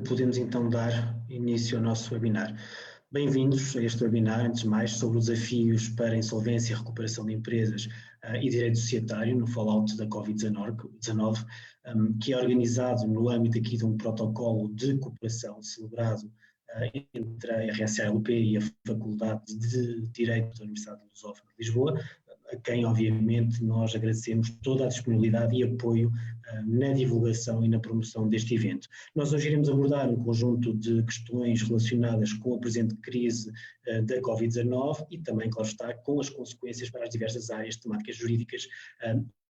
podemos então dar início ao nosso webinar. Bem-vindos a este webinar, antes de mais, sobre os desafios para a insolvência e recuperação de empresas e direito societário no fallout da Covid-19, que é organizado no âmbito aqui de um protocolo de cooperação celebrado entre a RSA-LP e a Faculdade de Direito da Universidade de Lusófona de Lisboa, a quem, obviamente, nós agradecemos toda a disponibilidade e apoio na divulgação e na promoção deste evento. Nós hoje iremos abordar um conjunto de questões relacionadas com a presente crise da Covid-19 e também, claro está, com as consequências para as diversas áreas temáticas jurídicas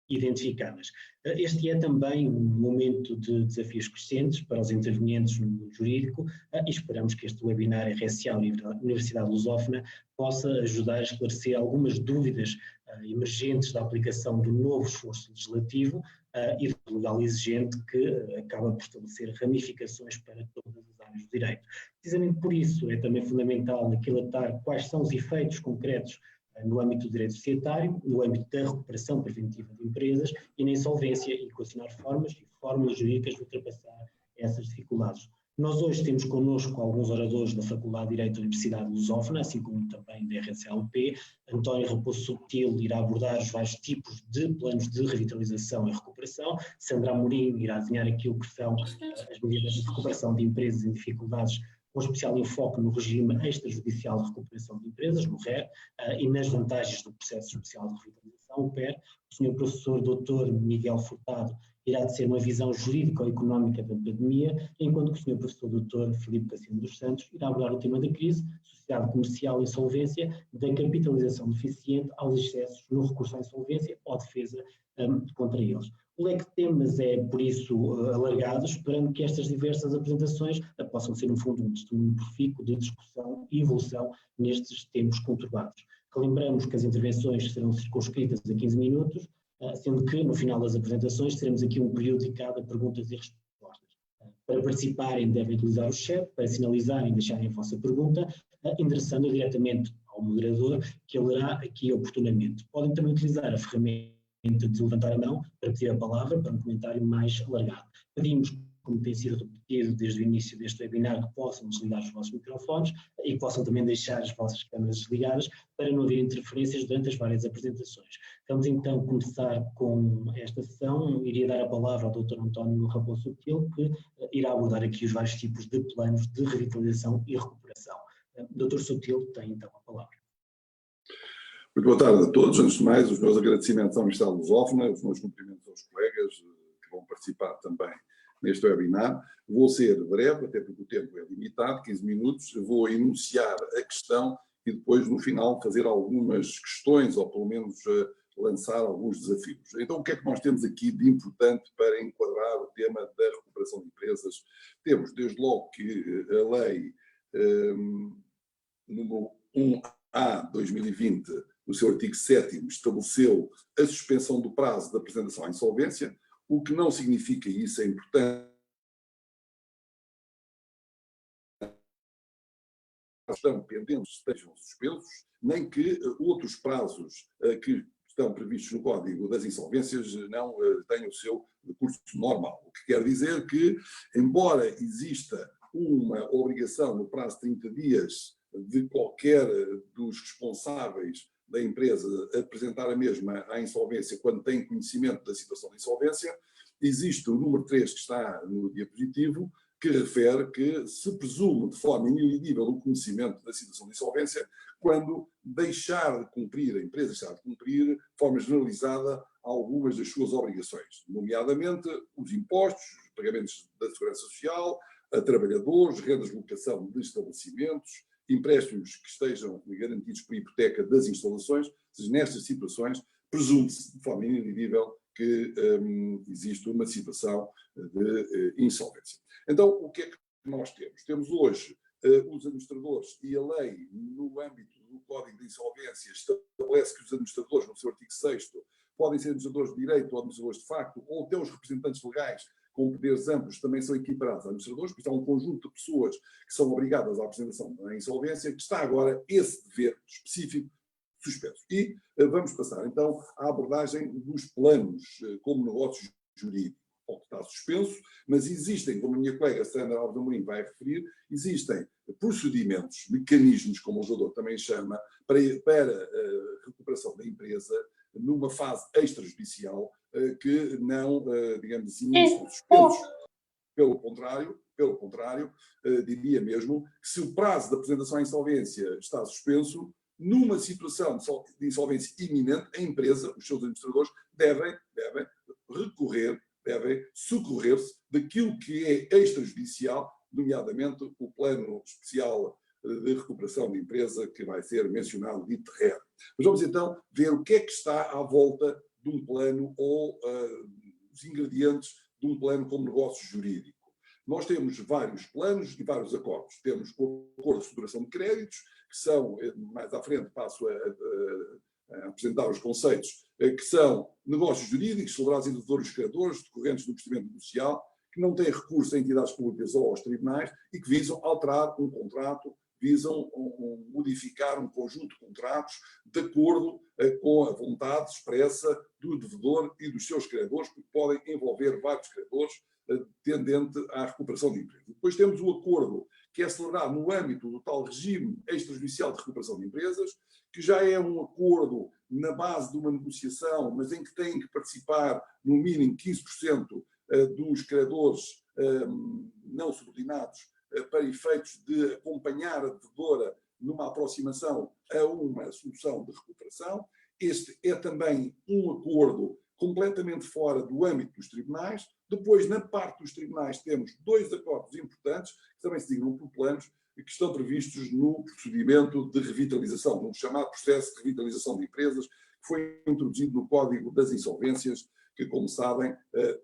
identificadas. Este é também um momento de desafios crescentes para os intervenientes no mundo jurídico e esperamos que este webinar RSA Universidade Lusófona possa ajudar a esclarecer algumas dúvidas emergentes da aplicação do novo esforço legislativo e do legal exigente que acaba por estabelecer ramificações para todas as áreas do direito. Precisamente por isso é também fundamental aquilatar quais são os efeitos concretos no âmbito do direito societário, no âmbito da recuperação preventiva de empresas e na insolvência e equacionar formas e fórmulas jurídicas de ultrapassar essas dificuldades. Nós hoje temos connosco alguns oradores da Faculdade de Direito da Universidade de Lusófona, assim como também da RSA-LP. António Raposo Subtil irá abordar os vários tipos de planos de revitalização e recuperação. Sandra Amorim irá desenhar aquilo que são as medidas de recuperação de empresas em dificuldades, com especial enfoque no regime extrajudicial de recuperação de empresas, no RER, e nas vantagens do processo especial de revitalização, o PER. O Sr. Professor Dr. Miguel Furtado irá ser uma visão jurídico-económica da pandemia, enquanto que o Sr. Professor Dr. Filipe Cassino dos Santos irá abordar o tema da crise, sociedade comercial e insolvência, da capitalização deficiente aos excessos no recurso à insolvência ou defesa contra eles. O leque de temas é, por isso, alargado, esperando que estas diversas apresentações possam ser, no fundo, um testemunho profícuo de discussão e evolução nestes tempos conturbados. Relembramos que as intervenções serão circunscritas a 15 minutos, sendo que, no final das apresentações, teremos aqui um período dedicado a perguntas e respostas. Para participarem, devem utilizar o chat para sinalizarem e deixarem a vossa pergunta, endereçando diretamente ao moderador, que ele lerá aqui oportunamente. Podem também utilizar a ferramenta de levantar a mão para pedir a palavra para um comentário mais alargado. Pedimos, como tem sido repetido desde o início deste webinar, que possam desligar os vossos microfones e que possam também deixar as vossas câmaras desligadas para não haver interferências durante as várias apresentações. Vamos então começar com esta sessão. Iria dar a palavra ao Dr. António Raposo Subtil, que irá abordar aqui os vários tipos de planos de revitalização e recuperação. Dr. Subtil tem então a palavra. Muito boa tarde a todos. Antes de mais, os meus agradecimentos à Universidade de Lusófona, os meus cumprimentos aos colegas que vão participar também neste webinar. Vou ser breve, até porque o tempo é limitado, 15 minutos. Vou enunciar a questão e depois, no final, fazer algumas questões, ou pelo menos lançar alguns desafios. Então, o que é que nós temos aqui de importante para enquadrar o tema da recuperação de empresas? Temos, desde logo, que a lei número 1A/2020, no seu artigo 7º, estabeleceu a suspensão do prazo da apresentação à insolvência, o que não significa, e isso é importante, estão pendentes estejam suspensos, nem que outros prazos que estão previstos no Código das Insolvências não tenham o seu curso normal. O que quer dizer que, embora exista uma obrigação no prazo de 30 dias de qualquer dos responsáveis da empresa apresentar a mesma à insolvência quando tem conhecimento da situação de insolvência, existe o número 3 que está no diapositivo, que refere que se presume de forma inelidível o conhecimento da situação de insolvência quando deixar de cumprir, a empresa deixar de cumprir de forma generalizada algumas das suas obrigações, nomeadamente os impostos, os pagamentos da Segurança Social, a trabalhadores, rendas de locação de estabelecimentos, empréstimos que estejam garantidos por hipoteca das instalações. Ou seja, nestas situações, presume-se de forma inelidível que existe uma situação de insolvência. Então, o que é que nós temos? Temos hoje os administradores e a lei, no âmbito do Código de Insolvência, estabelece que os administradores, no seu artigo 6º, podem ser administradores de direito ou administradores de facto, ou até os representantes legais com poderes amplos também são equiparados a administradores, porque há um conjunto de pessoas que são obrigadas à apresentação da insolvência, que está agora esse dever específico suspenso. E vamos passar então à abordagem dos planos como negócio jurídico. ou que está suspenso, mas existem, como a minha colega Sandra Alves Amorim vai referir, existem procedimentos, mecanismos, como o legislador também chama, para a recuperação da empresa numa fase extrajudicial que não, digamos assim, são suspensos. Pelo contrário, diria mesmo que se o prazo da apresentação à insolvência está suspenso, numa situação de insolvência iminente, a empresa, os seus administradores, devem recorrer, devem socorrer-se daquilo que é extrajudicial, nomeadamente o plano especial de recuperação de empresa que vai ser mencionado de terreno. Mas vamos então ver o que é que está à volta de um plano ou os ingredientes de um plano como negócio jurídico. Nós temos vários planos e vários acordos. Temos o acordo de estruturação de créditos, que são, mais à frente passo a apresentar os conceitos, que são negócios jurídicos celebrados entre devedores e credores, decorrentes do procedimento negocial, que não têm recurso a entidades públicas ou aos tribunais e que visam alterar um contrato, visam modificar um conjunto de contratos de acordo com a vontade expressa do devedor e dos seus credores, porque podem envolver vários credores, tendente à recuperação de empresa. Depois temos o acordo que é celebrado no âmbito do tal regime extrajudicial de recuperação de empresas, que já é um acordo na base de uma negociação, mas em que têm que participar no mínimo 15% dos credores não subordinados para efeitos de acompanhar a devedora numa aproximação a uma solução de recuperação. Este é também um acordo completamente fora do âmbito dos tribunais. Depois, na parte dos tribunais, temos dois acordos importantes, que também se dignam por planos, e que estão previstos no procedimento de revitalização, no chamado processo de revitalização de empresas, que foi introduzido no Código das Insolvências, que, como sabem,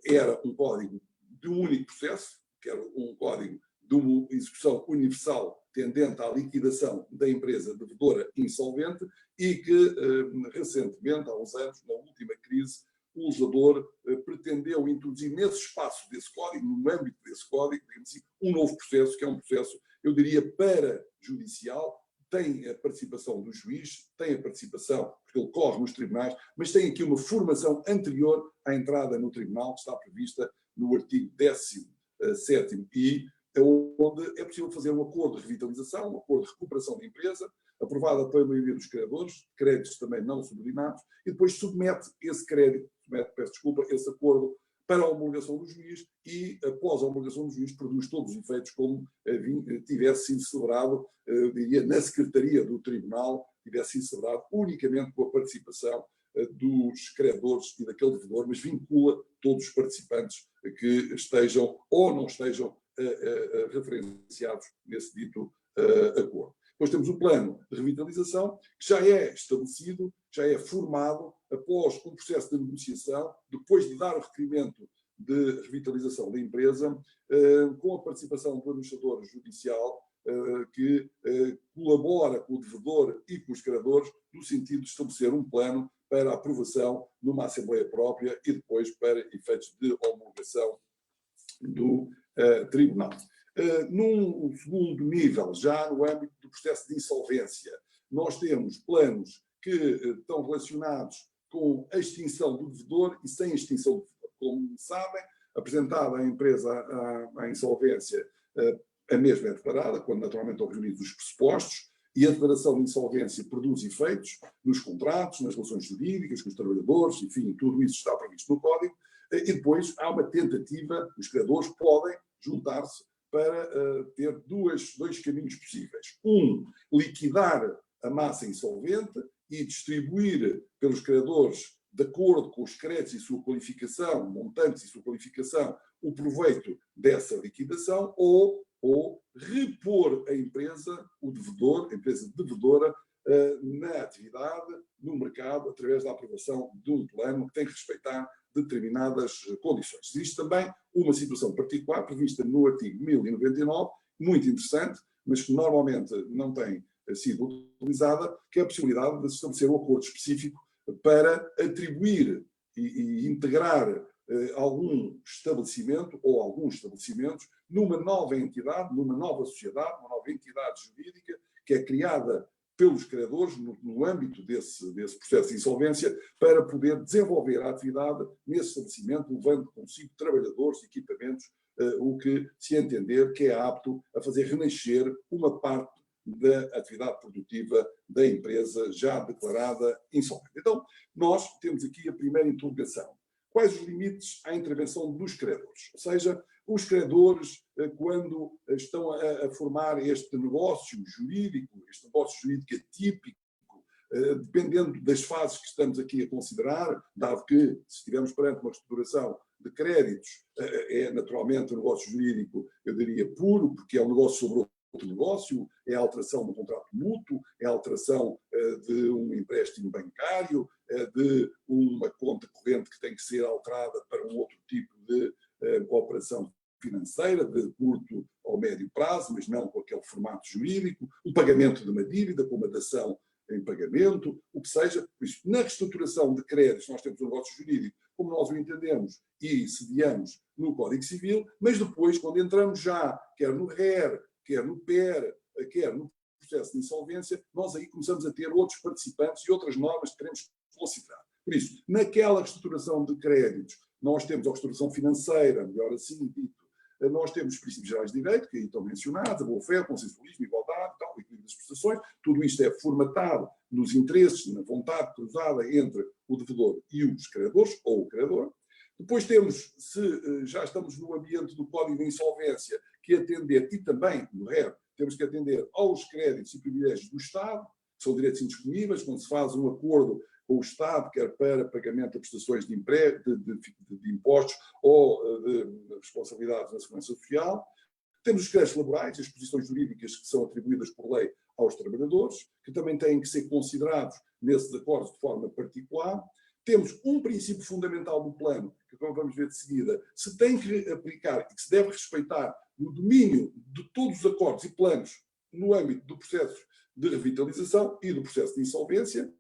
era um código de um único processo, que era um código de uma execução universal tendente à liquidação da empresa devedora insolvente e que, recentemente, há uns anos, na última crise, o legislador pretendeu introduzir nesse espaço desse código, no âmbito desse código, digamos assim, um novo processo, que é um processo, eu diria, parajudicial, tem a participação do juiz, tem a participação, porque ele corre nos tribunais, mas tem aqui uma formação anterior à entrada no tribunal, que está prevista no artigo 17º, onde é possível fazer um acordo de revitalização, um acordo de recuperação da empresa, aprovada pela maioria dos credores, créditos também não subordinados, e depois submete esse crédito, esse acordo para a homologação do juiz e, após a homologação do juiz, produz todos os efeitos como tivesse sido celebrado, eu diria, na secretaria do tribunal, tivesse sido celebrado unicamente com a participação dos credores e daquele devedor, mas vincula todos os participantes que estejam ou não estejam referenciados nesse dito acordo. Depois temos o plano de revitalização, que já é estabelecido, já é formado após um processo de negociação, depois de dar o requerimento de revitalização da empresa, com a participação do administrador judicial, que colabora com o devedor e com os credores, no sentido de estabelecer um plano para aprovação numa Assembleia própria e depois para efeitos de homologação do Tribunal. Num segundo nível, já no âmbito do processo de insolvência, nós temos planos que estão relacionados com a extinção do devedor e sem a extinção do devedor. Como sabem, apresentada a empresa à insolvência, a mesma é declarada, quando naturalmente estão reunidos os pressupostos, e a declaração de insolvência produz efeitos nos contratos, nas relações jurídicas, com os trabalhadores, enfim, tudo isso está previsto no Código, e depois há uma tentativa, os credores podem juntar-se para ter dois caminhos possíveis. Um, liquidar a massa insolvente e distribuir pelos credores, de acordo com os créditos e sua qualificação, montantes e sua qualificação, o proveito dessa liquidação, ou repor a empresa, o devedor, a empresa devedora, na atividade, no mercado, através da aprovação de um plano que tem que respeitar determinadas condições. Existe também uma situação particular prevista no artigo 1099, muito interessante, mas que normalmente não tem sido utilizada, que é a possibilidade de se estabelecer um acordo específico para atribuir e integrar algum estabelecimento ou alguns estabelecimentos numa nova entidade, numa nova sociedade, uma nova entidade jurídica que é criada pelos credores no âmbito desse processo de insolvência para poder desenvolver a atividade nesse estabelecimento, levando consigo trabalhadores, equipamentos, o que se entender que é apto a fazer renascer uma parte da atividade produtiva da empresa já declarada insolvente. Então, nós temos aqui a primeira interrogação. Quais os limites à intervenção dos credores? Ou seja, os credores, quando estão a formar este negócio jurídico atípico, dependendo das fases que estamos aqui a considerar, dado que, se estivermos perante uma reestruturação de créditos, é naturalmente um negócio jurídico, eu diria, puro, porque é um negócio sobre outro negócio, é a alteração de um contrato mútuo, é a alteração de um empréstimo bancário, de uma conta corrente que tem que ser alterada para um outro tipo de operação financeira, de curto ou médio prazo, mas não com aquele formato jurídico, o pagamento de uma dívida, com uma dação em pagamento, o que seja. Por isso, na reestruturação de créditos, nós temos um negócio jurídico, como nós o entendemos, e sediamos no Código Civil, mas depois, quando entramos já, quer no RER, quer no PER, quer no processo de insolvência, nós aí começamos a ter outros participantes e outras normas que queremos considerar. Por isso, naquela reestruturação de créditos, nós temos a reestruturação financeira, melhor assim dito, nós temos os princípios gerais de direito, que aí estão mencionados, a boa-fé, o consensualismo, a igualdade, o equilíbrio das prestações, tudo isto é formatado nos interesses, na vontade cruzada entre o devedor e os credores, ou o credor. Depois temos, se já estamos no ambiente do Código de Insolvência, que atender, e também no RER, temos que atender aos créditos e privilégios do Estado, que são direitos indisponíveis, quando se faz um acordo com o Estado, quer para pagamento de prestações de impostos ou de responsabilidades na segurança social. Temos os créditos laborais, as posições jurídicas que são atribuídas por lei aos trabalhadores, que também têm que ser considerados nesses acordos de forma particular. Temos um princípio fundamental do plano, que como vamos ver de seguida, se tem que aplicar e que se deve respeitar no domínio de todos os acordos e planos no âmbito do processo de revitalização e do processo de insolvência,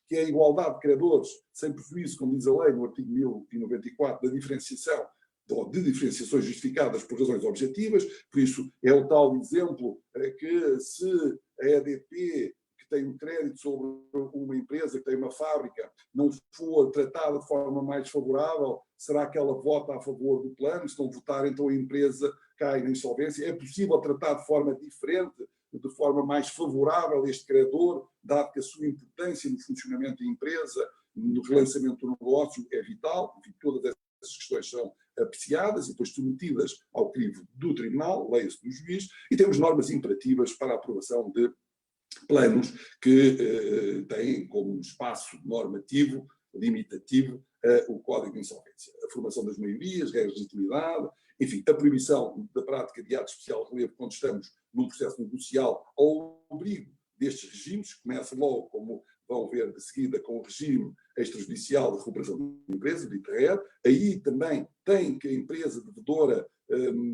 que é a igualdade de credores, sem prejuízo, como diz a lei no artigo 1094, da diferenciação ou de diferenciações justificadas por razões objetivas. Por isso, é o tal exemplo que se a EDP, que tem um crédito sobre uma empresa, que tem uma fábrica, não for tratada de forma mais favorável, será que ela vota a favor do plano? Se não votar, então a empresa cai na insolvência. É possível tratar de forma diferente, de forma mais favorável este credor, dado que a sua importância no funcionamento da empresa, no relançamento do negócio é vital. Enfim, todas essas questões são apreciadas e depois submetidas ao crivo do tribunal, leia-se do juiz, e temos normas imperativas para a aprovação de planos que têm como espaço normativo, limitativo, o Código de Insolvência. A formação das maiorias, regras de legitimidade, enfim, a proibição da prática de atos de especial relevo quando estamos num processo negocial ao abrigo destes regimes, começa logo, como vão ver de seguida, com o regime extrajudicial de recuperação de empresa, de ITRER. Aí também tem que a empresa devedora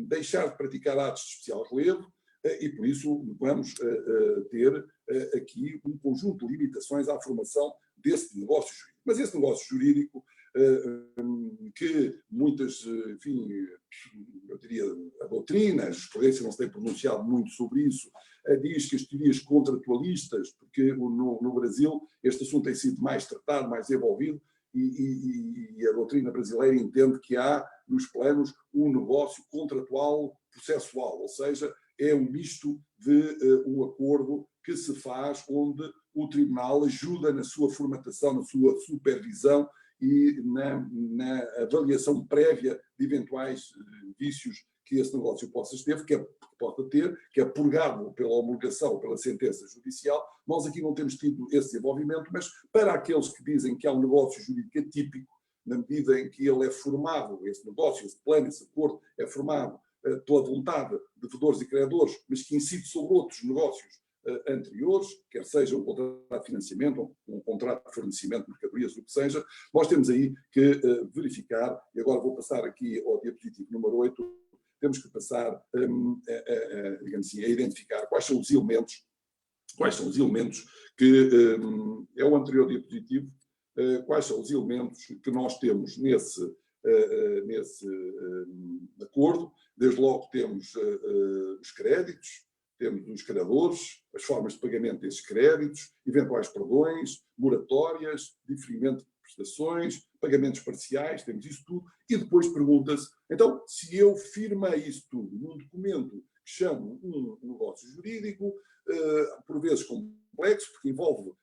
deixar de praticar atos de especial relevo e, por isso, vamos ter aqui um conjunto de limitações à formação desse negócio jurídico. Mas esse negócio jurídico, que muitas, enfim, eu diria, a doutrina, a jurisprudência não se tem pronunciado muito sobre isso, diz que as teorias contratualistas, porque no Brasil este assunto tem sido mais tratado, mais desenvolvido, e a doutrina brasileira entende que há nos planos um negócio contratual processual, ou seja, é um misto de um acordo que se faz onde o tribunal ajuda na sua formatação, na sua supervisão e na avaliação prévia de eventuais vícios que esse negócio possa ter, que é purgado pela homologação, pela sentença judicial. Nós aqui não temos tido esse desenvolvimento, mas para aqueles que dizem que há um negócio jurídico atípico, na medida em que ele é formado, esse negócio, esse plano, esse acordo é formado pela vontade de devedores e credores, mas que incide sobre outros negócios anteriores, quer seja um contrato de financiamento, um contrato de fornecimento de mercadorias, o que seja, nós temos aí que verificar, e agora vou passar aqui ao diapositivo número 8, temos que passar digamos assim, a identificar quais são os elementos que, é o anterior diapositivo, quais são os elementos que nós temos nesse acordo. Desde logo temos os créditos, temos os credores, as formas de pagamento desses créditos, eventuais perdões, moratórias, diferimento de prestações, pagamentos parciais, temos isso tudo, e depois pergunta-se, então, se eu firmei isso tudo num documento que chamo um negócio jurídico, por vezes complexo, porque envolve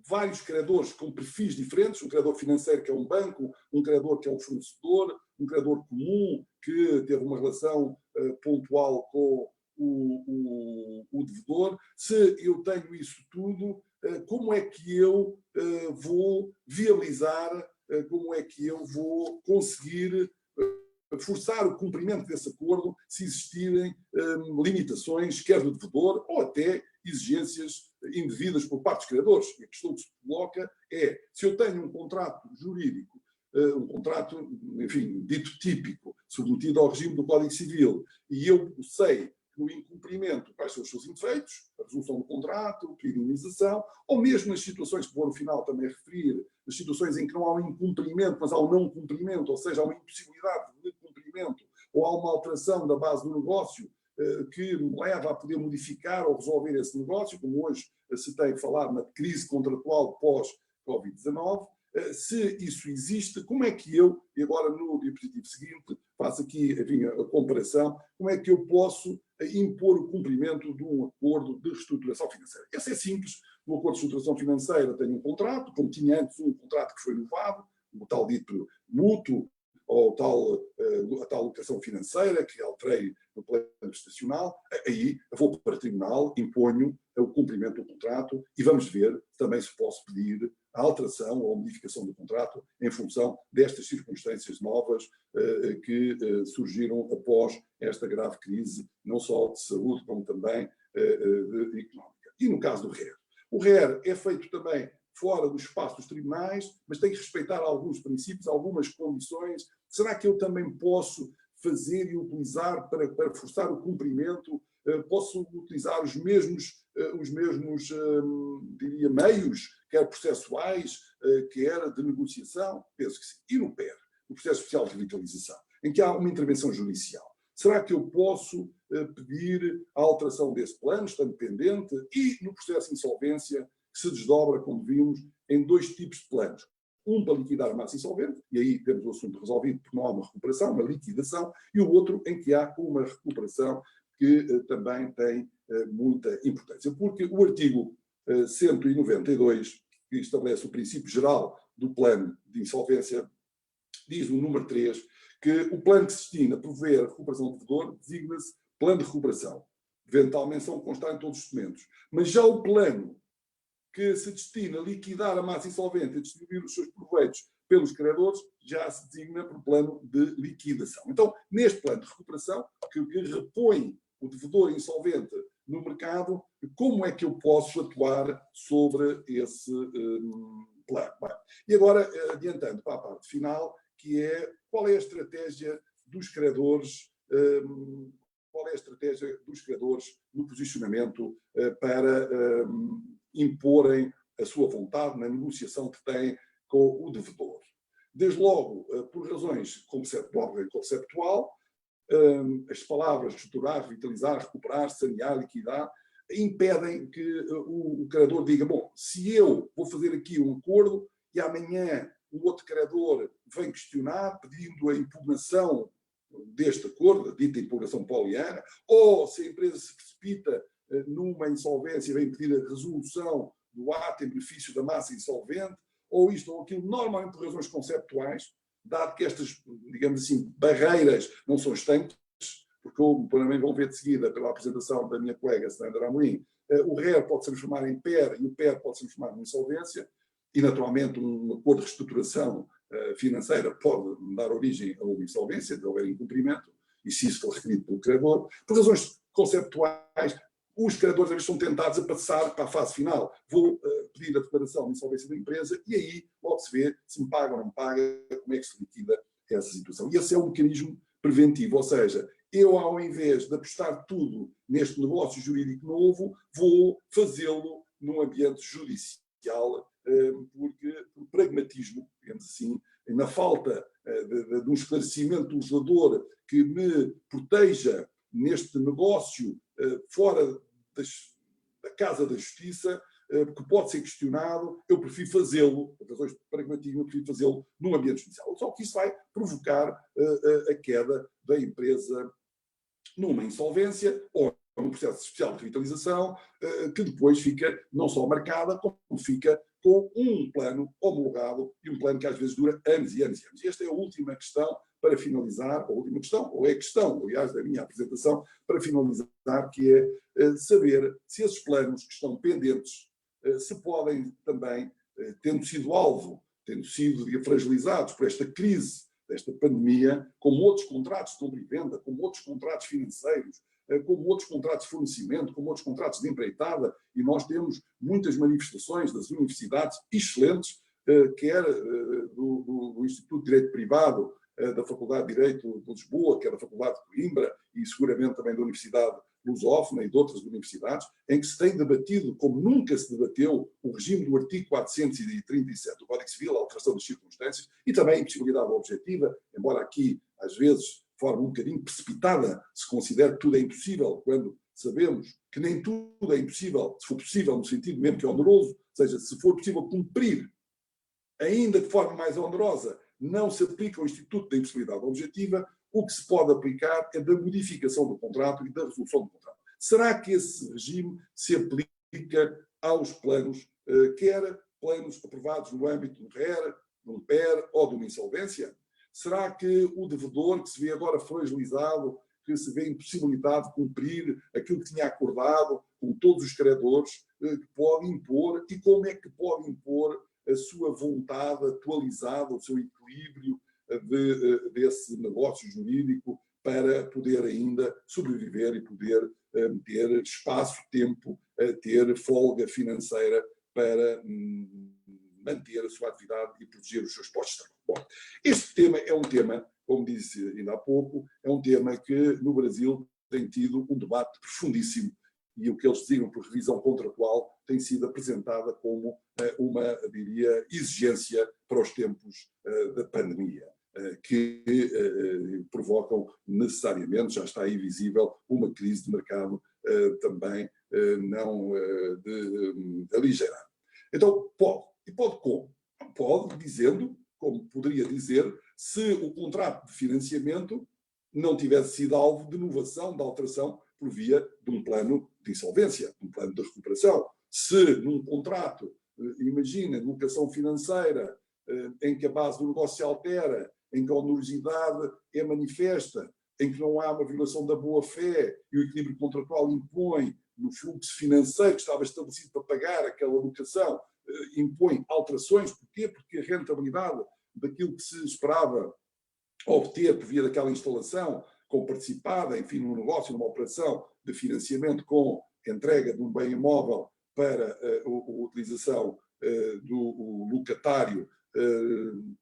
vários credores com perfis diferentes, um credor financeiro que é um banco, um credor que é um fornecedor, um credor comum que teve uma relação pontual com o devedor. Se eu tenho isso tudo, como é que eu vou viabilizar, como é que eu vou conseguir forçar o cumprimento desse acordo se existirem limitações, quer do devedor, ou até exigências indevidas por parte dos credores. E a questão que se coloca é, se eu tenho um contrato jurídico, um contrato, enfim, dito típico, submetido ao regime do Código Civil, e eu sei que no incumprimento, quais são os seus efeitos, a resolução do contrato, a indenização, ou mesmo nas situações que vou no final também referir, as situações em que não há um incumprimento, mas há um não cumprimento, ou seja, há uma impossibilidade de cumprimento, ou há uma alteração da base do negócio que me leva a poder modificar ou resolver esse negócio, como hoje se tem falado na crise contratual pós-Covid-19. Se isso existe, como é que eu, e agora no diapositivo seguinte, faço aqui enfim, a comparação, como é que eu posso impor o cumprimento de um acordo de reestruturação financeira? Esse é simples. No acordo de reestruturação financeira tenho um contrato, como tinha antes um contrato que foi renovado, o tal dito mútuo, ou a tal locação financeira que alterei no plano prestacional, aí vou para o tribunal, imponho o cumprimento do contrato e vamos ver também se posso pedir a alteração ou a modificação do contrato em função destas circunstâncias novas que surgiram após esta grave crise, não só de saúde, como também económica. E no caso do RER? O RER é feito também fora do espaço dos tribunais, mas tem que respeitar alguns princípios, algumas condições. Será que eu também posso fazer e utilizar para forçar o cumprimento? Posso utilizar os mesmos diria, meios, quer processuais, quer de negociação? Penso que sim. E no PER, o processo especial de revitalização, em que há uma intervenção judicial? Será que eu posso pedir a alteração desse plano, estando pendente? E no processo de insolvência, que se desdobra, como vimos, em dois tipos de planos. Um para liquidar a massa insolvente, e aí temos o assunto resolvido porque não há uma recuperação, uma liquidação, e o outro em que há uma recuperação que também tem muita importância. Porque o artigo 192, que estabelece o princípio geral do plano de insolvência, diz no número 3, que o plano que se destina a prover a recuperação do devedor designa-se plano de recuperação. Eventual menção constar em todos os documentos. Mas já o plano que se destina a liquidar a massa insolvente e distribuir os seus proveitos pelos credores, já se designa por plano de liquidação. Então, neste plano de recuperação, que repõe o devedor insolvente no mercado, como é que eu posso atuar sobre esse plano? Bem, e agora, adiantando para a parte final, que é qual é a estratégia dos credores, no posicionamento para imporem a sua vontade na negociação que têm com o devedor. Desde logo, por razões conceptual, as palavras reestruturar, revitalizar, recuperar, sanear, liquidar, impedem que o credor diga, bom, se eu vou fazer aqui um acordo e amanhã o outro credor vem questionar, pedindo a impugnação deste acordo, a dita impugnação poliana, ou se a empresa se precipita numa insolvência e vem pedir a resolução do ato em benefício da massa insolvente, ou isto ou aquilo, normalmente por razões conceptuais, dado que estas, digamos assim, barreiras não são estanques, porque como também vão ver de seguida pela apresentação da minha colega Sandra Amorim, o RER pode se transformar em PER e o PER pode se transformar em insolvência, e naturalmente um acordo de reestruturação financeira pode dar origem a uma insolvência, de houver incumprimento, e se isso for requerido pelo credor. Por razões conceptuais, os credores às vezes são tentados a passar para a fase final. Vou pedir a declaração de insolvência da empresa e aí logo se vê se me paga ou não me paga, como é que se liquida essa situação. E esse é um mecanismo preventivo, ou seja, eu ao invés de apostar tudo neste negócio jurídico novo, vou fazê-lo num ambiente judicial, porque por pragmatismo, digamos assim, na falta de um esclarecimento legislador que me proteja neste negócio fora da Casa da Justiça, que pode ser questionado, eu prefiro fazê-lo, por razões de pragmatismo, eu prefiro fazê-lo no ambiente judicial. Só que isso vai provocar a queda da empresa numa insolvência ou num processo especial de revitalização, que depois fica não só marcada, como fica com um plano homologado e um plano que às vezes dura anos e anos e anos. E esta é a última questão para finalizar, a última questão, ou é a questão, aliás, da minha apresentação, para finalizar, que é saber se esses planos que estão pendentes se podem também, tendo sido alvo, tendo sido fragilizados por esta crise, desta pandemia, como outros contratos de compra e venda, como outros contratos financeiros, como outros contratos de fornecimento, como outros contratos de empreitada, e nós temos muitas manifestações das universidades excelentes, quer do Instituto de Direito Privado, da Faculdade de Direito de Lisboa, quer da Faculdade de Coimbra, e seguramente também da Universidade Lusófona e de outras universidades, em que se tem debatido, como nunca se debateu, o regime do artigo 437 do Código Civil, a alteração das circunstâncias, e também a impossibilidade objetiva, embora aqui, às vezes, de forma um bocadinho precipitada, se considere que tudo é impossível, quando sabemos que nem tudo é impossível, se for possível, no sentido mesmo que é oneroso, ou seja, se for possível cumprir, ainda de forma mais onerosa, não se aplica o Instituto da Impossibilidade Objetiva. O que se pode aplicar é da modificação do contrato e da resolução do contrato. Será que esse regime se aplica aos planos, quer planos aprovados no âmbito do RER, do PER ou de uma insolvência? Será que o devedor, que se vê agora fragilizado, que se vê impossibilitado de cumprir aquilo que tinha acordado com todos os credores, pode impor, e como é que pode impor a sua vontade atualizada, o seu equilíbrio desse negócio jurídico para poder ainda sobreviver e poder ter espaço, tempo, ter folga financeira para manter a sua atividade e proteger os seus postos de trabalho. Bom, este tema é um tema, como disse ainda há pouco, é um tema que no Brasil tem tido um debate profundíssimo, e o que eles dizem por revisão contratual tem sido apresentada como uma, diria, exigência para os tempos da pandemia, que provocam necessariamente, já está aí visível, uma crise de mercado também não de aligerar. Então, pode. E pode como? Pode dizendo, como poderia dizer, se o contrato de financiamento não tivesse sido alvo de inovação, de alteração, por via de um plano de insolvência, de um plano de recuperação. Se num contrato, imagina, de locação financeira, em que a base do negócio se altera, em que a onerosidade é manifesta, em que não há uma violação da boa-fé e o equilíbrio contratual impõe, no fluxo financeiro que estava estabelecido para pagar aquela locação, impõe alterações. Porquê? Porque a rentabilidade daquilo que se esperava obter por via daquela instalação, com participada, enfim, num negócio, numa operação de financiamento com entrega de um bem imóvel para a utilização do locatário,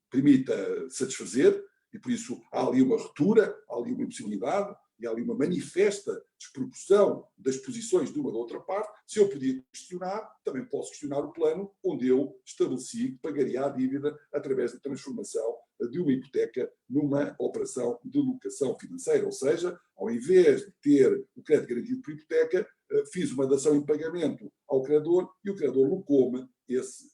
permita satisfazer, e por isso há ali uma ruptura, há ali uma impossibilidade, e há ali uma manifesta desproporção das posições de uma da outra parte. Se eu podia questionar, também posso questionar o plano onde eu estabeleci que pagaria a dívida através da transformação de uma hipoteca numa operação de locação financeira. Ou seja, ao invés de ter o crédito garantido por hipoteca, fiz uma dação em pagamento ao credor e o credor locou-me esse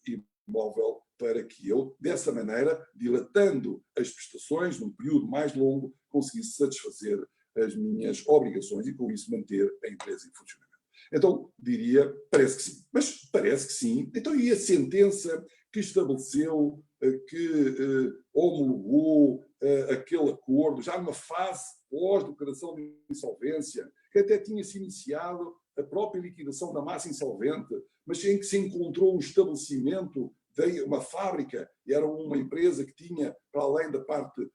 imóvel para que eu, dessa maneira, dilatando as prestações num período mais longo, conseguisse satisfazer as minhas obrigações e, com isso, manter a empresa em funcionamento. Então, diria, parece que sim. Mas parece que sim. Então, e a sentença que estabeleceu, que homologou aquele acordo, já numa fase pós-declaração de insolvência, que até tinha-se iniciado a própria liquidação da massa insolvente, mas em que se encontrou um estabelecimento de uma fábrica, e era uma empresa que tinha, para além da parte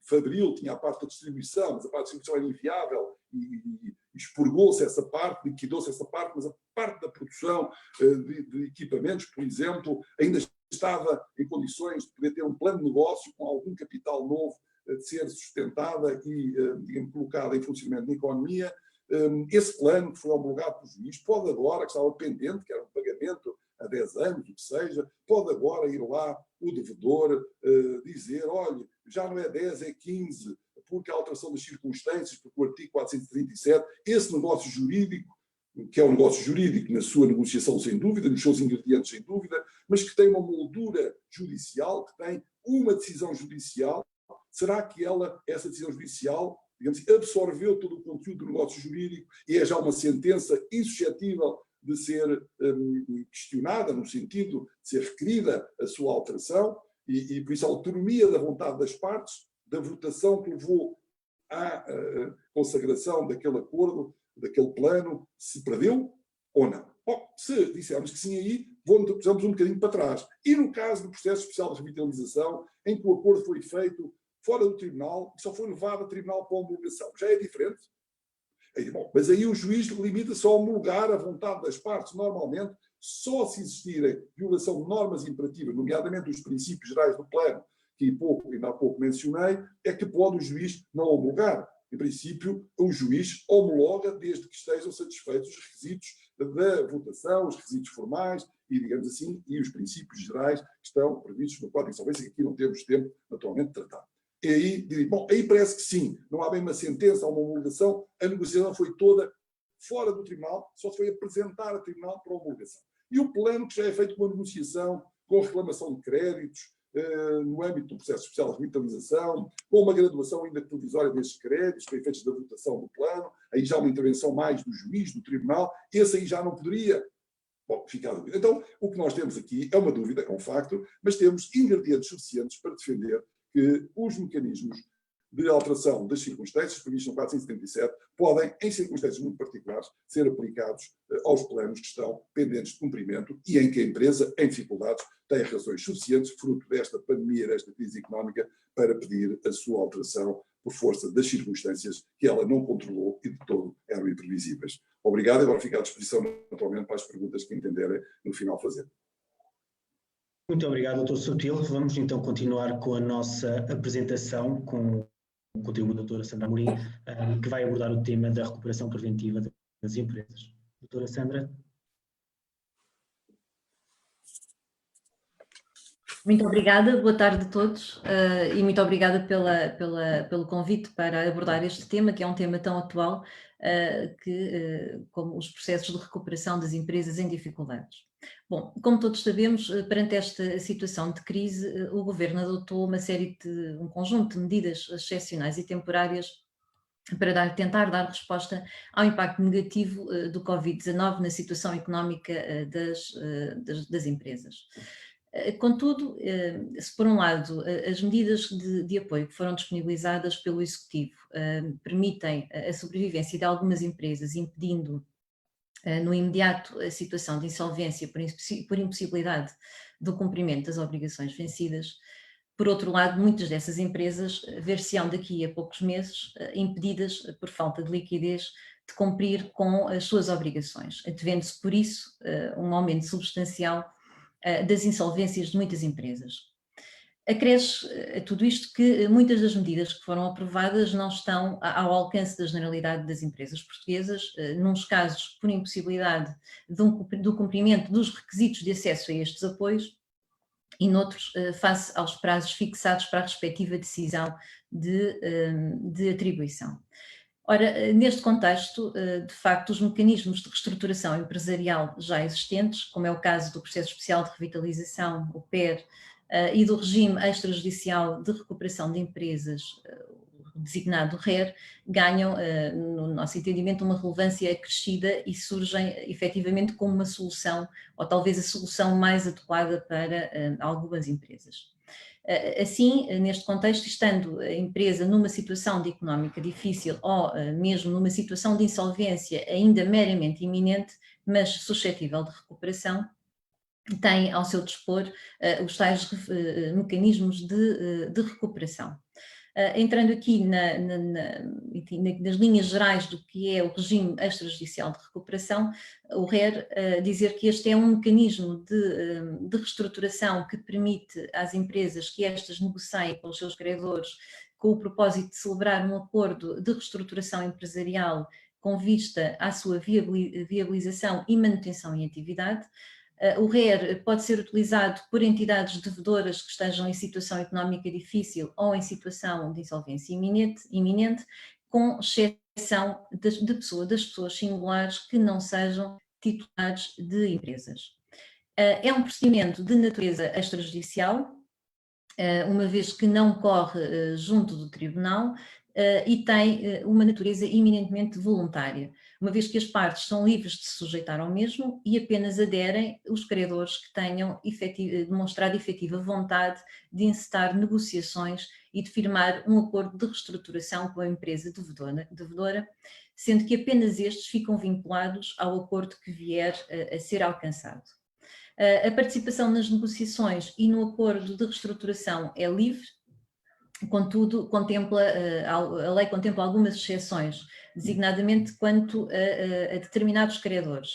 fabril, tinha a parte da distribuição, mas a parte da distribuição era inviável e expurgou-se essa parte, liquidou-se essa parte, mas a parte da produção de equipamentos, por exemplo, ainda estava em condições de poder ter um plano de negócio com algum capital novo de ser sustentada e, digamos, colocada em funcionamento na economia. Esse plano que foi homologado pelo juiz pode agora, que estava pendente, que era um pagamento há 10 anos, o que seja, pode agora ir lá o devedor dizer, olha, já não é 10, é 15, porque a alteração das circunstâncias, porque o artigo 437, esse negócio jurídico que é um negócio jurídico na sua negociação sem dúvida, nos seus ingredientes sem dúvida, mas que tem uma moldura judicial, que tem uma decisão judicial. Será que essa decisão judicial, digamos assim, absorveu todo o conteúdo do negócio jurídico e é já uma sentença insuscetível de ser questionada, no sentido de ser requerida a sua alteração, e por isso a autonomia da vontade das partes, da votação que levou à consagração daquele acordo, daquele plano, se perdeu ou não? Bom, se dissermos que sim aí, vamos um bocadinho para trás. E no caso do processo especial de revitalização, em que o acordo foi feito fora do tribunal e só foi levado a tribunal para homologação, já é diferente? Aí, bom, mas aí o juiz limita-se a homologar a vontade das partes. Normalmente, só se existirem violação de normas imperativas, nomeadamente os princípios gerais do plano, que ainda há pouco mencionei, é que pode o juiz não homologar. Em princípio, o juiz homologa desde que estejam satisfeitos os requisitos da votação, os requisitos formais e, digamos assim, e os princípios gerais que estão previstos no Código de Insolvência, que aqui não temos tempo, naturalmente, de tratar. E aí, bom, aí parece que sim, não há bem uma sentença, uma homologação, a negociação foi toda fora do tribunal, só se foi apresentar a tribunal para a homologação. E o plano, que já é feito com a negociação, com reclamação de créditos, no âmbito do processo especial de revitalização, com uma graduação ainda provisória desses créditos, para efeitos da votação do plano, aí já uma intervenção mais do juiz, do tribunal, esse aí já não poderia ficar a dúvida. Então, o que nós temos aqui é uma dúvida, é um facto, mas temos ingredientes suficientes para defender que os mecanismos de alteração das circunstâncias previstos no 477 podem, em circunstâncias muito particulares, ser aplicados aos planos que estão pendentes de cumprimento e em que a empresa, em dificuldades, tem razões suficientes, fruto desta pandemia, desta crise económica, para pedir a sua alteração por força das circunstâncias que ela não controlou e de todo eram imprevisíveis. Obrigado, agora fico à disposição, naturalmente, para as perguntas que entenderem no final fazer. Muito obrigado, Dr. Sutil. Vamos então continuar com a nossa apresentação com o contributo da doutora Sandra Amorim, que vai abordar o tema da recuperação preventiva das empresas. Doutora Sandra. Muito obrigada, boa tarde a todos e muito obrigada pelo convite para abordar este tema, que é um tema tão atual como os processos de recuperação das empresas em dificuldades. Bom, como todos sabemos, perante esta situação de crise, o Governo adotou um conjunto de medidas excepcionais e temporárias para tentar dar resposta ao impacto negativo do Covid-19 na situação económica das empresas. Contudo, se por um lado as medidas de apoio que foram disponibilizadas pelo Executivo permitem a sobrevivência de algumas empresas, impedindo no imediato a situação de insolvência por impossibilidade do cumprimento das obrigações vencidas, por outro lado, muitas dessas empresas ver-se-ão daqui a poucos meses impedidas por falta de liquidez de cumprir com as suas obrigações, antevendo-se por isso um aumento substancial das insolvências de muitas empresas. Acresce a tudo isto que muitas das medidas que foram aprovadas não estão ao alcance da generalidade das empresas portuguesas, nos casos por impossibilidade do cumprimento dos requisitos de acesso a estes apoios e noutros face aos prazos fixados para a respectiva decisão de atribuição. Ora, neste contexto, de facto, os mecanismos de reestruturação empresarial já existentes, como é o caso do Processo Especial de Revitalização, o PER, e do Regime Extrajudicial de Recuperação de Empresas, designado RER, ganham, no nosso entendimento, uma relevância acrescida e surgem efetivamente como uma solução, ou talvez a solução mais adequada para algumas empresas. Assim, neste contexto, estando a empresa numa situação de económica difícil ou mesmo numa situação de insolvência ainda meramente iminente, mas suscetível de recuperação, tem ao seu dispor os tais mecanismos de recuperação. Entrando aqui nas linhas gerais do que é o regime extrajudicial de recuperação, o RER dizer que este é um mecanismo de reestruturação que permite às empresas que estas negociem com os seus credores com o propósito de celebrar um acordo de reestruturação empresarial com vista à sua viabilização e manutenção em atividade. O RER pode ser utilizado por entidades devedoras que estejam em situação económica difícil ou em situação de insolvência iminente, com exceção das pessoas singulares que não sejam titulares de empresas. É um procedimento de natureza extrajudicial, uma vez que não corre junto do tribunal e tem uma natureza eminentemente voluntária, uma vez que as partes são livres de se sujeitar ao mesmo e apenas aderem os credores que tenham demonstrado efetiva vontade de encetar negociações e de firmar um acordo de reestruturação com a empresa devedora, sendo que apenas estes ficam vinculados ao acordo que vier a ser alcançado. A participação nas negociações e no acordo de reestruturação é livre, contudo, a lei contempla algumas exceções, designadamente quanto a determinados credores.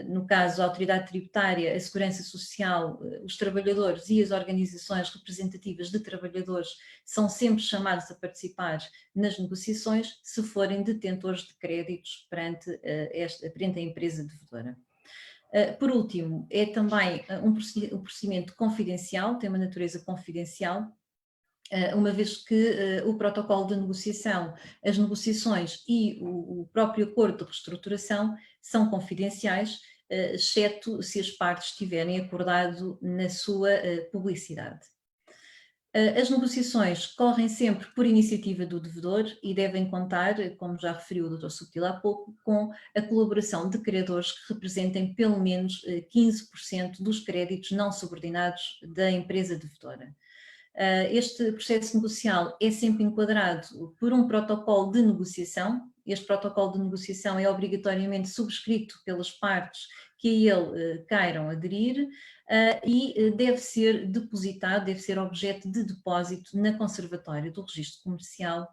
No caso, a autoridade tributária, a segurança social, os trabalhadores e as organizações representativas de trabalhadores são sempre chamados a participar nas negociações se forem detentores de créditos perante a empresa devedora. Por último, é também um procedimento confidencial, tem uma natureza confidencial, uma vez que o protocolo de negociação, as negociações e o próprio acordo de reestruturação são confidenciais, exceto se as partes tiverem acordado na sua publicidade. As negociações correm sempre por iniciativa do devedor e devem contar, como já referiu o Dr. Subtil há pouco, com a colaboração de credores que representem pelo menos 15% dos créditos não subordinados da empresa devedora. Este processo negocial é sempre enquadrado por um protocolo de negociação. Este protocolo de negociação é obrigatoriamente subscrito pelas partes que a ele queiram aderir e deve ser depositado, deve ser objeto de depósito na Conservatória do Registro Comercial,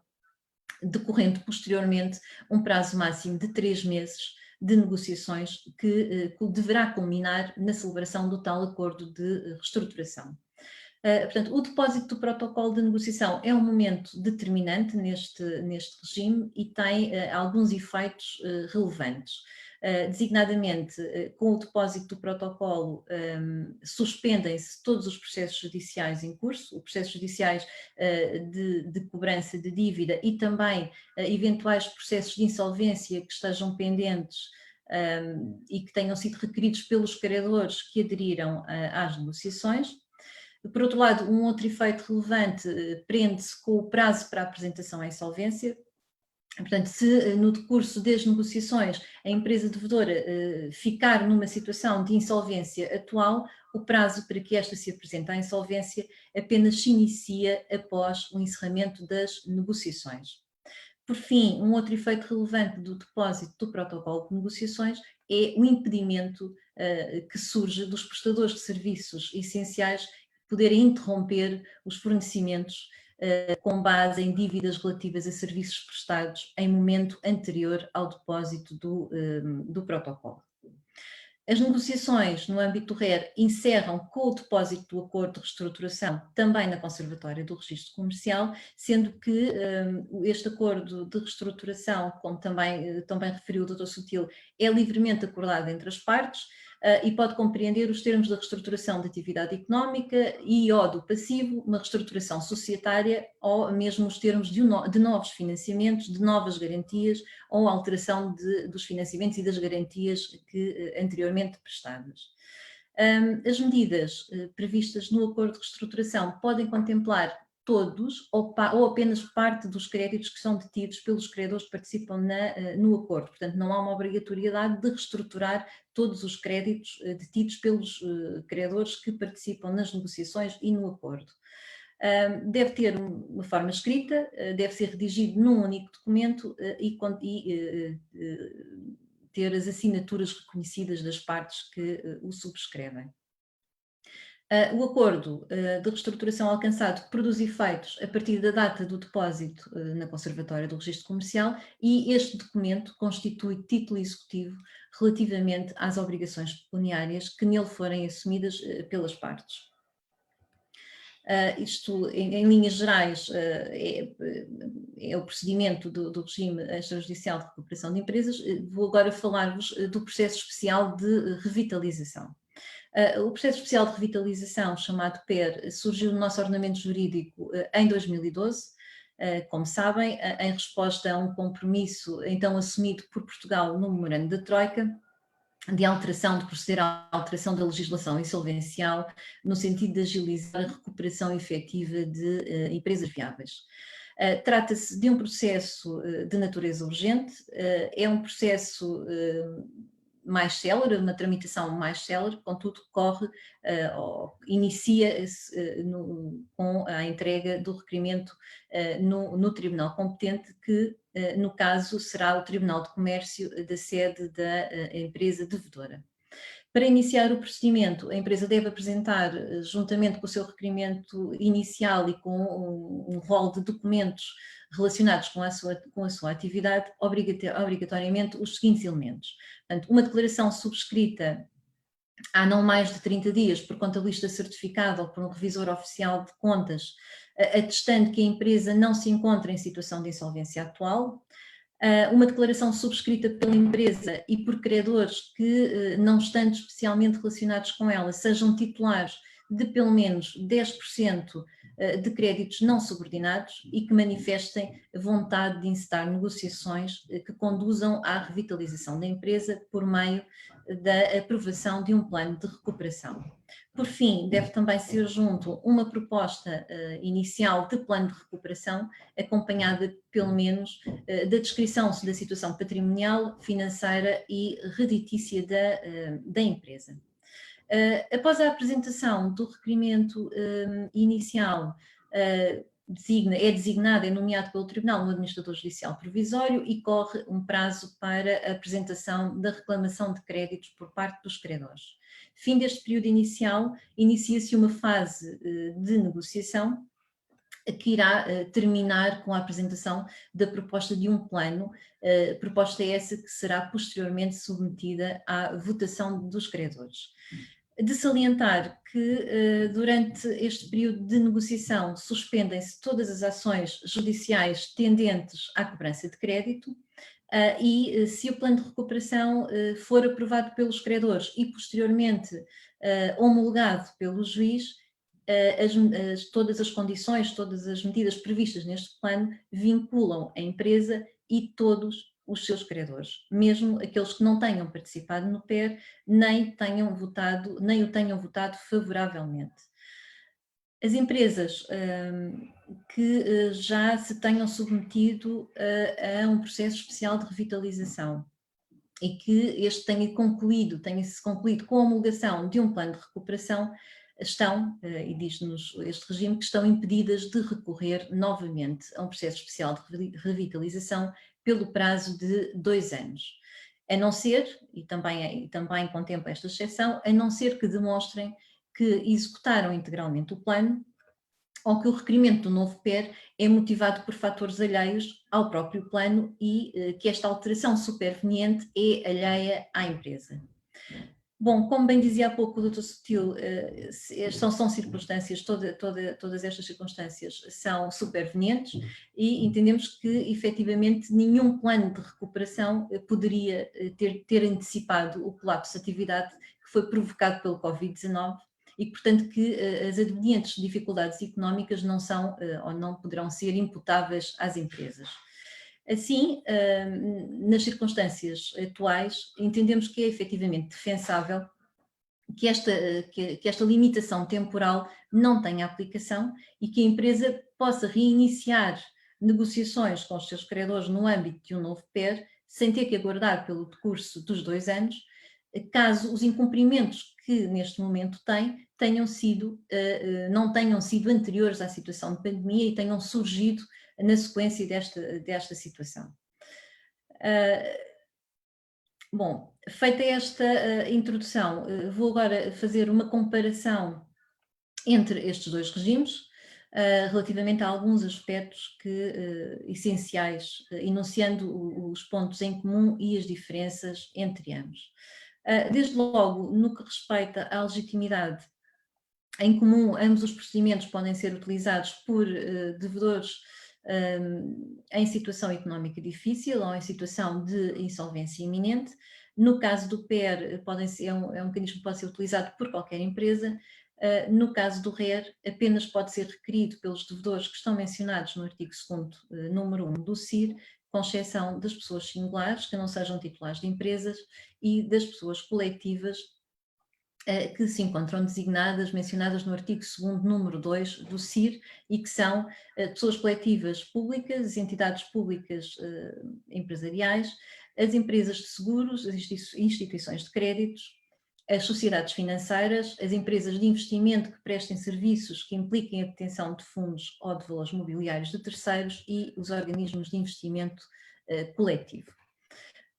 decorrendo posteriormente um prazo máximo de 3 meses de negociações que deverá culminar na celebração do tal acordo de reestruturação. Portanto, o depósito do protocolo de negociação é um momento determinante neste regime e tem alguns efeitos relevantes. Designadamente, com o depósito do protocolo, suspendem-se todos os processos judiciais em curso, os processos judiciais de cobrança de dívida e também eventuais processos de insolvência que estejam pendentes e que tenham sido requeridos pelos credores que aderiram às negociações. Por outro lado, um outro efeito relevante prende-se com o prazo para a apresentação à insolvência. Portanto, se no decurso das negociações a empresa devedora ficar numa situação de insolvência atual, o prazo para que esta se apresente à insolvência apenas se inicia após o encerramento das negociações. Por fim, um outro efeito relevante do depósito do protocolo de negociações é o impedimento que surge dos prestadores de serviços essenciais poderem interromper os fornecimentos com base em dívidas relativas a serviços prestados em momento anterior ao depósito do protocolo. As negociações no âmbito do RER encerram com o depósito do acordo de reestruturação também na Conservatória do Registro Comercial, sendo que este acordo de reestruturação, como também referiu o Dr. Subtil, é livremente acordado entre as partes e pode compreender os termos da reestruturação da atividade económica e ou do passivo, uma reestruturação societária ou mesmo os termos de novos financiamentos, de novas garantias ou alteração dos financiamentos e das garantias que anteriormente prestadas. As medidas previstas no acordo de reestruturação podem contemplar todos ou apenas parte dos créditos que são detidos pelos credores que participam no acordo. Portanto, não há uma obrigatoriedade de reestruturar todos os créditos detidos pelos credores que participam nas negociações e no acordo. Deve ter uma forma escrita, deve ser redigido num único documento e ter as assinaturas reconhecidas das partes que o subscrevem. O acordo de reestruturação alcançado produz efeitos a partir da data do depósito na Conservatória do Registro Comercial e este documento constitui título executivo relativamente às obrigações pecuniárias que nele forem assumidas pelas partes. Isto, em linhas gerais, é o procedimento do regime extrajudicial de recuperação de empresas. Vou agora falar-vos do processo especial de revitalização. O processo especial de revitalização, chamado PER, surgiu no nosso ordenamento jurídico em 2012 como sabem, em resposta a um compromisso então assumido por Portugal no memorando da Troika, de proceder à alteração da legislação insolvencial no sentido de agilizar a recuperação efetiva de empresas viáveis. Trata-se de um processo de natureza urgente, é um processo mais célere, uma tramitação mais célere, contudo inicia-se com a entrega do requerimento no tribunal competente, que no caso será o Tribunal de Comércio da sede da empresa devedora. Para iniciar o procedimento, a empresa deve apresentar, juntamente com o seu requerimento inicial e com um rol de documentos relacionados com a sua atividade, obrigatoriamente os seguintes elementos. Portanto, uma declaração subscrita há não mais de 30 dias por contabilista certificado ou por um revisor oficial de contas, atestando que a empresa não se encontra em situação de insolvência atual. Uma declaração subscrita pela empresa e por credores que, não estando especialmente relacionados com ela, sejam titulares de pelo menos 10% de créditos não subordinados e que manifestem vontade de encetar negociações que conduzam à revitalização da empresa por meio da aprovação de um plano de recuperação. Por fim, deve também ser junto uma proposta inicial de plano de recuperação, acompanhada pelo menos da descrição da situação patrimonial, financeira e reditícia da empresa. Após a apresentação do requerimento inicial, é nomeado pelo Tribunal um administrador judicial provisório e corre um prazo para a apresentação da reclamação de créditos por parte dos credores. Fim deste período inicial, inicia-se uma fase de negociação que irá terminar com a apresentação da proposta de um plano, proposta essa que será posteriormente submetida à votação dos credores. De salientar que durante este período de negociação suspendem-se todas as ações judiciais tendentes à cobrança de crédito e se o plano de recuperação for aprovado pelos credores e posteriormente homologado pelo juiz, todas as condições, todas as medidas previstas neste plano vinculam a empresa e todos os seus credores, mesmo aqueles que não tenham participado no PER, nem o tenham votado favoravelmente. As empresas que já se tenham submetido a um processo especial de revitalização e que este tenha-se concluído com a homologação de um plano de recuperação, estão, e diz-nos este regime, que estão impedidas de recorrer novamente a um processo especial de revitalização pelo prazo de 2 anos. A não ser, e também contempla esta exceção, a não ser que demonstrem que executaram integralmente o plano ou que o requerimento do novo PER é motivado por fatores alheios ao próprio plano e que esta alteração superveniente é alheia à empresa. Bom, como bem dizia há pouco o Dr. Sutil, são circunstâncias, todas estas circunstâncias são supervenientes e entendemos que efetivamente nenhum plano de recuperação poderia ter antecipado o colapso de atividade que foi provocado pelo Covid-19 e que, portanto, que as advenientes dificuldades económicas não são ou não poderão ser imputáveis às empresas. Assim, nas circunstâncias atuais, entendemos que é efetivamente defensável que esta limitação temporal não tenha aplicação e que a empresa possa reiniciar negociações com os seus credores no âmbito de um novo PER, sem ter que aguardar pelo decurso dos 2 anos, caso os incumprimentos que neste momento não tenham sido anteriores à situação de pandemia e tenham surgido na sequência desta situação. Bom, feita esta introdução, vou agora fazer uma comparação entre estes 2 regimes, relativamente a alguns aspectos essenciais, enunciando os pontos em comum e as diferenças entre ambos. Desde logo, no que respeita à legitimidade, em comum, ambos os procedimentos podem ser utilizados por devedores em situação económica difícil ou em situação de insolvência iminente. No caso do PER, é um mecanismo que pode ser utilizado por qualquer empresa, No caso do RER, apenas pode ser requerido pelos devedores que estão mencionados no artigo 2º, número 1 do CIR, com exceção das pessoas singulares, que não sejam titulares de empresas, e das pessoas coletivas que se encontram designadas, mencionadas no artigo 2º, número 2 do CIR, e que são pessoas coletivas públicas, entidades públicas empresariais, as empresas de seguros, as instituições de créditos, as sociedades financeiras, as empresas de investimento que prestem serviços que impliquem a detenção de fundos ou de valores mobiliários de terceiros e os organismos de investimento coletivo.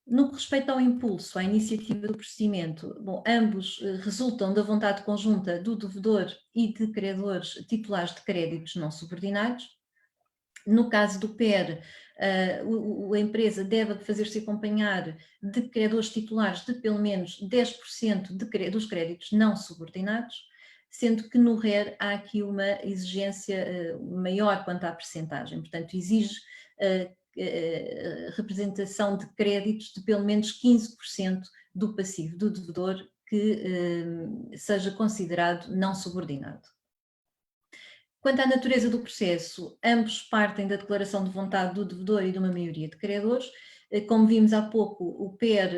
No que respeita ao impulso, à iniciativa do procedimento, ambos resultam da vontade conjunta do devedor e de credores titulares de créditos não subordinados. No caso do PER, a empresa deve fazer-se acompanhar de credores titulares de pelo menos 10% dos créditos não subordinados, sendo que no RER há aqui uma exigência maior quanto à percentagem, portanto exige representação de créditos de pelo menos 15% do passivo do devedor que seja considerado não subordinado. Quanto à natureza do processo, ambos partem da declaração de vontade do devedor e de uma maioria de credores. Como vimos há pouco, o PER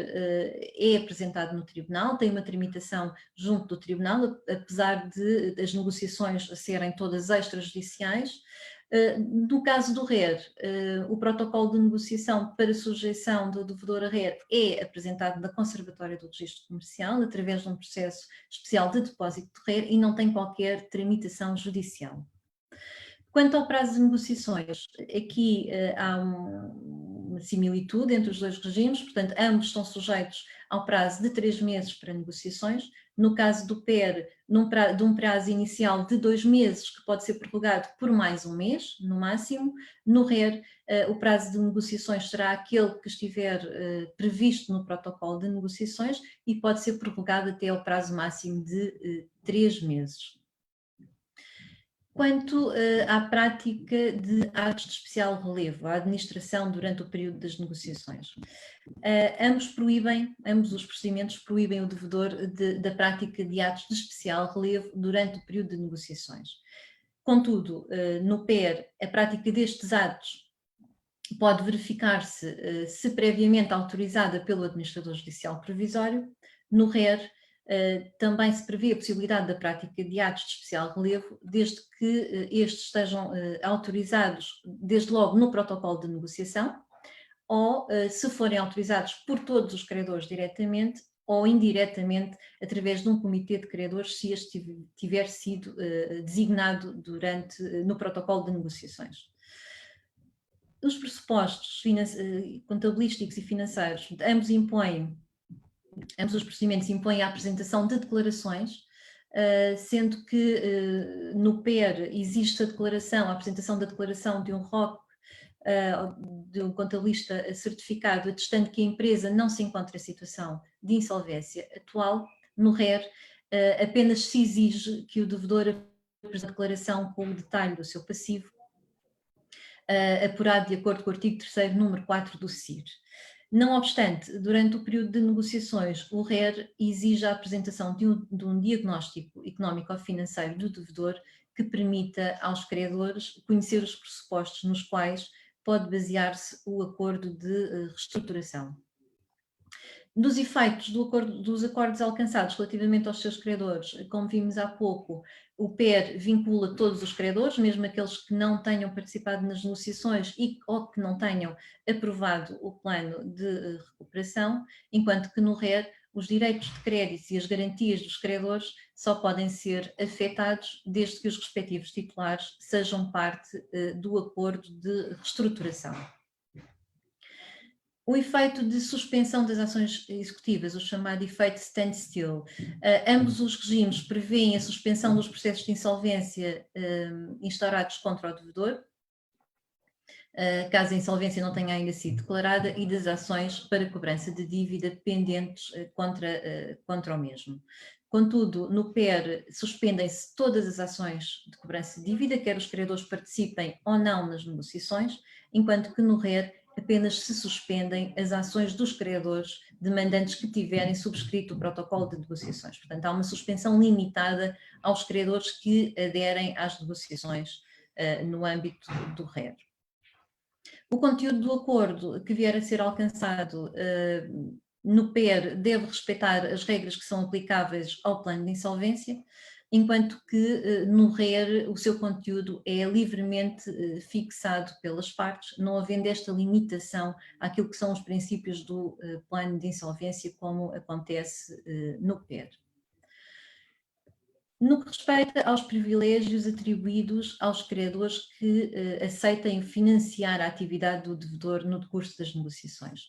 é apresentado no tribunal, tem uma tramitação junto do tribunal, apesar de as negociações serem todas extrajudiciais. No caso do RER, o protocolo de negociação para sujeição do devedor a RER é apresentado na Conservatória do Registro Comercial, através de um processo especial de depósito de RER e não tem qualquer tramitação judicial. Quanto ao prazo de negociações, aqui há uma similitude entre os dois regimes, portanto, ambos estão sujeitos ao prazo de 3 meses para negociações. No caso do PER, de um prazo inicial de 2 meses, que pode ser prorrogado por mais um mês, no máximo. No RER, o prazo de negociações será aquele que estiver previsto no protocolo de negociações e pode ser prorrogado até ao prazo máximo de 3 meses. Quanto à prática de atos de especial relevo, a administração durante o período das negociações, ambos os procedimentos proíbem o devedor da prática de atos de especial relevo durante o período de negociações. Contudo, no PER, a prática destes atos pode verificar-se se previamente autorizada pelo administrador judicial provisório. No RER, também se prevê a possibilidade da prática de atos de especial relevo, desde que estes estejam autorizados, desde logo, no protocolo de negociação, ou se forem autorizados por todos os credores diretamente ou indiretamente através de um comitê de credores, se este tiver sido designado no protocolo de negociações. Os pressupostos contabilísticos e financeiros, ambos os procedimentos impõem a apresentação de declarações, sendo que no PER existe a apresentação da declaração de um ROC, de um contabilista certificado, atestando que a empresa não se encontra em situação de insolvência atual. No RER, apenas se exige que o devedor apresente a declaração com o detalhe do seu passivo, apurado de acordo com o artigo 3º, número 4 do CIR. Não obstante, durante o período de negociações, o RER exige a apresentação de um diagnóstico económico-financeiro do devedor que permita aos credores conhecer os pressupostos nos quais pode basear-se o acordo de reestruturação. Dos efeitos dos acordos alcançados relativamente aos seus credores, como vimos há pouco, o PER vincula todos os credores, mesmo aqueles que não tenham participado nas negociações ou que não tenham aprovado o plano de recuperação, enquanto que no RER os direitos de crédito e as garantias dos credores só podem ser afetados desde que os respectivos titulares sejam parte do acordo de reestruturação. O efeito de suspensão das ações executivas, o chamado efeito standstill, ambos os regimes prevêem a suspensão dos processos de insolvência instaurados contra o devedor, caso a insolvência não tenha ainda sido declarada, e das ações para cobrança de dívida pendentes contra o mesmo. Contudo, no PER suspendem-se todas as ações de cobrança de dívida, quer os credores participem ou não nas negociações, enquanto que no RER apenas se suspendem as ações dos credores demandantes que tiverem subscrito o protocolo de negociações. Portanto, há uma suspensão limitada aos credores que aderem às negociações no âmbito do RER. O conteúdo do acordo que vier a ser alcançado no PER deve respeitar as regras que são aplicáveis ao plano de insolvência, enquanto que no RER o seu conteúdo é livremente fixado pelas partes, não havendo esta limitação àquilo que são os princípios do plano de insolvência, como acontece no PER. No que respeita aos privilégios atribuídos aos credores que aceitem financiar a atividade do devedor no decurso das negociações.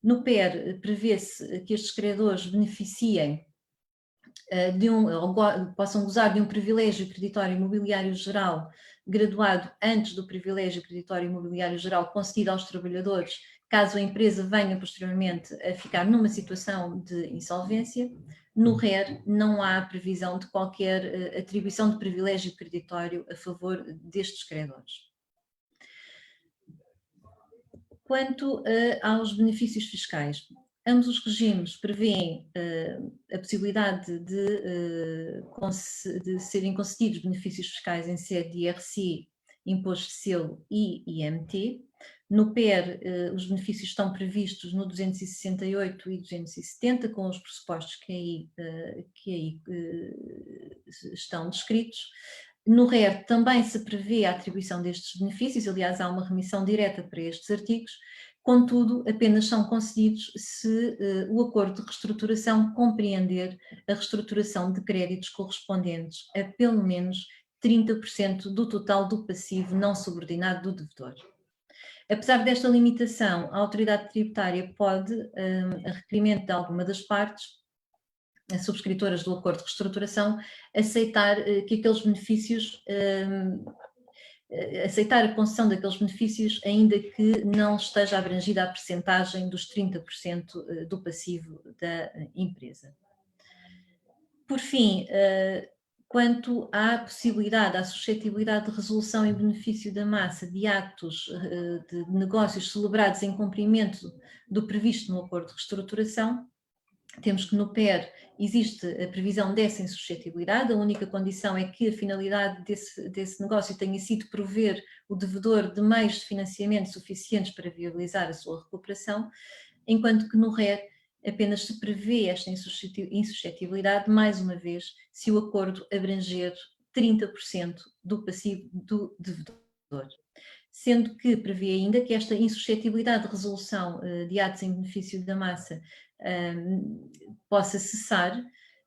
No PER, prevê-se que estes credores beneficiem possam gozar de um privilégio creditório imobiliário geral graduado antes do privilégio creditório imobiliário geral concedido aos trabalhadores, caso a empresa venha posteriormente a ficar numa situação de insolvência. No RER não há previsão de qualquer atribuição de privilégio creditório a favor destes credores. Quanto aos benefícios fiscais, ambos os regimes prevêem a possibilidade de serem concedidos benefícios fiscais em sede de IRC, Imposto de Selo e IMT. No PER, os benefícios estão previstos no 268 e 270, com os pressupostos que aí estão descritos. No RER também se prevê a atribuição destes benefícios, aliás, há uma remissão direta para estes artigos, contudo, apenas são concedidos se o acordo de reestruturação compreender a reestruturação de créditos correspondentes a pelo menos 30% do total do passivo não subordinado do devedor. Apesar desta limitação, a autoridade tributária pode, a requerimento de alguma das partes, as subscritoras do acordo de reestruturação, aceitar que aqueles benefícios, aceitar a concessão daqueles benefícios, ainda que não esteja abrangida a percentagem dos 30% do passivo da empresa. Por fim, quanto à possibilidade, à suscetibilidade de resolução em benefício da massa de atos de negócios celebrados em cumprimento do previsto no acordo de reestruturação, temos que no PER existe a previsão dessa insuscetibilidade, a única condição é que a finalidade desse negócio tenha sido prover o devedor de meios de financiamento suficientes para viabilizar a sua recuperação, enquanto que no RER apenas se prevê esta insuscetibilidade, mais uma vez, se o acordo abranger 30% do passivo do devedor. Sendo que prevê ainda que esta insuscetibilidade de resolução de atos em benefício da massa possa cessar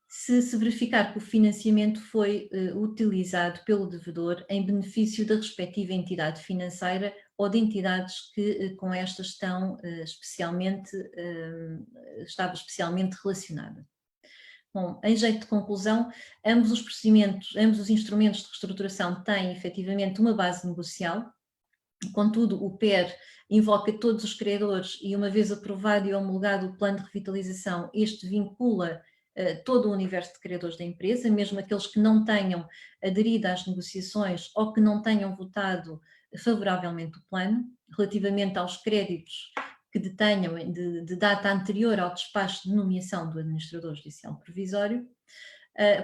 se verificar que o financiamento foi utilizado pelo devedor em benefício da respectiva entidade financeira ou de entidades que com esta estava especialmente relacionada. Bom, em jeito de conclusão, ambos os instrumentos de reestruturação têm efetivamente uma base negocial. Contudo, o PER invoca todos os credores e, uma vez aprovado e homologado o plano de revitalização, este vincula todo o universo de credores da empresa, mesmo aqueles que não tenham aderido às negociações ou que não tenham votado favoravelmente o plano, relativamente aos créditos que detenham de data anterior ao despacho de nomeação do administrador judicial provisório.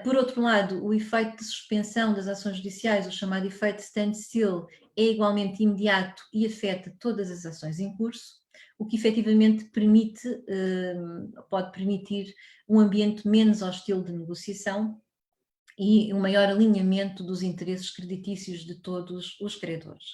Por outro lado, o efeito de suspensão das ações judiciais, o chamado efeito standstill, é igualmente imediato e afeta todas as ações em curso, o que efetivamente pode permitir um ambiente menos hostil de negociação e um maior alinhamento dos interesses creditícios de todos os credores.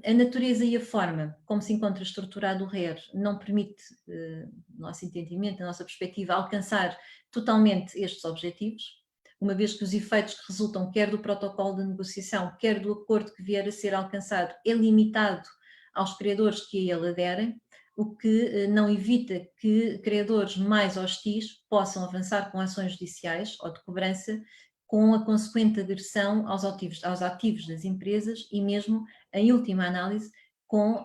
A natureza e a forma como se encontra estruturado o RER não permite, no nosso entendimento, na nossa perspectiva, alcançar totalmente estes objetivos, uma vez que os efeitos que resultam quer do protocolo de negociação, quer do acordo que vier a ser alcançado, é limitado aos credores que a ele aderem, o que não evita que credores mais hostis possam avançar com ações judiciais ou de cobrança, com a consequente agressão aos ativos das empresas e mesmo, em última análise, com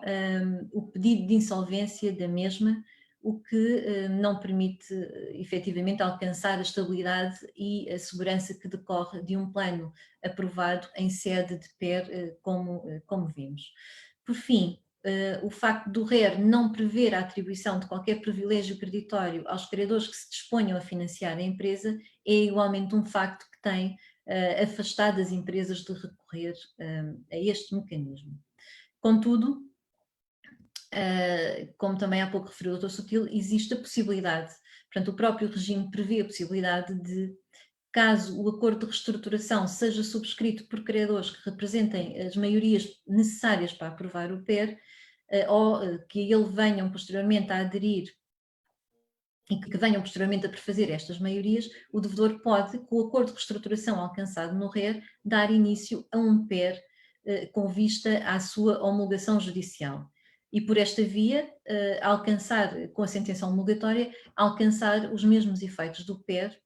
o pedido de insolvência da mesma, o que não permite efetivamente alcançar a estabilidade e a segurança que decorre de um plano aprovado em sede de PER, como vimos. Por fim, o facto do RER não prever a atribuição de qualquer privilégio creditório aos credores que se disponham a financiar a empresa é igualmente um facto que tem afastado as empresas de recorrer a este mecanismo. Contudo, como também há pouco referiu o Dr. Sutil, existe a possibilidade, portanto o próprio regime prevê a possibilidade de, caso o acordo de reestruturação seja subscrito por credores que representem as maiorias necessárias para aprovar o PER, ou que a ele venham posteriormente a aderir e que venham posteriormente a prefazer estas maiorias, o devedor pode, com o acordo de reestruturação alcançado no RER, dar início a um PER com vista à sua homologação judicial. E por esta via, alcançar, com a sentença homologatória, alcançar os mesmos efeitos do PER,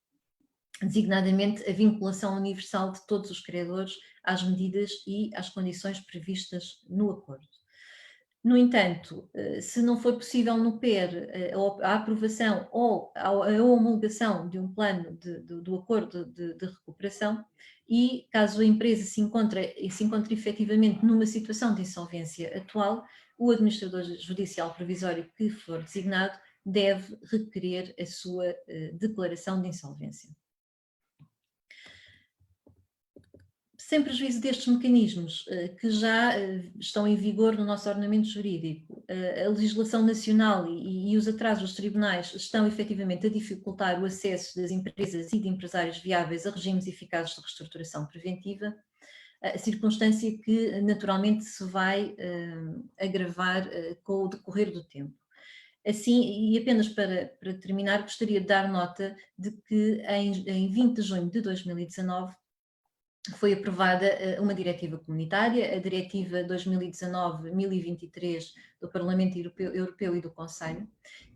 designadamente a vinculação universal de todos os credores às medidas e às condições previstas no acordo. No entanto, se não for possível no PER a aprovação ou a homologação de um plano do acordo de recuperação, e caso a empresa se encontre efetivamente numa situação de insolvência atual, o administrador judicial provisório que for designado deve requerer a sua declaração de insolvência. Sem prejuízo destes mecanismos que já estão em vigor no nosso ordenamento jurídico, a legislação nacional e os atrasos dos tribunais estão efetivamente a dificultar o acesso das empresas e de empresários viáveis a regimes eficazes de reestruturação preventiva, a circunstância que naturalmente se vai agravar com o decorrer do tempo. Assim, e apenas para terminar, gostaria de dar nota de que em 20 de junho de 2019 foi aprovada uma diretiva comunitária, a Diretiva 2019-1023 do Parlamento Europeu e do Conselho,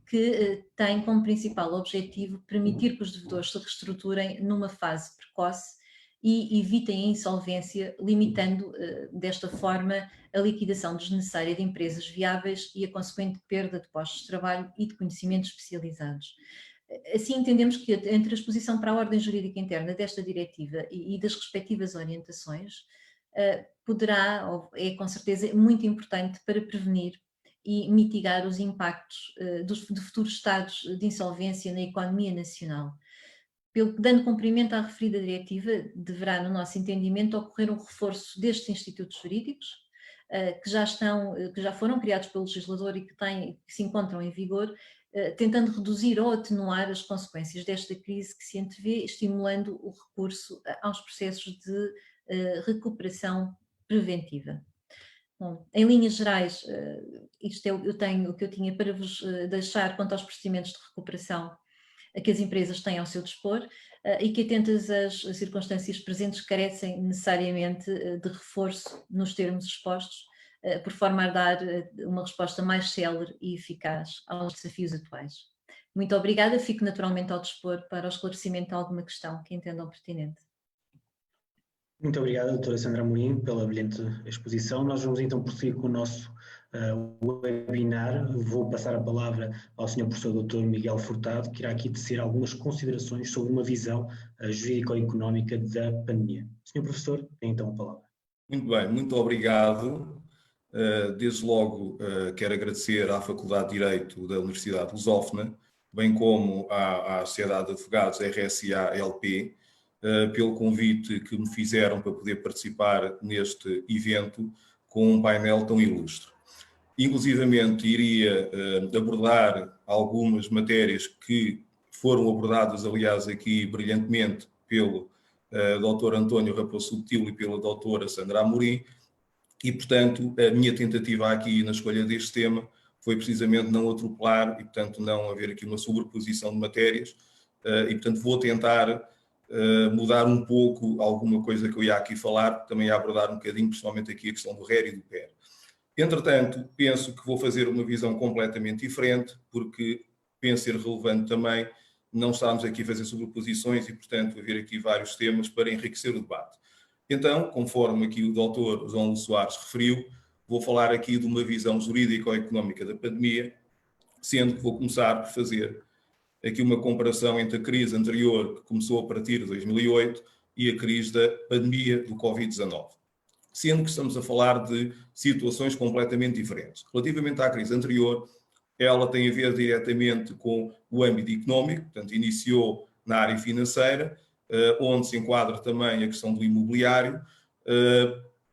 que tem como principal objetivo permitir que os devedores se reestruturem numa fase precoce e evitem a insolvência, limitando desta forma a liquidação desnecessária de empresas viáveis e a consequente perda de postos de trabalho e de conhecimentos especializados. Assim, entendemos que a transposição para a ordem jurídica interna desta diretiva e das respectivas orientações poderá, ou é com certeza muito importante para prevenir e mitigar os impactos de futuros estados de insolvência na economia nacional. Dando cumprimento à referida diretiva, deverá, no nosso entendimento, ocorrer um reforço destes institutos jurídicos, que já foram criados pelo legislador e que se encontram em vigor, tentando reduzir ou atenuar as consequências desta crise que se antevê, estimulando o recurso aos processos de recuperação preventiva. Bom, em linhas gerais, isto é o que eu tinha para vos deixar quanto aos procedimentos de recuperação a que as empresas têm ao seu dispor e que, atentas às circunstâncias presentes, carecem necessariamente de reforço nos termos expostos, por forma a dar uma resposta mais célere e eficaz aos desafios atuais. Muito obrigada, fico naturalmente ao dispor para o esclarecimento de alguma questão que entendam pertinente. Muito obrigado, doutora Sandra Amorim, pela brilhante exposição. Nós vamos então prosseguir com o nosso webinar. Vou passar a palavra ao Sr. Professor Dr. Miguel Furtado, que irá aqui tecer algumas considerações sobre uma visão jurídico-económica da pandemia. Sr. Professor, tem então a palavra. Muito bem, muito obrigado. Desde logo quero agradecer à Faculdade de Direito da Universidade Lusófona, bem como à Sociedade de Advogados RSA-LP, pelo convite que me fizeram para poder participar neste evento com um painel tão ilustre. Inclusivamente iria abordar algumas matérias que foram abordadas, aliás, aqui brilhantemente pelo Dr. António Raposo Subtil e pela doutora Sandra Amorim, e, portanto, a minha tentativa aqui na escolha deste tema foi precisamente não atropelar e, portanto, não haver aqui uma sobreposição de matérias e, portanto, vou tentar mudar um pouco alguma coisa que eu ia aqui falar, também ia abordar um bocadinho, principalmente aqui a questão do RER e do PER. Entretanto, penso que vou fazer uma visão completamente diferente, porque penso ser relevante também não estarmos aqui a fazer sobreposições e, portanto, haver aqui vários temas para enriquecer o debate. Então, conforme aqui o Dr. João Luís Soares referiu, vou falar aqui de uma visão jurídico-económica da pandemia, sendo que vou começar por fazer aqui uma comparação entre a crise anterior, que começou a partir de 2008, e a crise da pandemia do Covid-19. sendo que estamos a falar de situações completamente diferentes. Relativamente à crise anterior, ela tem a ver diretamente com o âmbito económico, portanto, iniciou na área financeira, onde se enquadra também a questão do imobiliário.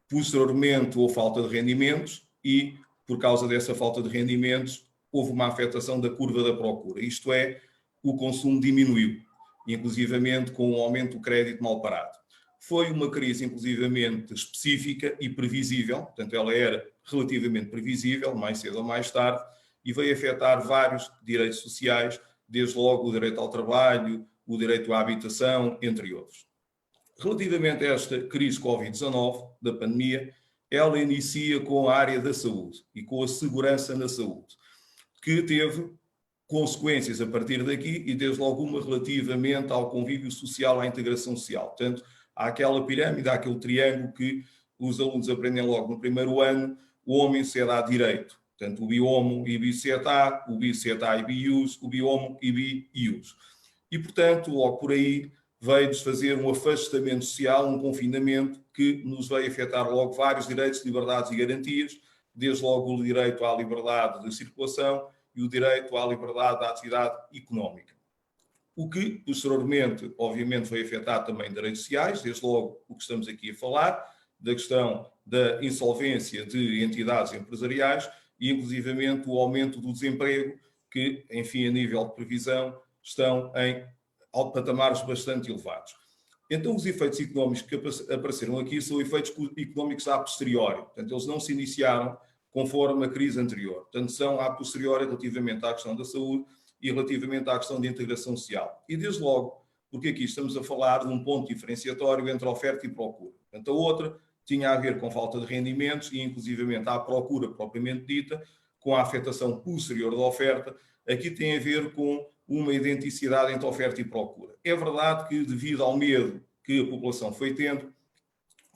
Posteriormente, houve falta de rendimentos e, por causa dessa falta de rendimentos, houve uma afetação da curva da procura. Isto é, o consumo diminuiu, inclusivamente com o aumento do crédito mal parado. Foi uma crise, inclusivamente, específica e previsível, portanto, ela era relativamente previsível, mais cedo ou mais tarde, e veio afetar vários direitos sociais, desde logo o direito ao trabalho, o direito à habitação, entre outros. Relativamente a esta crise Covid-19, da pandemia, ela inicia com a área da saúde e com a segurança na saúde, que teve consequências a partir daqui e desde logo uma relativamente ao convívio social, à integração social. Portanto, há aquela pirâmide, há aquele triângulo que os alunos aprendem logo no primeiro ano, o homem se dá direito. Portanto, o biomo e bi-CETA, o bi-CETA e bi-ius, o biomo e bi-ius. E, portanto, logo por aí, veio-nos fazer um afastamento social, um confinamento que nos veio afetar logo vários direitos, liberdades e garantias, desde logo o direito à liberdade de circulação e o direito à liberdade da atividade económica. O que, posteriormente, obviamente, veio afetar também direitos sociais, desde logo o que estamos aqui a falar, da questão da insolvência de entidades empresariais e, inclusivamente, o aumento do desemprego, que, enfim, a nível de previsão, estão em patamares bastante elevados. Então, os efeitos económicos que apareceram aqui são efeitos económicos a posteriori. Portanto, eles não se iniciaram conforme a crise anterior. Portanto, são a posteriori relativamente à questão da saúde e relativamente à questão de integração social. E, desde logo, porque aqui estamos a falar de um ponto diferenciatório entre oferta e procura. Portanto, a outra tinha a ver com falta de rendimentos e, inclusivamente, à procura propriamente dita, com a afetação posterior da oferta. Aqui tem a ver com uma identicidade entre oferta e procura. É verdade que, devido ao medo que a população foi tendo,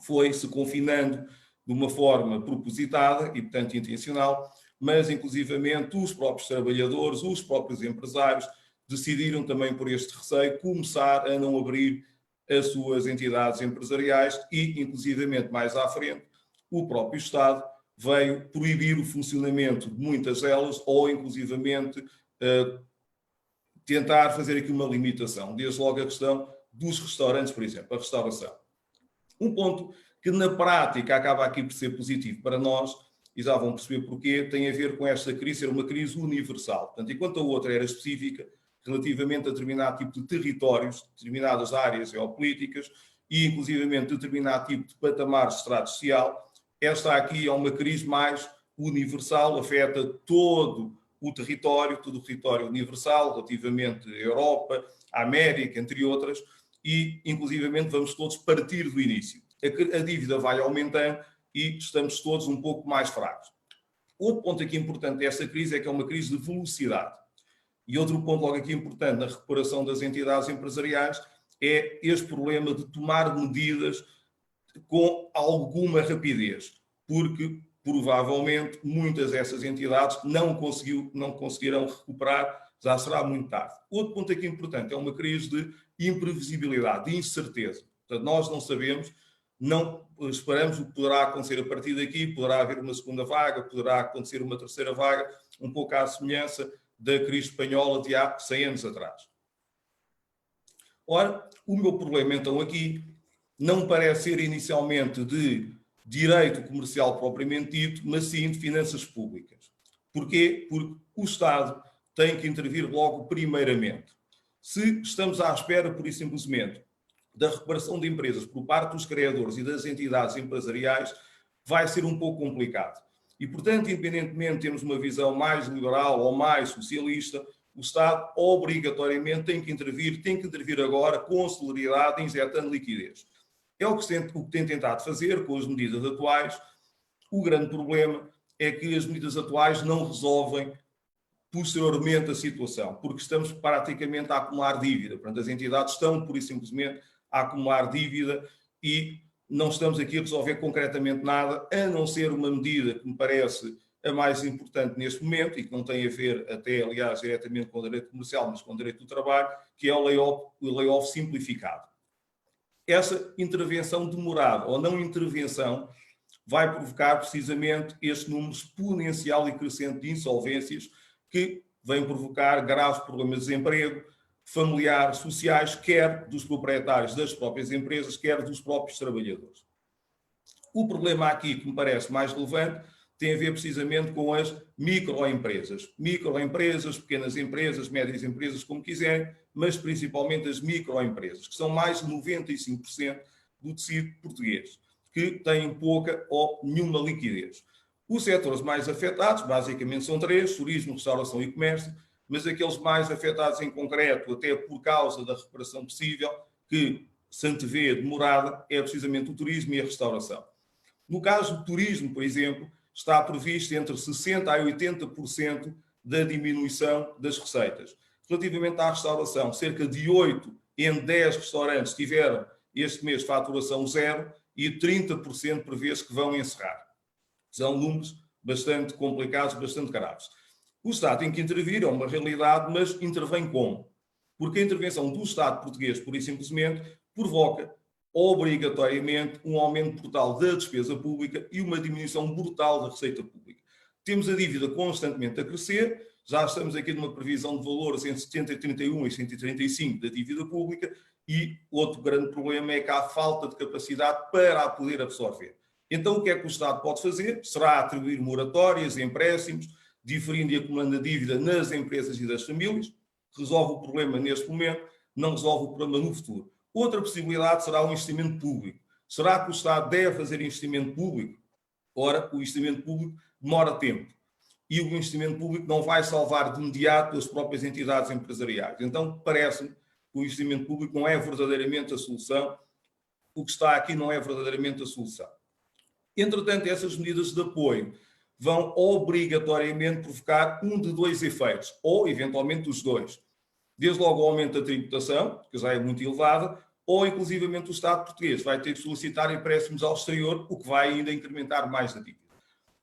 foi-se confinando de uma forma propositada e, portanto, intencional, mas, inclusivamente, os próprios trabalhadores, os próprios empresários, decidiram também, por este receio, começar a não abrir as suas entidades empresariais e, inclusivamente, mais à frente, o próprio Estado veio proibir o funcionamento de muitas delas ou, inclusivamente, tentar fazer aqui uma limitação, desde logo a questão dos restaurantes, por exemplo, a restauração. Um ponto que na prática acaba aqui por ser positivo para nós, e já vão perceber porquê, tem a ver com esta crise ser uma crise universal. Portanto, enquanto a outra era específica, relativamente a determinado tipo de territórios, determinadas áreas geopolíticas e, inclusivamente, determinado tipo de patamar de estrato social, esta aqui é uma crise mais universal, afeta todo o território universal, relativamente à Europa, à América, entre outras, e, inclusivamente, vamos todos partir do início. A dívida vai aumentando e estamos todos um pouco mais fracos. Outro ponto aqui importante desta crise é que é uma crise de velocidade. E outro ponto logo aqui importante na recuperação das entidades empresariais é este problema de tomar medidas com alguma rapidez, porque provavelmente muitas dessas entidades não conseguirão recuperar, já será muito tarde. Outro ponto aqui importante é uma crise de imprevisibilidade, de incerteza. Portanto, nós não sabemos, não esperamos o que poderá acontecer a partir daqui, poderá haver uma segunda vaga, poderá acontecer uma terceira vaga, um pouco à semelhança da crise espanhola de há 100 anos atrás. Ora, o meu problema então aqui não parece ser inicialmente de direito comercial propriamente dito, mas sim de finanças públicas. Porquê? Porque o Estado tem que intervir logo primeiramente. Se estamos à espera, por isso simplesmente, da recuperação de empresas por parte dos criadores e das entidades empresariais, vai ser um pouco complicado. E, portanto, independentemente de termos uma visão mais liberal ou mais socialista, o Estado obrigatoriamente tem que intervir agora com celeridade, injetando liquidez. É o que tem tentado fazer com as medidas atuais. O grande problema é que as medidas atuais não resolvem posteriormente a situação, porque estamos praticamente a acumular dívida. Portanto, as entidades estão, por isso simplesmente, a acumular dívida e não estamos aqui a resolver concretamente nada, a não ser uma medida que me parece a mais importante neste momento e que não tem a ver até, aliás, diretamente com o direito comercial, mas com o direito do trabalho, que é o layoff simplificado. Essa intervenção demorada ou não intervenção vai provocar precisamente este número exponencial e crescente de insolvências que vem provocar graves problemas de desemprego familiar, sociais, quer dos proprietários das próprias empresas, quer dos próprios trabalhadores. O problema aqui, que me parece mais relevante, tem a ver precisamente com as microempresas. Microempresas, pequenas empresas, médias empresas, como quiserem, mas principalmente as microempresas, que são mais de 95% do tecido português, que têm pouca ou nenhuma liquidez. Os setores mais afetados, basicamente, são três: turismo, restauração e comércio, mas aqueles mais afetados em concreto, até por causa da recuperação possível, que se antevê demorada, é precisamente o turismo e a restauração. No caso do turismo, por exemplo, está previsto entre 60% a 80% da diminuição das receitas. Relativamente à restauração, cerca de 8 em 10 restaurantes tiveram este mês faturação zero e 30% prevê-se que vão encerrar. São números bastante complicados, bastante graves. O Estado tem que intervir, é uma realidade, mas intervém como? Porque a intervenção do Estado português, pura e simplesmente, provoca obrigatoriamente um aumento brutal da despesa pública e uma diminuição brutal da receita pública. Temos a dívida constantemente a crescer, já estamos aqui numa previsão de valores entre 131 e 135 da dívida pública, e outro grande problema é que há falta de capacidade para a poder absorver. Então, o que é que o Estado pode fazer? Será atribuir moratórias, empréstimos, diferindo e acumulando a dívida nas empresas e das famílias. Resolve o problema neste momento, não resolve o problema no futuro. Outra possibilidade será o investimento público. Será que o Estado deve fazer investimento público? Ora, o investimento público demora tempo. E o investimento público não vai salvar de imediato as próprias entidades empresariais. Então, parece-me que o investimento público não é verdadeiramente a solução. O que está aqui não é verdadeiramente a solução. Entretanto, essas medidas de apoio vão obrigatoriamente provocar um de dois efeitos, ou eventualmente os dois. Desde logo o aumento da tributação, que já é muito elevada, ou inclusivamente o Estado português vai ter de solicitar empréstimos ao exterior, o que vai ainda incrementar mais a dívida.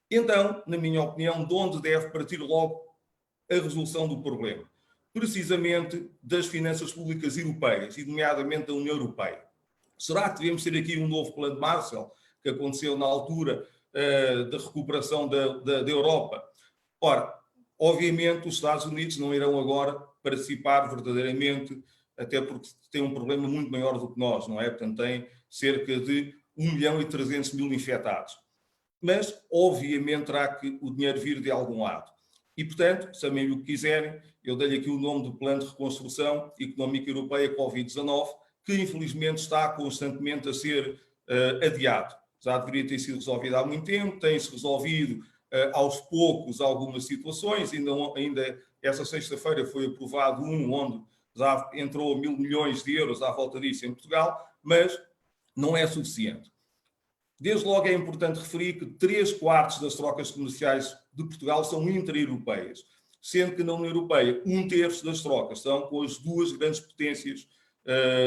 Então, na minha opinião, de onde deve partir logo a resolução do problema? Precisamente das finanças públicas europeias, e nomeadamente da União Europeia. Será que devemos ter aqui um novo plano de Marshall, que aconteceu na altura da recuperação da Europa? Ora, obviamente os Estados Unidos não irão agora participar verdadeiramente, até porque têm um problema muito maior do que nós, não é? Portanto, têm cerca de 1.300.000 infectados. Mas, obviamente, terá que o dinheiro vir de algum lado. E, portanto, chamem-lhe o que quiserem, eu dei-lhe aqui o nome do Plano de Reconstrução Económica Europeia Covid-19, que infelizmente está constantemente a ser adiado. Já deveria ter sido resolvido há muito tempo, tem-se resolvido aos poucos algumas situações, ainda essa sexta-feira foi aprovado onde já entrou 1.000 milhões de euros à volta disso em Portugal, mas não é suficiente. Desde logo é importante referir que 3/4 das trocas comerciais de Portugal são intra-europeias, sendo que na União Europeia 1/3 das trocas são com as duas grandes potências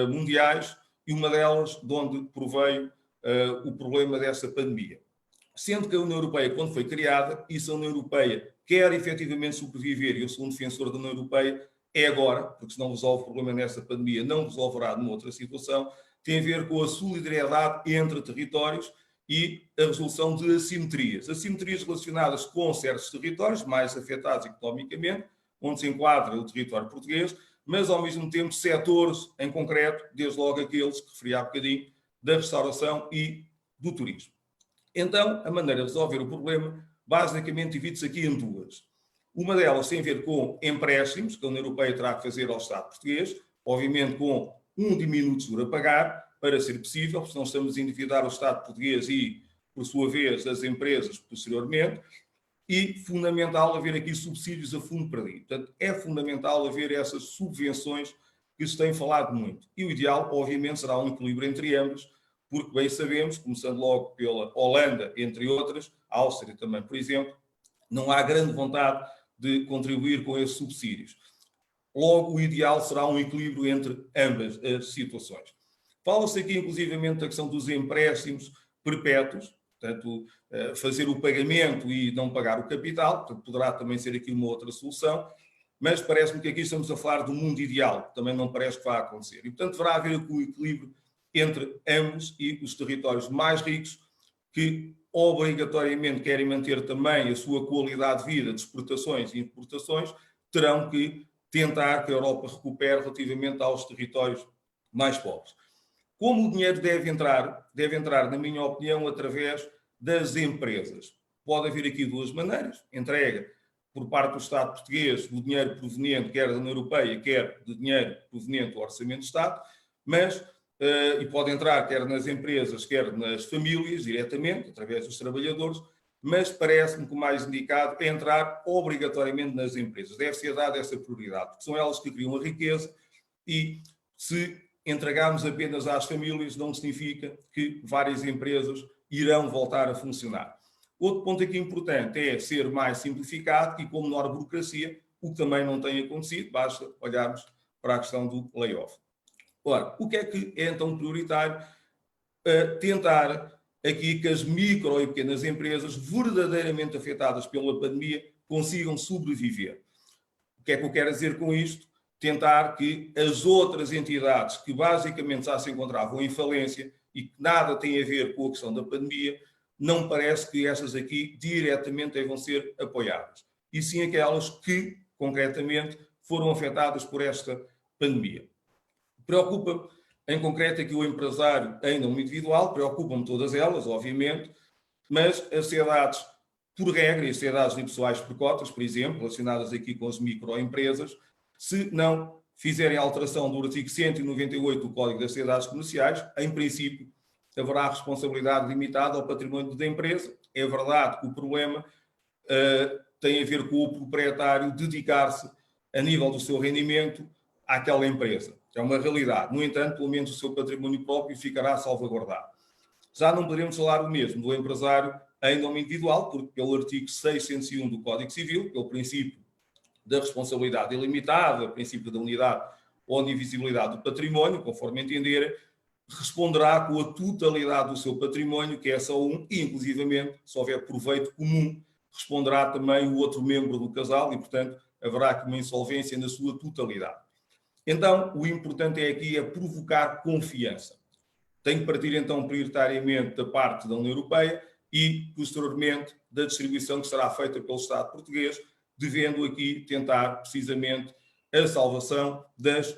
mundiais, e uma delas de onde proveio o problema dessa pandemia. Sendo que a União Europeia, quando foi criada, e se a União Europeia quer efetivamente sobreviver, e eu sou um defensor da União Europeia, é agora, porque se não resolve o problema nessa pandemia, não resolverá numa outra situação, tem a ver com a solidariedade entre territórios e a resolução de assimetrias. Assimetrias relacionadas com certos territórios mais afetados economicamente, onde se enquadra o território português, mas ao mesmo tempo setores em concreto, desde logo aqueles que referi há bocadinho, da restauração e do turismo. Então, a maneira de resolver o problema, basicamente, divide-se aqui em duas. Uma delas tem a ver com empréstimos, que a União Europeia terá que fazer ao Estado português, obviamente com um diminuto de juros a pagar, para ser possível, porque senão estamos a endividar o Estado português e, por sua vez, as empresas posteriormente, e fundamental haver aqui subsídios a fundo perdido. Portanto, é fundamental haver essas subvenções que se tem falado muito. E o ideal, obviamente, será um equilíbrio entre ambos, porque bem sabemos, começando logo pela Holanda, entre outras, a Áustria também, por exemplo, não há grande vontade de contribuir com esses subsídios. Logo, o ideal será um equilíbrio entre ambas as situações. Fala-se aqui, inclusivamente, da questão dos empréstimos perpétuos, portanto, fazer o pagamento e não pagar o capital, portanto, poderá também ser aqui uma outra solução, mas parece-me que aqui estamos a falar do mundo ideal, que também não parece que vá acontecer. E, portanto, deverá haver aqui um equilíbrio entre ambos, e os territórios mais ricos que obrigatoriamente querem manter também a sua qualidade de vida de exportações e importações, terão que tentar que a Europa recupere relativamente aos territórios mais pobres. Como o dinheiro deve entrar, na minha opinião, através das empresas. Pode haver aqui duas maneiras: entrega por parte do Estado português do dinheiro proveniente quer da União Europeia, quer do dinheiro proveniente do Orçamento de Estado, mas e pode entrar quer nas empresas, quer nas famílias, diretamente, através dos trabalhadores, mas parece-me que o mais indicado é entrar obrigatoriamente nas empresas. Deve ser dada essa prioridade, porque são elas que criam a riqueza, e se entregarmos apenas às famílias, não significa que várias empresas irão voltar a funcionar. Outro ponto aqui importante é ser mais simplificado e com menor burocracia, o que também não tem acontecido, basta olharmos para a questão do layoff. Ora, o que é então prioritário? Tentar aqui que as micro e pequenas empresas verdadeiramente afetadas pela pandemia consigam sobreviver. O que é que eu quero dizer com isto? Tentar que as outras entidades que basicamente já se encontravam em falência e que nada têm a ver com a questão da pandemia, não parece que essas aqui diretamente devam ser apoiadas. E sim aquelas que, concretamente, foram afetadas por esta pandemia. Preocupa-me, em concreto, aqui o empresário ainda um individual, preocupam-me todas elas, obviamente, mas as sociedades, por regra, e as sociedades unipessoais por cotas, por exemplo, relacionadas aqui com as microempresas, se não fizerem a alteração do artigo 198 do Código das Sociedades Comerciais, em princípio, haverá responsabilidade limitada ao património da empresa. É verdade que o problema tem a ver com o proprietário dedicar-se, a nível do seu rendimento, àquela empresa. É uma realidade. No entanto, pelo menos o seu património próprio ficará salvaguardado. Já não poderemos falar o mesmo do empresário em nome individual, porque pelo artigo 601 do Código Civil, pelo princípio da responsabilidade ilimitada, princípio da unidade ou indivisibilidade do património, conforme entenderem, responderá com a totalidade do seu património, que é só um, e inclusivamente, se houver proveito comum, responderá também o outro membro do casal e, portanto, haverá aqui uma insolvência na sua totalidade. Então, o importante aqui é provocar confiança. Tem que partir, então, prioritariamente da parte da União Europeia e, posteriormente, da distribuição que será feita pelo Estado português, devendo aqui tentar, precisamente, a salvação das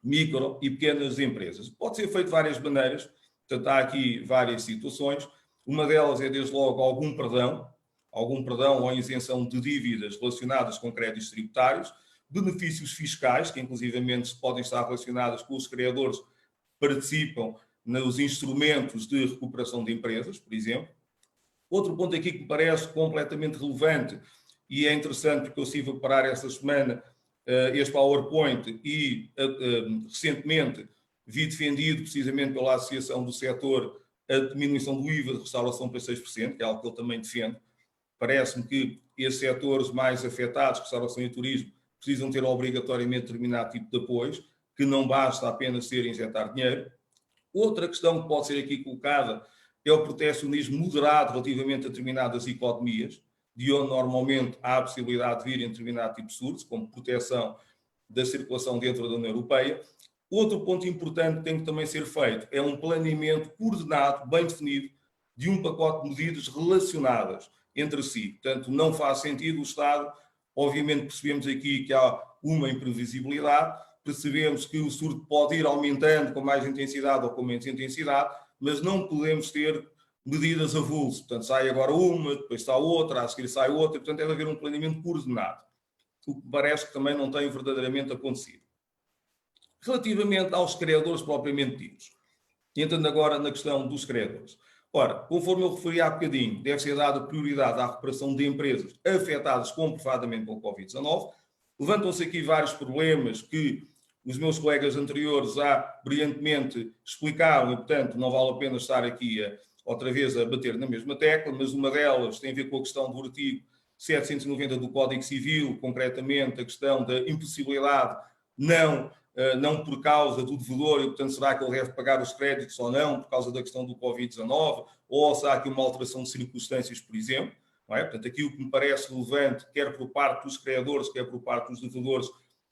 micro e pequenas empresas. Pode ser feito de várias maneiras, portanto, há aqui várias situações. Uma delas é, desde logo, algum perdão ou isenção de dívidas relacionadas com créditos tributários, benefícios fiscais, que inclusivamente podem estar relacionados com os criadores que participam nos instrumentos de recuperação de empresas, por exemplo. Outro ponto aqui que me parece completamente relevante e é interessante, porque eu estive a preparar esta semana este PowerPoint e recentemente vi defendido precisamente pela Associação do Setor a diminuição do IVA de restauração para 6%, que é algo que ele também defende. Parece-me que esses setores mais afetados, restauração e turismo, precisam ter obrigatoriamente determinado tipo de apoios, que não basta apenas ser injetar dinheiro. Outra questão que pode ser aqui colocada é o protecionismo moderado relativamente a determinadas economias, de onde normalmente há a possibilidade de vir em determinado tipo de surtos, como proteção da circulação dentro da União Europeia. Outro ponto importante que tem que também ser feito é um planeamento coordenado, bem definido, de um pacote de medidas relacionadas entre si. Portanto, não faz sentido o Estado. Obviamente percebemos aqui que há uma imprevisibilidade, percebemos que o surto pode ir aumentando com mais intensidade ou com menos intensidade, mas não podemos ter medidas avulso. Portanto, sai agora uma, depois está outra, a seguir sai outra, portanto deve haver um planeamento coordenado, o que parece que também não tem verdadeiramente acontecido. Relativamente aos credores propriamente ditos, entrando agora na questão dos credores. Ora, conforme eu referi há bocadinho, deve ser dada prioridade à recuperação de empresas afetadas comprovadamente pelo Covid-19. Levantam-se aqui vários problemas que os meus colegas anteriores já brilhantemente explicaram e, portanto, não vale a pena estar aqui outra vez a bater na mesma tecla, mas uma delas tem a ver com a questão do artigo 790 do Código Civil, concretamente a questão da impossibilidade não por causa do devedor, e portanto será que ele deve pagar os créditos ou não, por causa da questão do Covid-19, ou se há aqui uma alteração de circunstâncias, por exemplo. Não é? Portanto, aqui o que me parece relevante, quer por parte dos credores, quer por parte dos devedores,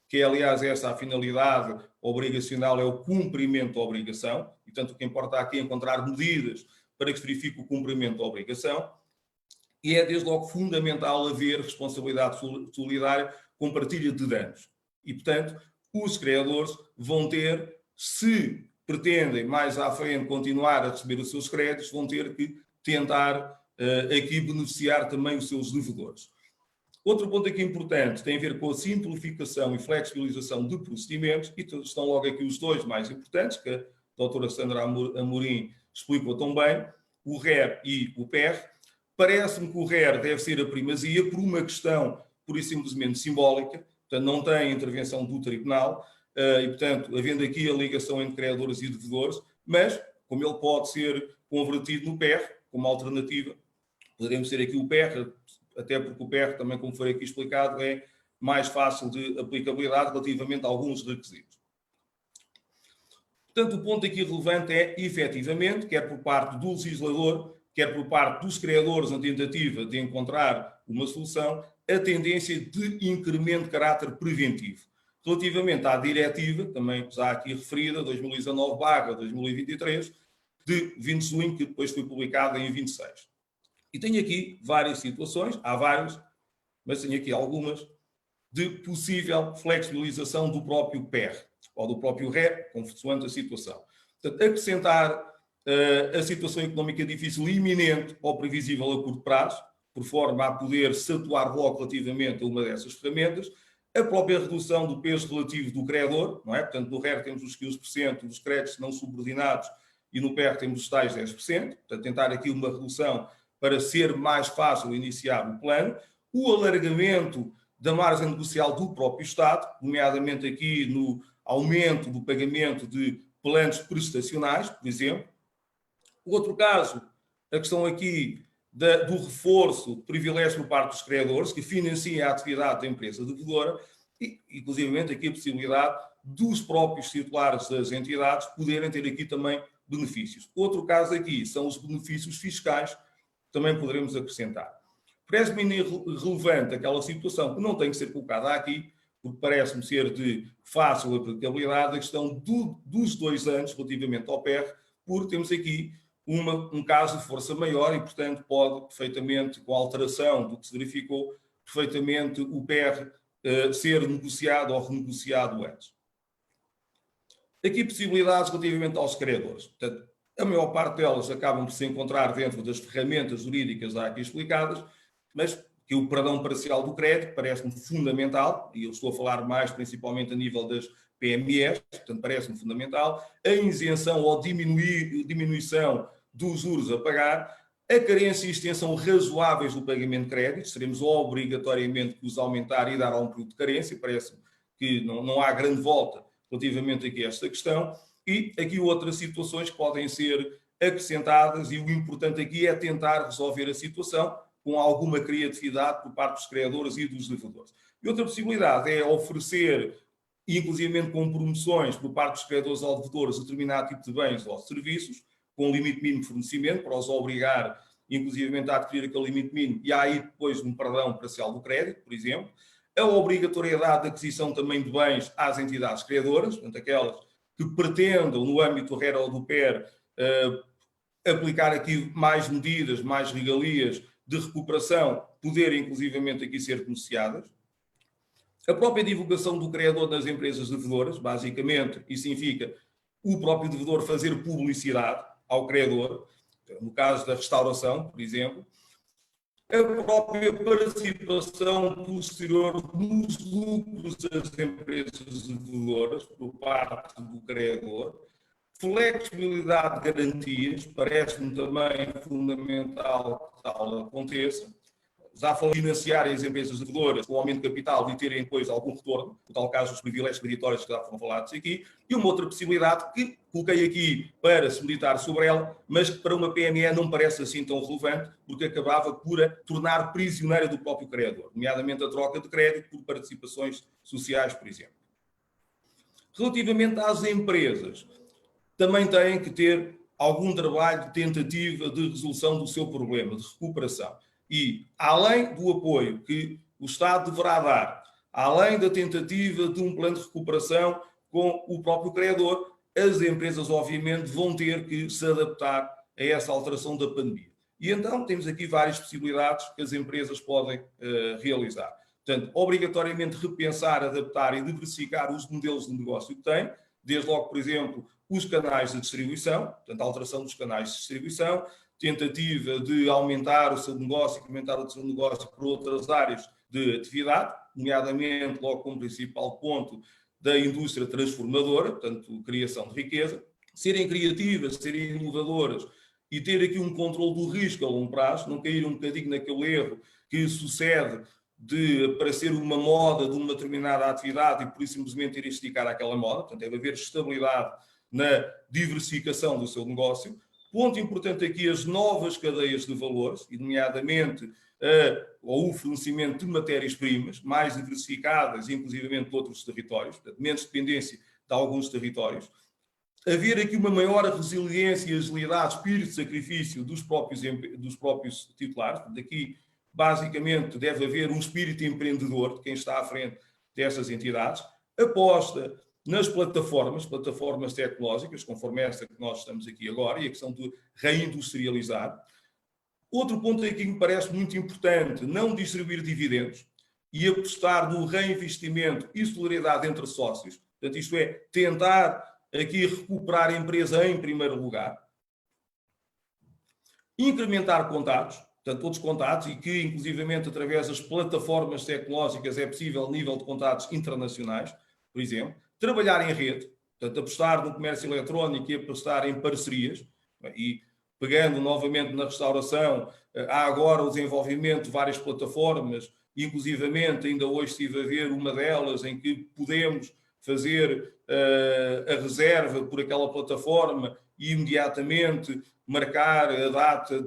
que é, aliás, essa a finalidade obrigacional, é o cumprimento da obrigação, e portanto o que importa aqui é encontrar medidas para que se verifique o cumprimento da obrigação. E é, desde logo, fundamental haver responsabilidade solidária com partilha de danos. E, portanto, os credores vão ter, se pretendem mais à frente continuar a receber os seus créditos, vão ter que tentar aqui beneficiar também os seus devedores. Outro ponto aqui importante tem a ver com a simplificação e flexibilização de procedimentos, e estão logo aqui os dois mais importantes, que a doutora Sandra Amorim explicou tão bem, o RER e o PER. Parece-me que o RER deve ser a primazia por uma questão, pura e simplesmente simbólica, portanto não tem intervenção do tribunal, e portanto, havendo aqui a ligação entre credores e devedores, mas, como ele pode ser convertido no PER, como alternativa, poderemos ter aqui o PER, até porque o PER, também como foi aqui explicado, é mais fácil de aplicabilidade relativamente a alguns requisitos. Portanto, o ponto aqui relevante é, efetivamente, quer por parte do legislador, quer por parte dos credores na tentativa de encontrar uma solução, a tendência de incremento de caráter preventivo. Relativamente à diretiva, também já aqui referida, 2019/2023, de 20 de junho, que depois foi publicada em 26. E tenho aqui várias situações, há várias, mas tenho aqui algumas, de possível flexibilização do próprio PER, ou do próprio RER, consoante a situação. Portanto, acrescentar a situação económica difícil iminente ou previsível a curto prazo, por forma a poder-se atuar logo relativamente a uma dessas ferramentas, a própria redução do peso relativo do credor, não é? Portanto, no RER temos os 15% dos créditos não subordinados e no PER temos os tais 10%, portanto, tentar aqui uma redução para ser mais fácil iniciar o plano, o alargamento da margem negocial do próprio Estado, nomeadamente aqui no aumento do pagamento de planos prestacionais, por exemplo. O outro caso, a questão aqui do reforço de privilégios por parte dos credores, que financia a atividade da empresa devedora, e, inclusivamente, aqui a possibilidade dos próprios titulares das entidades poderem ter aqui também benefícios. Outro caso aqui são os benefícios fiscais, que também poderemos acrescentar. Parece-me relevante aquela situação que não tem que ser colocada aqui, porque parece-me ser de fácil aplicabilidade, a questão dos 2 anos relativamente ao PER, porque temos aqui um caso de força maior e, portanto, pode perfeitamente, com a alteração do que se verificou, perfeitamente o PER ser negociado ou renegociado antes. Aqui possibilidades relativamente aos credores. Portanto, a maior parte delas acabam por se encontrar dentro das ferramentas jurídicas já aqui explicadas, mas que o perdão parcial do crédito parece-me fundamental, e eu estou a falar mais principalmente a nível das PMEs, portanto parece-me fundamental, a isenção ou diminuição dos juros a pagar, a carência e extensão razoáveis do pagamento de créditos, seremos obrigatoriamente que os aumentar e dar a um período de carência, parece-me que não há grande volta relativamente aqui a esta questão, e aqui outras situações que podem ser acrescentadas, e o importante aqui é tentar resolver a situação com alguma criatividade por parte dos credores e dos devedores. E outra possibilidade é oferecer, inclusive com promoções por parte dos credores ou devedores, determinado tipo de bens ou serviços, com limite mínimo de fornecimento, para os obrigar, inclusive, a adquirir aquele limite mínimo, e há aí depois um perdão parcial do crédito, por exemplo. A obrigatoriedade de aquisição também de bens às entidades credoras, portanto, aquelas que pretendam, no âmbito do RER ou do PER, aplicar aqui mais medidas, mais regalias de recuperação, poderem, inclusivamente, aqui ser beneficiadas. A própria divulgação do credor nas empresas devedoras, basicamente, isso significa o próprio devedor fazer publicidade ao credor, no caso da restauração, por exemplo. A própria participação posterior nos lucros das empresas devedoras por parte do credor. Flexibilidade de garantias, parece-me também fundamental que tal aconteça. Já falamos de financiar as empresas devedoras com o aumento de capital e terem depois algum retorno, no tal caso os privilégios creditórios que já foram falados aqui, e uma outra possibilidade que coloquei aqui para se meditar sobre ela, mas que para uma PME não parece assim tão relevante, porque acabava por a tornar prisioneira do próprio credor, nomeadamente a troca de crédito por participações sociais, por exemplo. Relativamente às empresas, também têm que ter algum trabalho de tentativa de resolução do seu problema, de recuperação. E, além do apoio que o Estado deverá dar, além da tentativa de um plano de recuperação com o próprio credor, as empresas, obviamente, vão ter que se adaptar a essa alteração da pandemia. E então temos aqui várias possibilidades que as empresas podem realizar. Portanto, obrigatoriamente repensar, adaptar e diversificar os modelos de negócio que têm, desde logo, por exemplo, os canais de distribuição, portanto, a alteração dos canais de distribuição, tentativa de aumentar o seu negócio, incrementar o seu negócio por outras áreas de atividade, nomeadamente, logo como principal ponto, da indústria transformadora, portanto, criação de riqueza, serem criativas, serem inovadoras e ter aqui um controle do risco a longo prazo, não cair um bocadinho naquele erro que sucede de aparecer uma moda de uma determinada atividade e por isso simplesmente ir esticar aquela moda. Portanto, deve haver estabilidade na diversificação do seu negócio. Ponto importante aqui, as novas cadeias de valores, e nomeadamente o fornecimento de matérias-primas mais diversificadas, inclusivamente de outros territórios, portanto, menos dependência de alguns territórios. Haver aqui uma maior resiliência e agilidade, espírito de sacrifício dos próprios titulares. Daqui, basicamente, deve haver um espírito empreendedor de quem está à frente dessas entidades. Aposta nas plataformas tecnológicas, conforme esta que nós estamos aqui agora, e a questão de reindustrializar. Outro ponto aqui que me parece muito importante, não distribuir dividendos e apostar no reinvestimento e solidariedade entre sócios. Portanto, isto é, tentar aqui recuperar a empresa em primeiro lugar. Incrementar contatos, portanto, outros contatos, e que, inclusivamente, através das plataformas tecnológicas é possível nível de contatos internacionais, por exemplo. Trabalhar em rede, portanto, apostar no comércio eletrónico e apostar em parcerias. E, pegando novamente na restauração, há agora o desenvolvimento de várias plataformas, inclusivamente, ainda hoje estive a ver uma delas em que podemos fazer a reserva por aquela plataforma e imediatamente marcar a data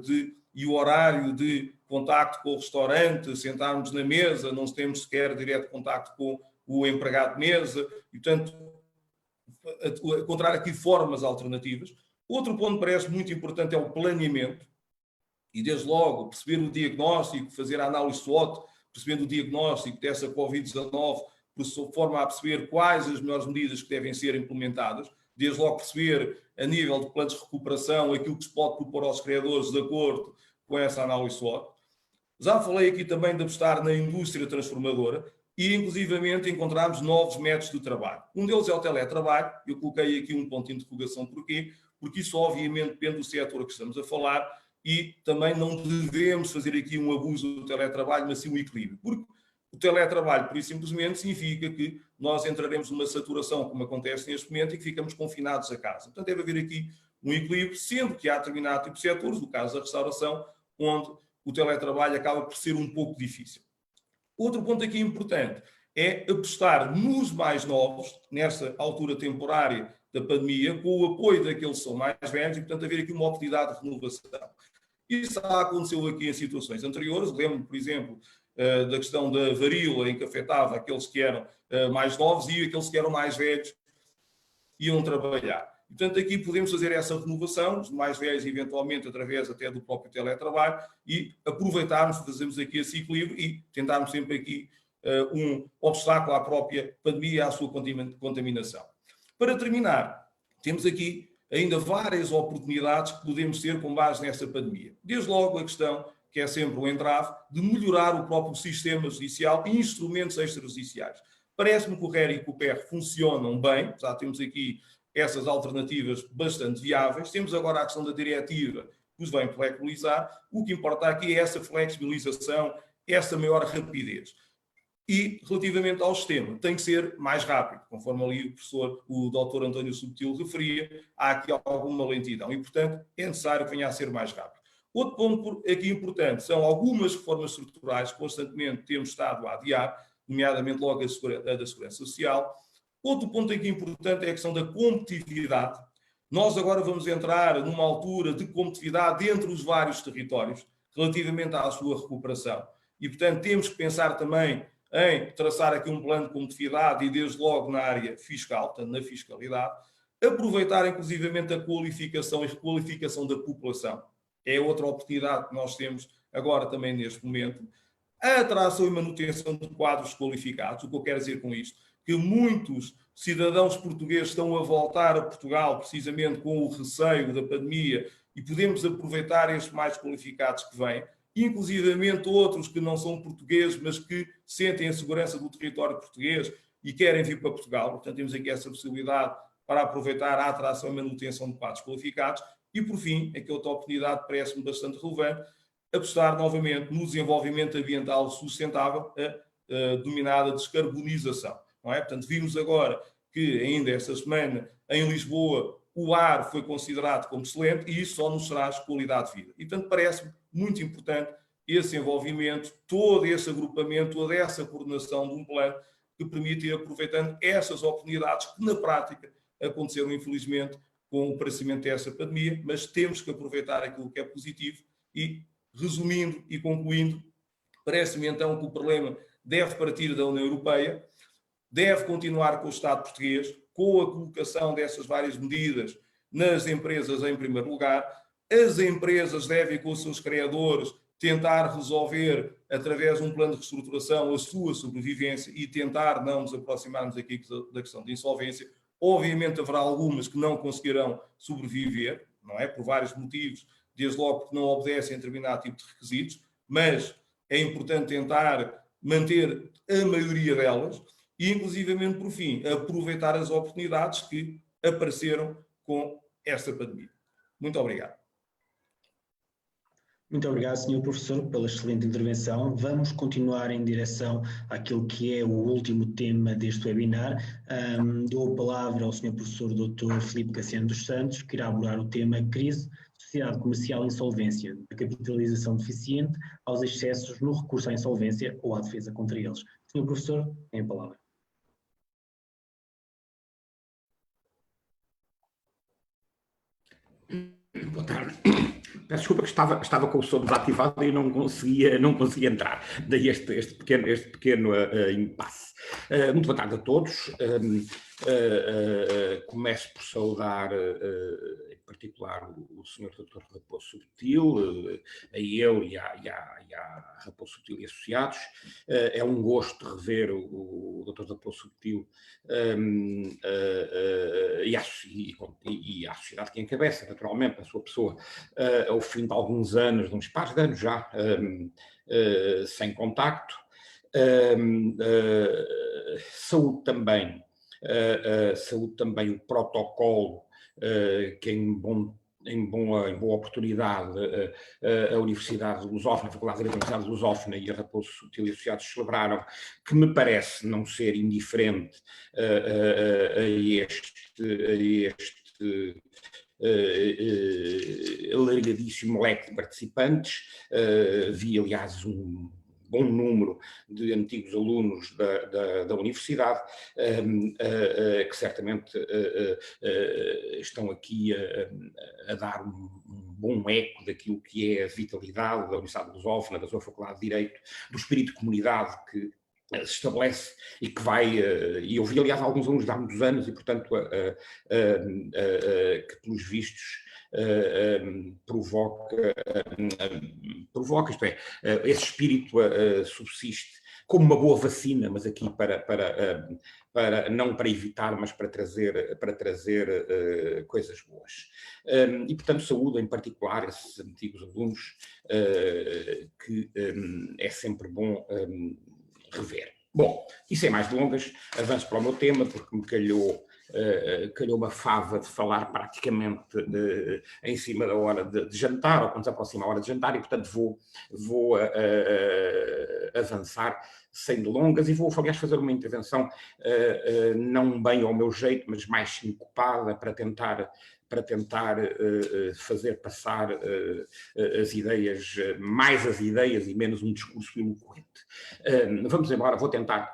e o horário de contacto com o restaurante, sentarmos na mesa, não temos sequer direto contacto com o empregado de mesa, e, portanto, encontrar aqui formas alternativas. Outro ponto que parece muito importante é o planeamento, e desde logo perceber o diagnóstico, fazer a análise SWOT, percebendo o diagnóstico dessa Covid-19, por forma a perceber quais as melhores medidas que devem ser implementadas, desde logo perceber a nível de planos de recuperação aquilo que se pode propor aos criadores de acordo com essa análise SWOT. Já falei aqui também de apostar na indústria transformadora e, inclusivamente, encontrarmos novos métodos de trabalho. Um deles é o teletrabalho. Eu coloquei aqui um ponto de interrogação. Porquê? Porque isso, obviamente, depende do setor que estamos a falar e também não devemos fazer aqui um abuso do teletrabalho, mas sim um equilíbrio. Porque o teletrabalho, por isso simplesmente, significa que nós entraremos numa saturação, como acontece neste momento, e que ficamos confinados a casa. Portanto, deve haver aqui um equilíbrio, sendo que há determinado tipo de setores, no caso da restauração, onde o teletrabalho acaba por ser um pouco difícil. Outro ponto aqui importante é apostar nos mais novos, nessa altura temporária da pandemia, com o apoio daqueles que são mais velhos, e, portanto, haver aqui uma oportunidade de renovação. Isso já aconteceu aqui em situações anteriores. Lembro, por exemplo, da questão da varíola, em que afetava aqueles que eram mais novos e aqueles que eram mais velhos iam trabalhar. Portanto, aqui podemos fazer essa renovação, os mais velhos, eventualmente, através até do próprio teletrabalho, e aproveitarmos, fazermos aqui esse equilíbrio e tentarmos sempre aqui um obstáculo à própria pandemia, à sua contaminação. Para terminar, temos aqui ainda várias oportunidades que podemos ter com base nessa pandemia. Desde logo a questão, que é sempre o entrave, de melhorar o próprio sistema judicial e instrumentos extrajudiciais. Parece-me que o RER e o PER funcionam bem, já temos aqui essas alternativas bastante viáveis. Temos agora a questão da diretiva que os vem flexibilizar. O que importa aqui é essa flexibilização, essa maior rapidez. E, relativamente ao sistema, tem que ser mais rápido, conforme ali o doutor António Subtil referia, há aqui alguma lentidão e, portanto, é necessário que venha a ser mais rápido. Outro ponto aqui importante são algumas reformas estruturais que constantemente temos estado a adiar, nomeadamente logo a da Segurança Social. Outro ponto aqui importante é a questão da competitividade. Nós agora vamos entrar numa altura de competitividade entre os vários territórios, relativamente à sua recuperação. E, portanto, temos que pensar também em traçar aqui um plano de competitividade e, desde logo, na área fiscal, portanto, na fiscalidade, aproveitar, inclusivamente, a qualificação e requalificação da população. É outra oportunidade que nós temos agora também neste momento. A atração e manutenção de quadros qualificados. O que eu quero dizer com isto? Que muitos cidadãos portugueses estão a voltar a Portugal precisamente com o receio da pandemia e podemos aproveitar estes mais qualificados que vêm, inclusivamente outros que não são portugueses, mas que sentem a segurança do território português e querem vir para Portugal. Portanto, temos aqui essa possibilidade para aproveitar a atração e manutenção de quadros qualificados. E, por fim, aqui outra oportunidade parece-me bastante relevante, apostar novamente no desenvolvimento ambiental sustentável, a denominada descarbonização. Não é? Portanto, vimos agora que ainda esta semana, em Lisboa, o ar foi considerado como excelente e isso só nos traz qualidade de vida. E, portanto, parece-me muito importante esse envolvimento, todo esse agrupamento, toda essa coordenação de um plano que permite ir aproveitando essas oportunidades que, na prática, aconteceram, infelizmente, com o aparecimento dessa pandemia, mas temos que aproveitar aquilo que é positivo e, resumindo e concluindo, parece-me então que o problema deve partir da União Europeia, deve continuar com o Estado português, com a colocação dessas várias medidas nas empresas em primeiro lugar. As empresas devem, com os seus criadores, tentar resolver, através de um plano de reestruturação, a sua sobrevivência e tentar não nos aproximarmos aqui da questão de insolvência. Obviamente haverá algumas que não conseguirão sobreviver, não é? Por vários motivos, desde logo porque não obedecem a determinado tipo de requisitos, mas é importante tentar manter a maioria delas e, inclusivamente, por fim, aproveitar as oportunidades que apareceram com esta pandemia. Muito obrigado. Muito obrigado, Sr. Professor, pela excelente intervenção. Vamos continuar em direção àquilo que é o último tema deste webinar. Dou a palavra ao Sr. Professor Dr. Filipe Cassiano dos Santos, que irá abordar o tema Crise, Sociedade Comercial e Insolvência, da capitalização deficiente aos excessos no recurso à insolvência ou à defesa contra eles. Sr. Professor, tem a palavra. Boa tarde. Peço desculpa que estava com o som desativado e não conseguia entrar. Daí este pequeno impasse. Muito boa tarde a todos. Começo por saudar, em particular, o Sr. Dr. Raposo Subtil, a ele e à Raposo Subtil e Associados. É um gosto rever o Dr. Raposo Subtil e à sociedade que encabeça, naturalmente, a sua pessoa, ao fim de alguns anos, de uns pares de anos já, sem contacto. Saúde também o protocolo que em boa oportunidade a Universidade de Lusófona, a Faculdade de Universidade de Lusófona e a Raposo Subtil e Associados celebraram, que me parece não ser indiferente a este alargadíssimo leque de participantes. Vi, aliás, um bom número de antigos alunos da universidade, que certamente estão aqui a dar um bom eco daquilo que é a vitalidade da Universidade de Lusófona, da sua Faculdade de Direito, do espírito de comunidade que se estabelece e que vai, e eu vi, aliás, alguns alunos de há muitos anos e, portanto, que, pelos vistos, provoca, isto é, esse espírito subsiste como uma boa vacina, mas aqui não para evitar, mas para trazer coisas boas. E, portanto, saúdo em particular esses antigos alunos que é sempre bom rever. Bom, e sem mais delongas, avanço para o meu tema, porque me calhou uma fava de falar praticamente em cima da hora de jantar, ou quando se aproxima a hora de jantar, e portanto vou avançar sem delongas e vou, aliás, fazer uma intervenção não bem ao meu jeito, mas mais sincopada para tentar fazer passar mais as ideias e menos um discurso eloquente. Vamos embora, vou tentar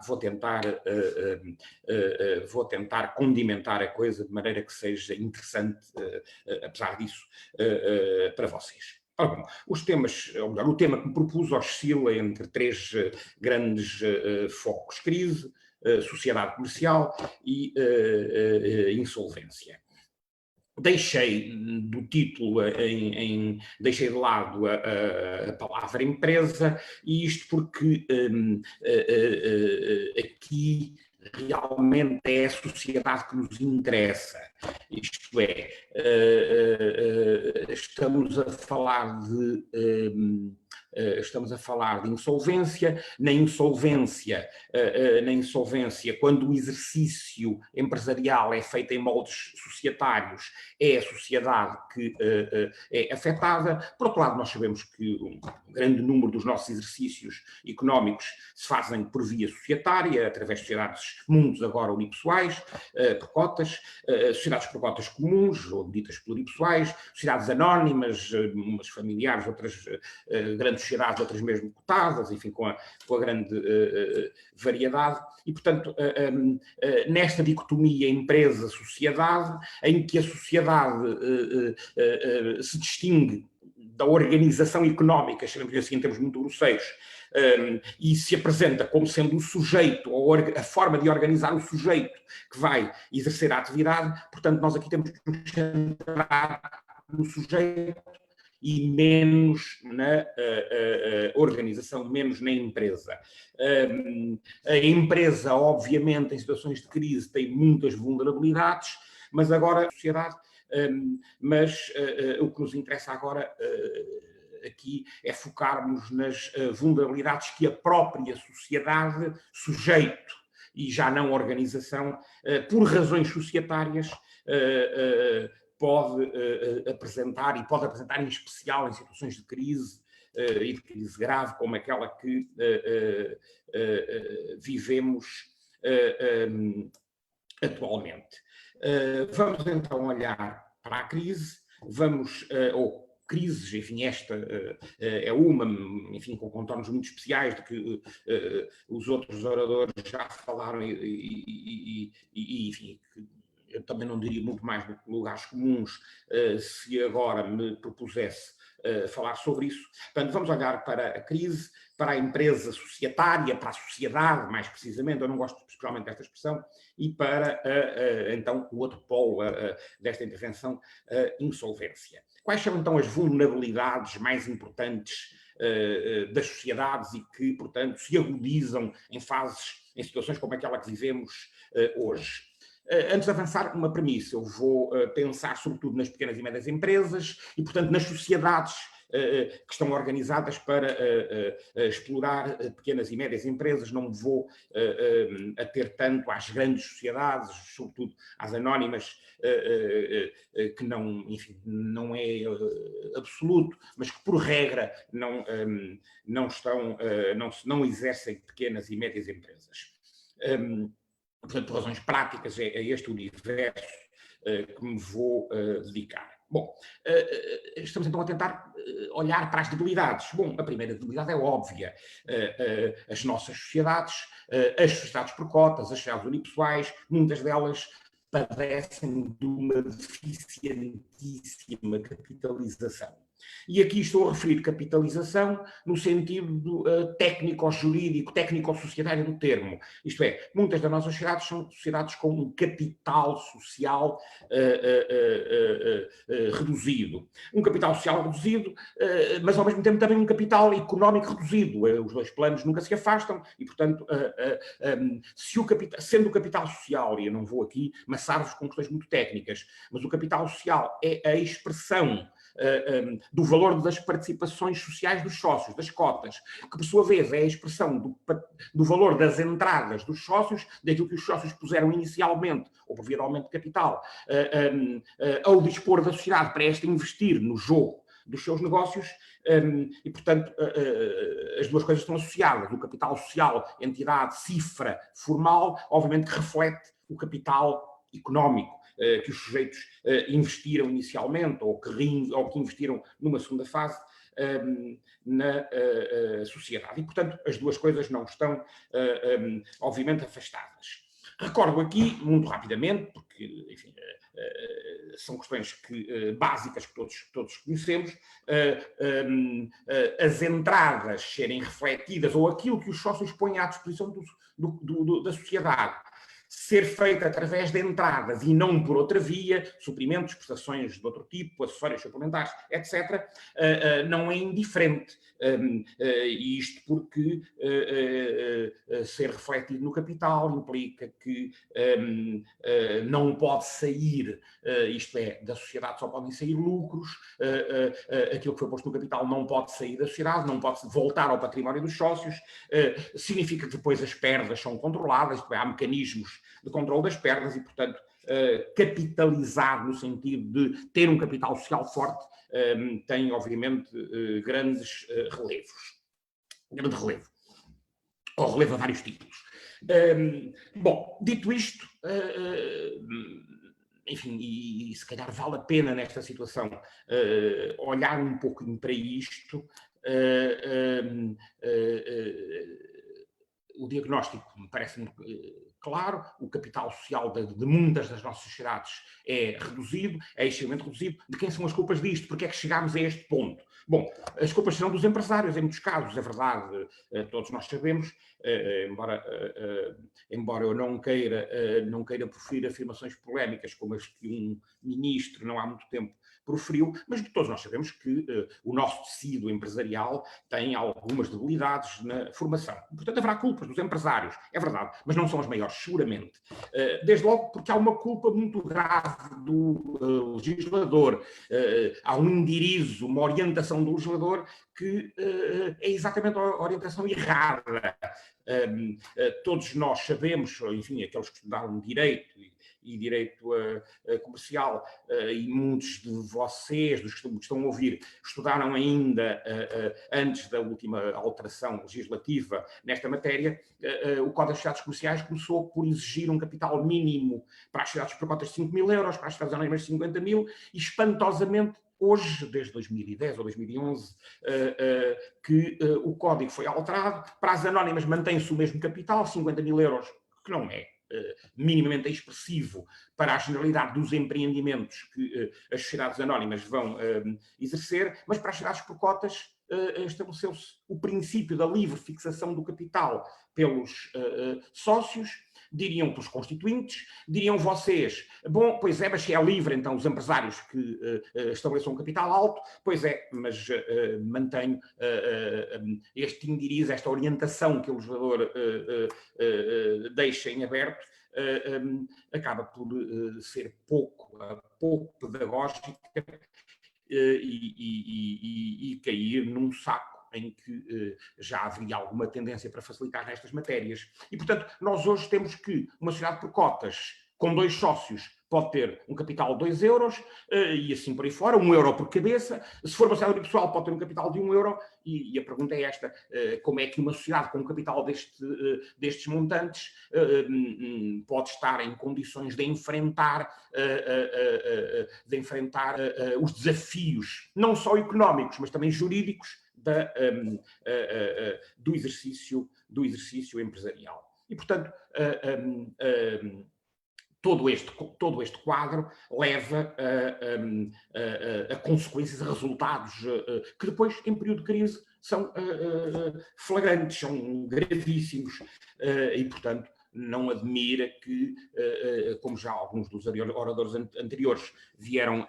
condimentar a coisa de maneira que seja interessante, apesar disso, para vocês. Ora, bom, os temas, ou melhor, o tema que me propus oscila entre três grandes focos: crise, sociedade comercial e insolvência. Deixei do título, deixei de lado a palavra empresa, e isto porque aqui realmente é a sociedade que nos interessa. Isto é, estamos a falar de insolvência. Na insolvência, quando o exercício empresarial é feito em moldes societários, é a sociedade que é afetada. Por outro lado, nós sabemos que um grande número dos nossos exercícios económicos se fazem por via societária, através de sociedades mundos agora unipessoais, por cotas, sociedades por cotas comuns, ou ditas pluripessoais, sociedades anónimas, umas familiares, outras grandes sociedades, outras mesmo cotadas, enfim, com a grande variedade. E, portanto, nesta dicotomia empresa-sociedade, em que a sociedade se distingue da organização económica, chamamos assim em termos muito grosseiros, e se apresenta como sendo o sujeito, ou a forma de organizar o sujeito que vai exercer a atividade. Portanto, nós aqui temos que nos centrar no sujeito e menos na organização, menos na empresa. A empresa, obviamente, em situações de crise, tem muitas vulnerabilidades, mas agora a sociedade, o que nos interessa agora aqui é focarmos nas vulnerabilidades que a própria sociedade, sujeito e já não organização, por razões societárias, pode apresentar, e pode apresentar em especial em situações de crise e de crise grave, como aquela que vivemos atualmente. Vamos então olhar para a crise, ou crises, enfim, esta é uma, enfim, com contornos muito especiais de que os outros oradores já falaram e enfim, eu também não diria muito mais do que lugares comuns se agora me propusesse falar sobre isso. Portanto, vamos olhar para a crise, para a empresa societária, para a sociedade, mais precisamente, eu não gosto especialmente desta expressão, e para, então, o outro polo desta intervenção, a insolvência. Quais são, então, as vulnerabilidades mais importantes das sociedades e que, portanto, se agudizam em situações como aquela que vivemos hoje? Antes de avançar, uma premissa. Eu vou pensar sobretudo nas pequenas e médias empresas e, portanto, nas sociedades que estão organizadas para explorar pequenas e médias empresas. Não me vou ater tanto às grandes sociedades, sobretudo às anónimas, que não, enfim, não é absoluto, mas que por regra não exercem pequenas e médias empresas. Portanto, por razões práticas, é este o universo que me vou dedicar. Bom, estamos então a tentar olhar para as debilidades. Bom, a primeira debilidade é óbvia. As nossas sociedades, as sociedades por cotas, as sociedades unipessoais, muitas delas padecem de uma deficientíssima capitalização. E aqui estou a referir capitalização no sentido técnico-jurídico, técnico-societário do termo. Isto é, muitas das nossas sociedades são sociedades com um capital social reduzido. Um capital social reduzido, mas ao mesmo tempo também um capital económico reduzido. Os dois planos nunca se afastam e, portanto, sendo o capital social, e eu não vou aqui maçar-vos com questões muito técnicas, mas o capital social é a expressão do valor das participações sociais dos sócios, das cotas, que por sua vez é a expressão do valor das entradas dos sócios, daquilo que os sócios puseram inicialmente, ou por via de aumento de capital, ao dispor da sociedade para esta investir no jogo dos seus negócios, e, portanto, as duas coisas estão associadas. O capital social, entidade, cifra formal, obviamente que reflete o capital económico que os sujeitos investiram inicialmente ou que investiram numa segunda fase na sociedade. E, portanto, as duas coisas não estão, obviamente, afastadas. Recordo aqui, muito rapidamente, porque, enfim, são questões básicas que todos conhecemos, as entradas serem refletidas, ou aquilo que os sócios põem à disposição da sociedade, ser feita através de entradas e não por outra via, suprimentos, prestações de outro tipo, acessórios suplementares, etc., não é indiferente. E isto porque ser refletido no capital implica que não pode sair, isto é, da sociedade só podem sair lucros, aquilo que foi posto no capital não pode sair da sociedade, não pode voltar ao património dos sócios, significa que depois as perdas são controladas, isto é, há mecanismos de controle das perdas e, portanto, capitalizar no sentido de ter um capital social forte tem, obviamente, grande relevo, ou relevo a vários títulos. Bom, dito isto, enfim, e se calhar vale a pena nesta situação olhar um pouquinho para isto. O diagnóstico me parece-me claro, o capital social de muitas das nossas sociedades é reduzido, é extremamente reduzido. De quem são as culpas disto? Porque é que chegámos a este ponto? Bom, as culpas serão dos empresários, em muitos casos, é verdade, todos nós sabemos, embora eu não queira proferir afirmações polémicas como as que um ministro não há muito tempo proferiu, mas todos nós sabemos que o nosso tecido empresarial tem algumas debilidades na formação. Portanto, haverá culpas dos empresários, é verdade, mas não são as maiores, seguramente. Desde logo porque há uma culpa muito grave do legislador, há um indirizo, uma orientação do legislador que é exatamente a orientação errada. Todos nós sabemos, enfim, aqueles que estudaram direito e direito comercial, e muitos de vocês, dos que estão a ouvir, estudaram ainda antes da última alteração legislativa nesta matéria, o Código de Sociedades Comerciais começou por exigir um capital mínimo para as sociedades por cotas de 5 mil euros, para as sociedades anónimas de 50 mil, e espantosamente, hoje, desde 2010 ou 2011, que o código foi alterado, para as anónimas mantém-se o mesmo capital, 50 mil euros, que não é minimamente expressivo para a generalidade dos empreendimentos que as sociedades anónimas vão exercer, mas para as sociedades por cotas estabeleceu-se o princípio da livre fixação do capital pelos sócios, diriam pelos constituintes, diriam vocês, bom, pois é, mas se é livre, então os empresários que estabeleçam um capital alto, pois é, mas mantenho este indiriz, esta orientação que o legislador deixa em aberto, acaba por ser pouco pedagógica e cair num saco em que já havia alguma tendência para facilitar nestas matérias. E, portanto, nós hoje temos que uma sociedade por cotas com 2 sócios pode ter um capital de 2 euros e assim por aí fora, 1 euro por cabeça. Se for uma sociedade pessoal, pode ter um capital de 1 euro. E a pergunta é esta: como é que uma sociedade com um capital destes montantes pode estar em condições de enfrentar os desafios, não só económicos, mas também jurídicos, do exercício empresarial. E, portanto, todo este quadro leva a consequências, a resultados que depois, em período de crise, são flagrantes, são gravíssimos e, portanto, não admira que, como já alguns dos oradores anteriores vieram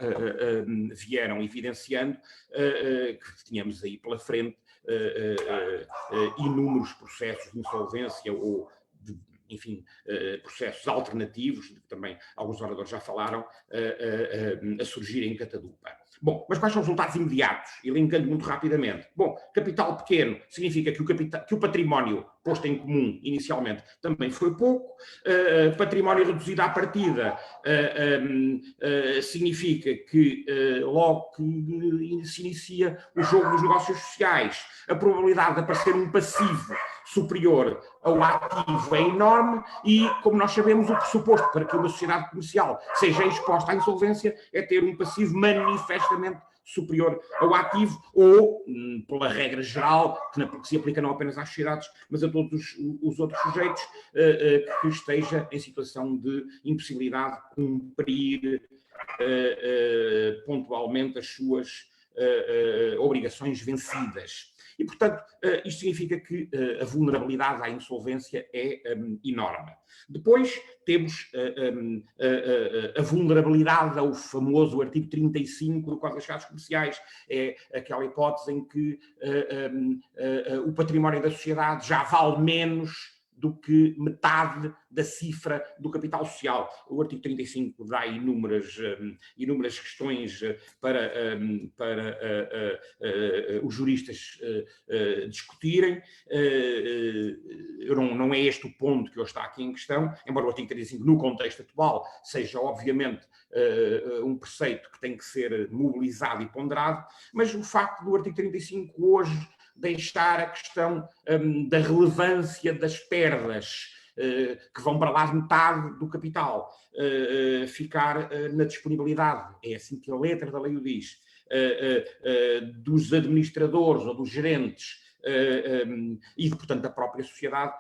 evidenciando, que tínhamos aí pela frente inúmeros processos de insolvência ou enfim, processos alternativos, que também alguns oradores já falaram, a surgir em catadupa. Bom, mas quais são os resultados imediatos? Elencando muito rapidamente. Bom, capital pequeno significa que o património posto em comum inicialmente também foi pouco. Património reduzido à partida significa que logo que se inicia o jogo dos negócios sociais, a probabilidade de aparecer um passivo superior ao ativo é enorme e, como nós sabemos, o pressuposto para que uma sociedade comercial seja exposta à insolvência é ter um passivo manifestamente superior ao ativo ou, pela regra geral, que se aplica não apenas às sociedades, mas a todos os outros sujeitos, que esteja em situação de impossibilidade de cumprir pontualmente as suas obrigações vencidas. E, portanto, isto significa que a vulnerabilidade à insolvência é enorme. Depois temos a vulnerabilidade ao famoso artigo 35 do Código das Sociedades Comerciais. É aquela hipótese em que o património da sociedade já vale menos do que metade da cifra do capital social. O artigo 35 dá inúmeras questões para os juristas discutirem. Não é este o ponto que hoje está aqui em questão, embora o artigo 35, no contexto atual, seja obviamente um preceito que tem que ser mobilizado e ponderado, mas o facto do artigo 35 hoje deixar a questão da relevância das perdas, que vão para lá de metade do capital, ficar na disponibilidade, é assim que a letra da lei o diz, dos administradores ou dos gerentes e, portanto, da própria sociedade,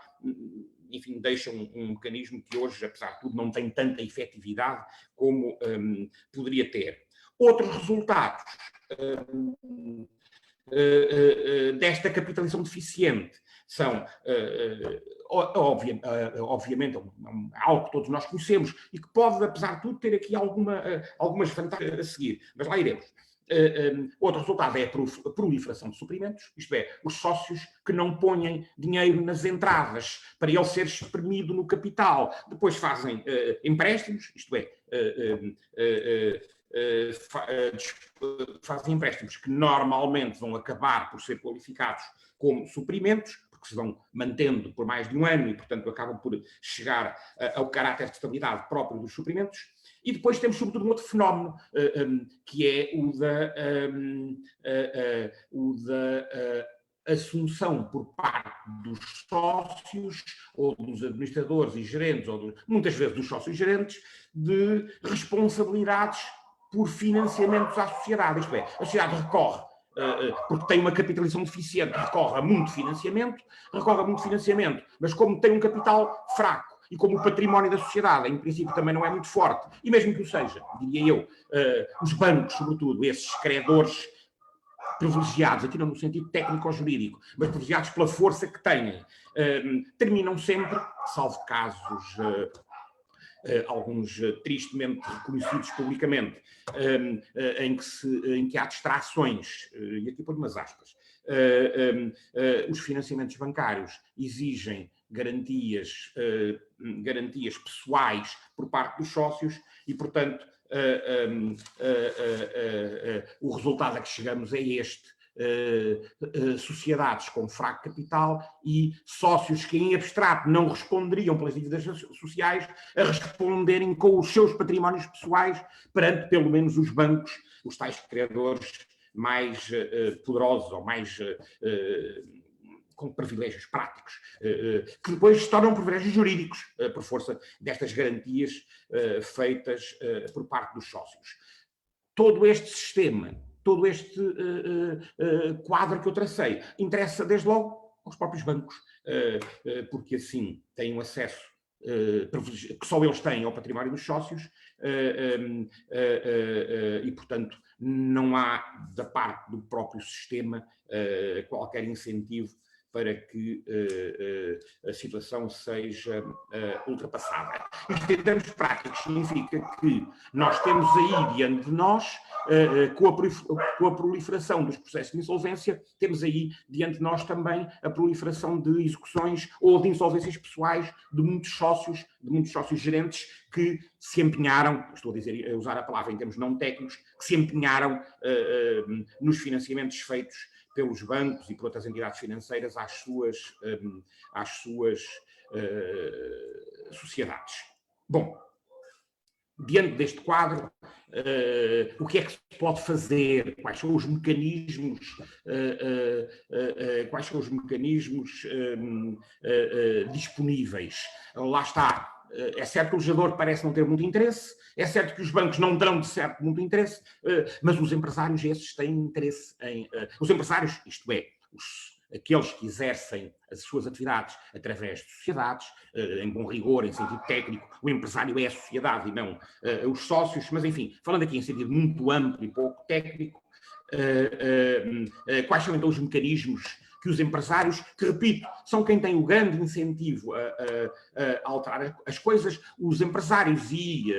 enfim, deixa um mecanismo que hoje, apesar de tudo, não tem tanta efetividade como poderia ter. Outros resultados desta capitalização deficiente são, obviamente, algo que todos nós conhecemos e que pode, apesar de tudo, ter aqui algumas vantagens a seguir, mas lá iremos. Outro resultado é a proliferação de suprimentos, isto é, os sócios que não põem dinheiro nas entradas para ele ser espremido no capital, depois fazem empréstimos, isto é, fazem empréstimos que normalmente vão acabar por ser qualificados como suprimentos, porque se vão mantendo por mais de um ano e, portanto, acabam por chegar ao caráter de estabilidade próprio dos suprimentos. E depois temos, sobretudo, um outro fenómeno, que é o da assunção por parte dos sócios ou dos administradores e gerentes, ou muitas vezes dos sócios gerentes, de responsabilidades por financiamentos à sociedade. Isto é, a sociedade recorre, porque tem uma capitalização deficiente, recorre a muito financiamento, mas como tem um capital fraco e como o património da sociedade, em princípio, também não é muito forte, e mesmo que o seja, diria eu, os bancos, sobretudo, esses credores privilegiados, aqui não no sentido técnico ou jurídico, mas privilegiados pela força que têm, terminam sempre, salvo casos alguns tristemente reconhecidos publicamente, em que há distrações, e aqui ponho umas aspas, os financiamentos bancários exigem garantias pessoais por parte dos sócios e, portanto, o resultado a que chegamos é este. Sociedades com fraco capital e sócios que em abstrato não responderiam pelas dívidas sociais a responderem com os seus patrimónios pessoais perante pelo menos os bancos, os tais credores mais poderosos ou mais com privilégios práticos, que depois se tornam privilégios jurídicos por força destas garantias feitas por parte dos sócios. Todo este sistema, todo este quadro que eu tracei, interessa desde logo aos próprios bancos, porque assim têm um acesso que só eles têm ao património dos sócios e, portanto, não há da parte do próprio sistema qualquer incentivo para que a situação seja ultrapassada. Isto, em termos práticos, significa que nós temos aí diante de nós, com a proliferação dos processos de insolvência, temos aí diante de nós também a proliferação de execuções ou de insolvências pessoais de muitos sócios gerentes que se empenharam, estou a usar a palavra em termos não técnicos, que se empenharam nos financiamentos feitos pelos bancos e por outras entidades financeiras às suas sociedades. Bom, diante deste quadro, o que é que se pode fazer? Quais são os mecanismos, disponíveis? Lá está. É certo que o legislador parece não ter muito interesse, é certo que os bancos não terão de certo muito interesse, mas os empresários esses têm interesse em... os empresários, isto é, aqueles que exercem as suas atividades através de sociedades, em bom rigor, em sentido técnico, o empresário é a sociedade e não os sócios, mas enfim, falando aqui em sentido muito amplo e pouco técnico, quais são então os mecanismos que os empresários, que repito, são quem tem o grande incentivo a alterar as coisas, os empresários e,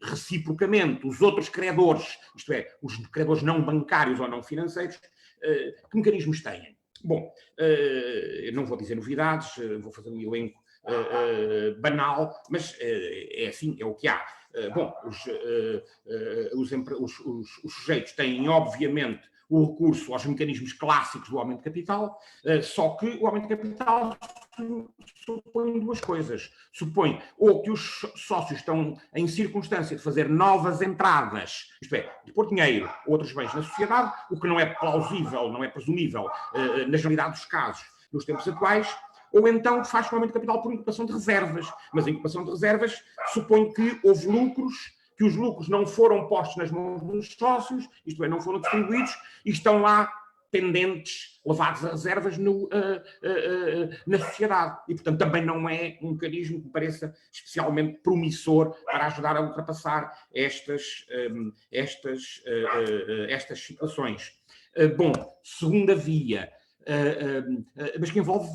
reciprocamente, os outros credores, isto é, os credores não bancários ou não financeiros, que mecanismos têm? Bom, não vou dizer novidades, vou fazer um elenco banal, mas é assim, é o que há. Bom, os sujeitos têm, obviamente, o recurso aos mecanismos clássicos do aumento de capital, só que o aumento de capital supõe duas coisas. Supõe ou que os sócios estão em circunstância de fazer novas entradas, isto é, de pôr dinheiro ou outros bens na sociedade, o que não é plausível, não é presumível, na generalidade dos casos, nos tempos atuais, ou então faz um aumento de capital por incubação de reservas. Mas a incubação de reservas supõe que houve lucros, que os lucros não foram postos nas mãos dos sócios, isto é, não foram distribuídos, e estão lá pendentes, levados a reservas na sociedade. E, portanto, também não é um mecanismo que me pareça especialmente promissor para ajudar a ultrapassar estas situações. Bom, segunda via, mas que envolve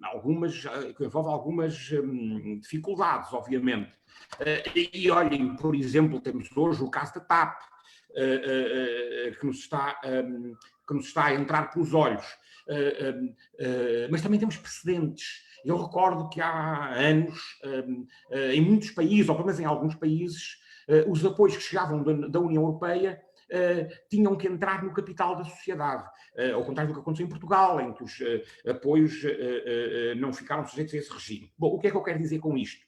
algumas dificuldades, obviamente. E olhem, por exemplo, temos hoje o caso da TAP, que nos está a entrar pelos olhos. Mas também temos precedentes. Eu recordo que há anos, em muitos países, ou pelo menos em alguns países, os apoios que chegavam da União Europeia tinham que entrar no capital da sociedade, ao contrário do que aconteceu em Portugal, em que os apoios não ficaram sujeitos a esse regime. Bom, o que é que eu quero dizer com isto?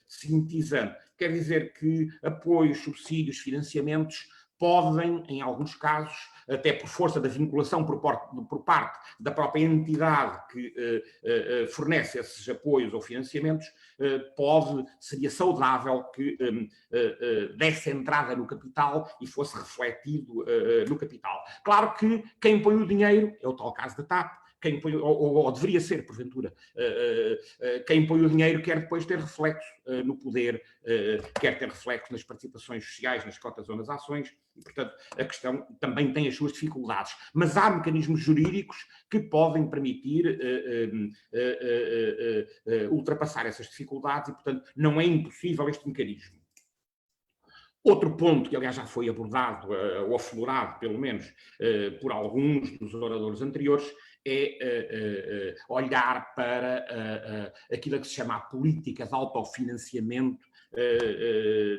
Sintetizando, quer dizer que apoios, subsídios, financiamentos podem, em alguns casos, até por força da vinculação por parte da própria entidade que fornece esses apoios ou financiamentos, seria saudável que desse entrada no capital e fosse refletido no capital. Claro que quem põe o dinheiro, é o tal caso da TAP, quem põe, ou deveria ser, porventura, quem põe o dinheiro quer depois ter reflexo no poder, quer ter reflexo nas participações sociais, nas cotas ou nas ações, e, portanto, a questão também tem as suas dificuldades. Mas há mecanismos jurídicos que podem permitir ultrapassar essas dificuldades e, portanto, não é impossível este mecanismo. Outro ponto que, aliás, já foi abordado, ou aflorado, pelo menos, por alguns dos oradores anteriores, é olhar para aquilo que se chama a política de autofinanciamento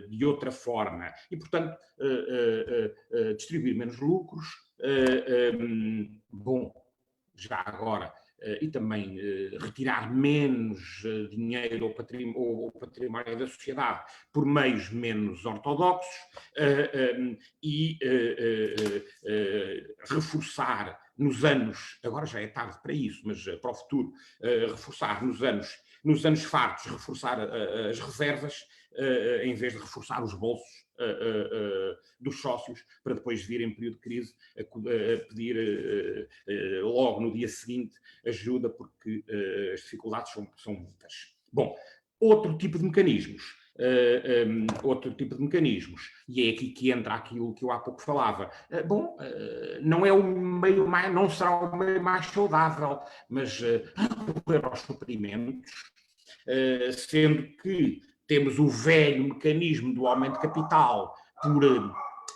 de outra forma. E, portanto, distribuir menos lucros, bom, já agora, e também retirar menos dinheiro ou património da sociedade por meios menos ortodoxos e reforçar nos anos, agora já é tarde para isso, mas para o futuro, reforçar nos anos fartos, reforçar as reservas, em vez de reforçar os bolsos dos sócios, para depois vir em período de crise a pedir logo no dia seguinte ajuda, porque as dificuldades são muitas. Bom, outro tipo de mecanismos, e é aqui que entra aquilo que eu há pouco falava. Não é o meio mais, não será o meio mais saudável, mas recorrer aos suprimentos, sendo que temos o velho mecanismo do aumento de capital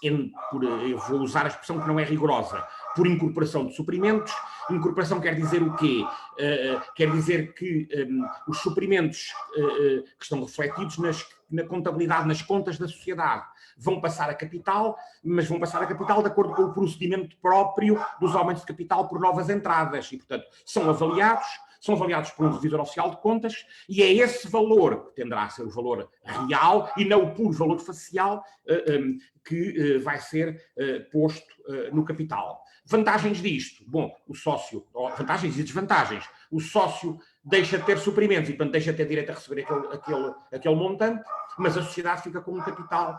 eu vou usar a expressão que não é rigorosa, por incorporação de suprimentos. Incorporação quer dizer o quê? Quer dizer que os suprimentos que estão refletidos na contabilidade, nas contas da sociedade, vão passar a capital, mas vão passar a capital de acordo com o procedimento próprio dos aumentos de capital por novas entradas. E, portanto, são avaliados por um revisor oficial de contas, e é esse valor que tenderá a ser o valor real e não o puro valor facial que vai ser posto no capital. Vantagens disto? Bom, vantagens e desvantagens. O sócio deixa de ter suprimentos e, portanto, deixa de ter direito a receber aquele montante, mas a sociedade fica com um capital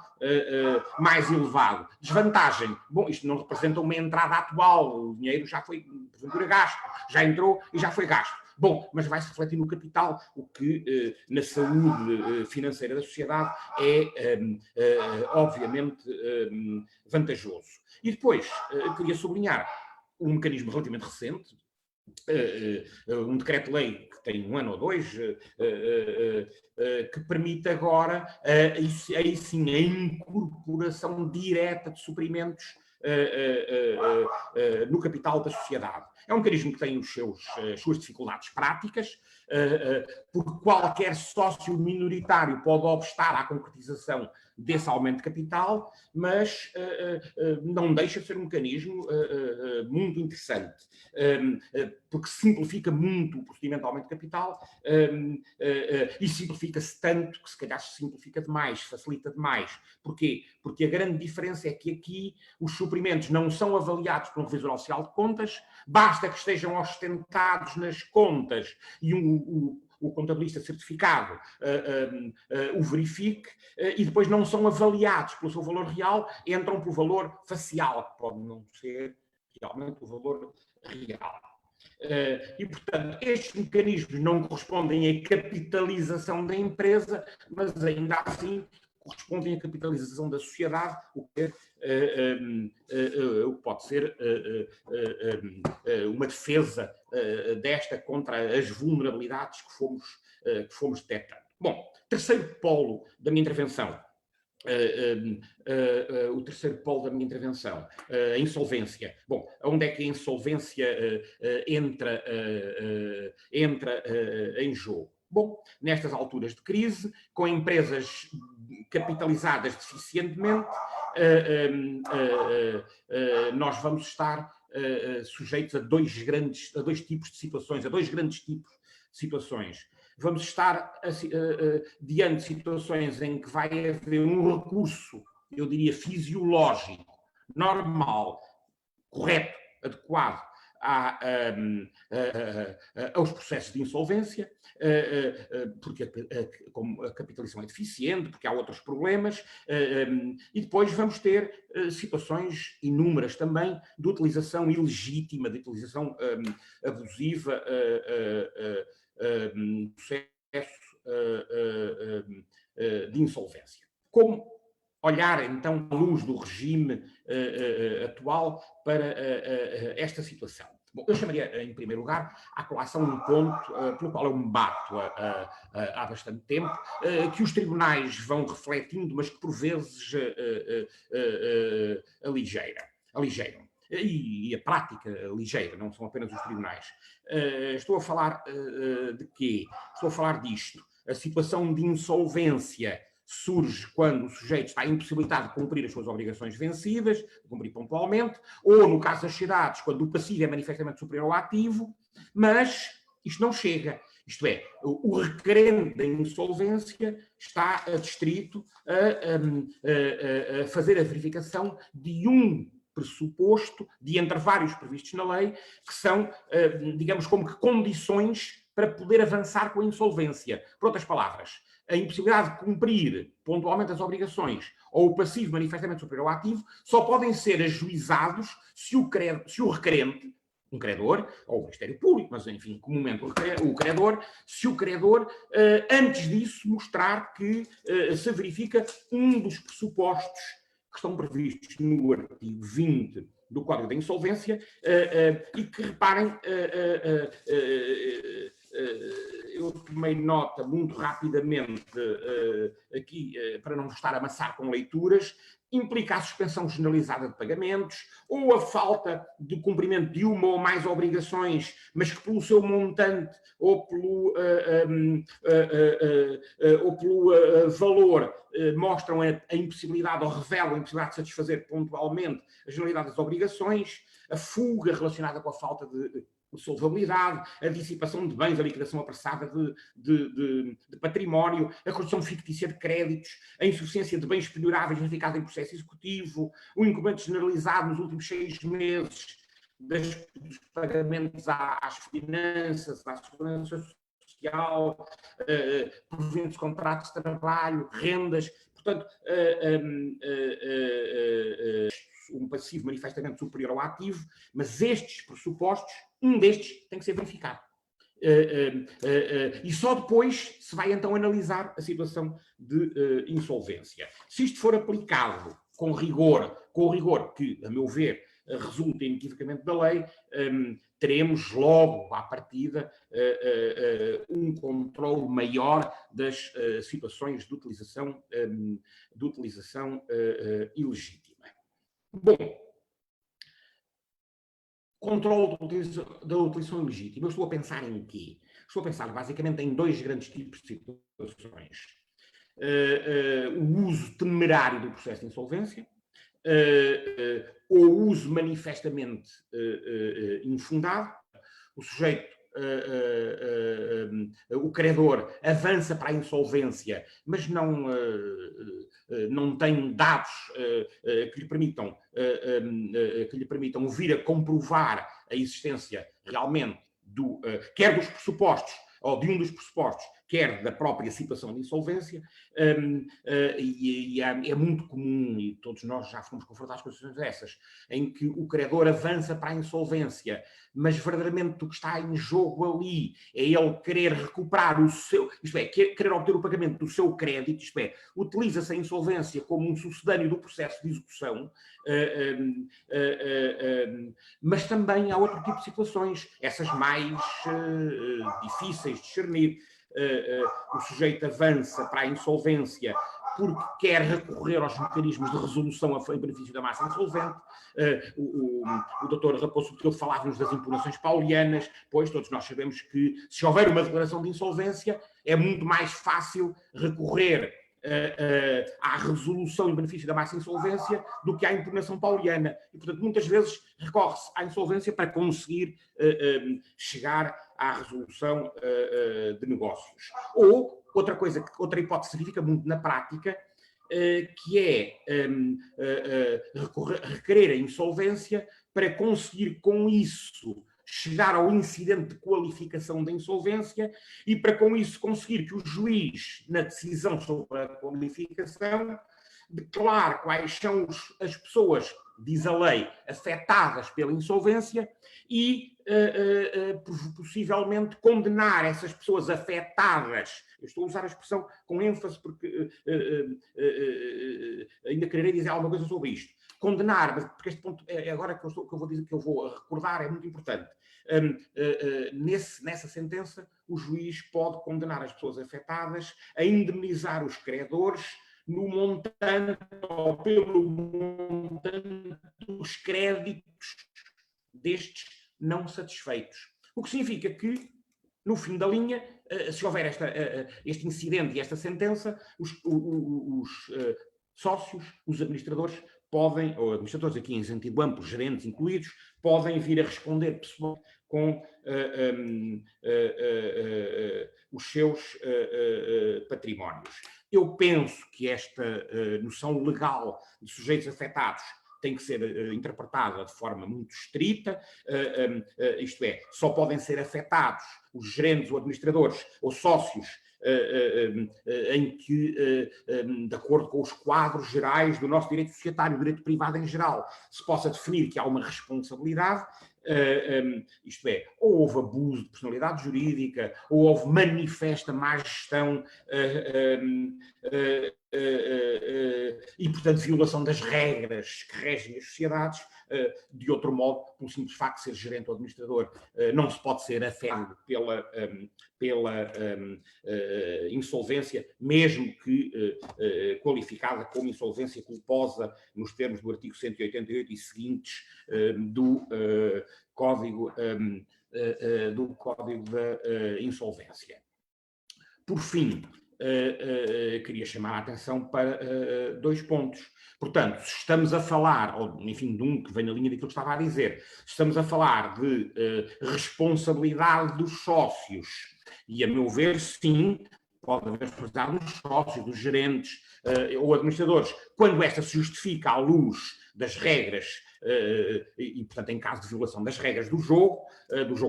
mais elevado. Desvantagem? Bom, isto não representa uma entrada atual, o dinheiro já foi, porventura, gasto, já entrou e já foi gasto. Bom, mas vai-se refletir no capital, o que na saúde financeira da sociedade é, obviamente, vantajoso. E depois, queria sublinhar um mecanismo relativamente recente, um decreto-lei que tem 1 ano ou 2, que permite agora, aí sim, a incorporação direta de suprimentos no capital da sociedade. É um mecanismo que tem as suas dificuldades práticas, porque qualquer sócio minoritário pode obstar à concretização desse aumento de capital, mas não deixa de ser um mecanismo muito interessante, porque simplifica muito o procedimento de aumento de capital e simplifica-se tanto que se calhar se simplifica demais, facilita demais. Porquê? Porque a grande diferença é que aqui os suprimentos não são avaliados por um revisor oficial de contas, basta que estejam ostentados nas contas e o contabilista certificado o verifique, e depois não são avaliados pelo seu valor real, entram pelo valor facial, que pode não ser realmente o valor real. E, portanto, estes mecanismos não correspondem à capitalização da empresa, mas ainda assim correspondem à capitalização da sociedade, o que pode ser uma defesa desta contra as vulnerabilidades que fomos detectando. Bom, terceiro polo da minha intervenção. O terceiro polo da minha intervenção, a insolvência. Bom, onde é que a insolvência entra em jogo? Bom, nestas alturas de crise, com empresas capitalizadas deficientemente, nós vamos estar sujeitos a dois tipos de situações, a dois grandes tipos de situações. Vamos estar diante de situações em que vai haver um recurso, eu diria, fisiológico, normal, correto, adequado aos processos de insolvência, porque como a capitalização é deficiente, porque há outros problemas, e depois vamos ter situações inúmeras também de utilização ilegítima, de utilização abusiva do processo de insolvência. Como olhar, então, à luz do regime atual para esta situação? Bom, eu chamaria, em primeiro lugar, à colação um ponto pelo qual eu me bato há bastante tempo, que os tribunais vão refletindo, mas que, por vezes, aligeiram. E a prática ligeira, não são apenas os tribunais. Estou a falar de quê? Estou a falar disto. A situação de insolvência surge quando o sujeito está impossibilitado de cumprir as suas obrigações vencidas, de cumprir pontualmente, ou, no caso das sociedades, quando o passivo é manifestamente superior ao ativo, mas isto não chega. Isto é, o requerente da insolvência está adstrito a fazer a verificação de um pressuposto, de entre vários previstos na lei, que são, digamos, como que condições para poder avançar com a insolvência. Por outras palavras, a impossibilidade de cumprir pontualmente as obrigações ou o passivo manifestamente superior ao ativo só podem ser ajuizados se o requerente, um credor, ou o Ministério Público, mas enfim, comumente o credor, se o credor, antes disso, mostrar que se verifica um dos pressupostos que estão previstos no artigo 20 do Código da Insolvência e que, reparem, eu tomei nota muito rapidamente aqui, para não estar a amassar com leituras, implica a suspensão generalizada de pagamentos ou a falta de cumprimento de uma ou mais obrigações, mas que pelo seu montante ou pelo valor mostram a impossibilidade ou revelam a impossibilidade de satisfazer pontualmente a generalidade das obrigações, a fuga relacionada com a falta de solvabilidade, a dissipação de bens, a liquidação apressada de património, a construção fictícia de créditos, a insuficiência de bens penhoráveis verificada em processo executivo, o incumprimento generalizado nos últimos 6 meses dos pagamentos às finanças, à segurança social, proventos de contratos de trabalho, rendas, portanto, um passivo manifestamente superior ao ativo, mas estes pressupostos, um destes tem que ser verificado. E só depois se vai então analisar a situação de insolvência. Se isto for aplicado com o rigor que, a meu ver, resulta inequivocamente da lei, teremos logo, à partida, um controle maior das situações de utilização ilegítima. Bom, controle da utilização ilegítima. Eu estou a pensar em quê? Estou a pensar basicamente em dois grandes tipos de situações. O uso temerário do processo de insolvência, ou o uso manifestamente infundado. O sujeito, o credor, avança para a insolvência, mas não tem dados que lhe permitam vir a comprovar a existência realmente quer dos pressupostos, ou de um dos pressupostos, quer da própria situação de insolvência, e é muito comum, e todos nós já fomos confrontados com situações dessas, em que o credor avança para a insolvência, mas verdadeiramente o que está em jogo ali é ele querer recuperar o seu, isto é, querer obter o pagamento do seu crédito, isto é, utiliza-se a insolvência como um sucedâneo do processo de execução, mas também há outro tipo de situações, essas mais difíceis de discernir. O sujeito avança para a insolvência porque quer recorrer aos mecanismos de resolução em benefício da massa insolvente. O doutor Raposo Botelho falava-nos das impugnações paulianas, pois todos nós sabemos que se houver uma declaração de insolvência é muito mais fácil recorrer à resolução em benefício da massa insolvência do que à impugnação pauliana. E, portanto, muitas vezes recorre-se à insolvência para conseguir chegar à resolução de negócios. Ou, outra hipótese que fica muito na prática, que é requerer a insolvência para conseguir com isso chegar ao incidente de qualificação da insolvência e para com isso conseguir que o juiz, na decisão sobre a qualificação, declare quais são as pessoas, diz a lei, afetadas pela insolvência e possivelmente condenar essas pessoas afetadas. Eu estou a usar a expressão com ênfase porque ainda quererei dizer alguma coisa sobre isto. Condenar, porque este ponto é agora que eu vou dizer, que eu vou recordar, é muito importante. Nessa sentença, o juiz pode condenar as pessoas afetadas a indemnizar os credores no montante ou pelo montante dos créditos destes não satisfeitos. O que significa que, no fim da linha, se houver este incidente e esta sentença, os sócios, os administradores podem, ou administradores aqui em sentido amplo, gerentes incluídos, podem vir a responder pessoalmente com os seus patrimónios. Eu penso que esta noção legal de sujeitos afetados tem que ser interpretada de forma muito estrita, isto é, só podem ser afetados os gerentes ou administradores ou sócios em que, de acordo com os quadros gerais do nosso direito societário, do direito privado em geral, se possa definir que há uma responsabilidade, isto é, ou houve abuso de personalidade jurídica, ou houve manifesta má gestão e, portanto, violação das regras que regem as sociedades. De outro modo, pelo simples facto de ser gerente ou administrador, não se pode ser afetado pela insolvência, mesmo que qualificada como insolvência culposa nos termos do artigo 188 e seguintes do Código da Insolvência. Por fim, queria chamar a atenção para dois pontos. Portanto, se estamos a falar, ou enfim, de um que vem na linha daquilo que estava a dizer, estamos a falar de responsabilidade dos sócios, e a meu ver, sim, pode haver responsabilidade dos sócios, dos gerentes ou administradores, quando esta se justifica à luz das regras e, portanto, em caso de violação das regras do jogo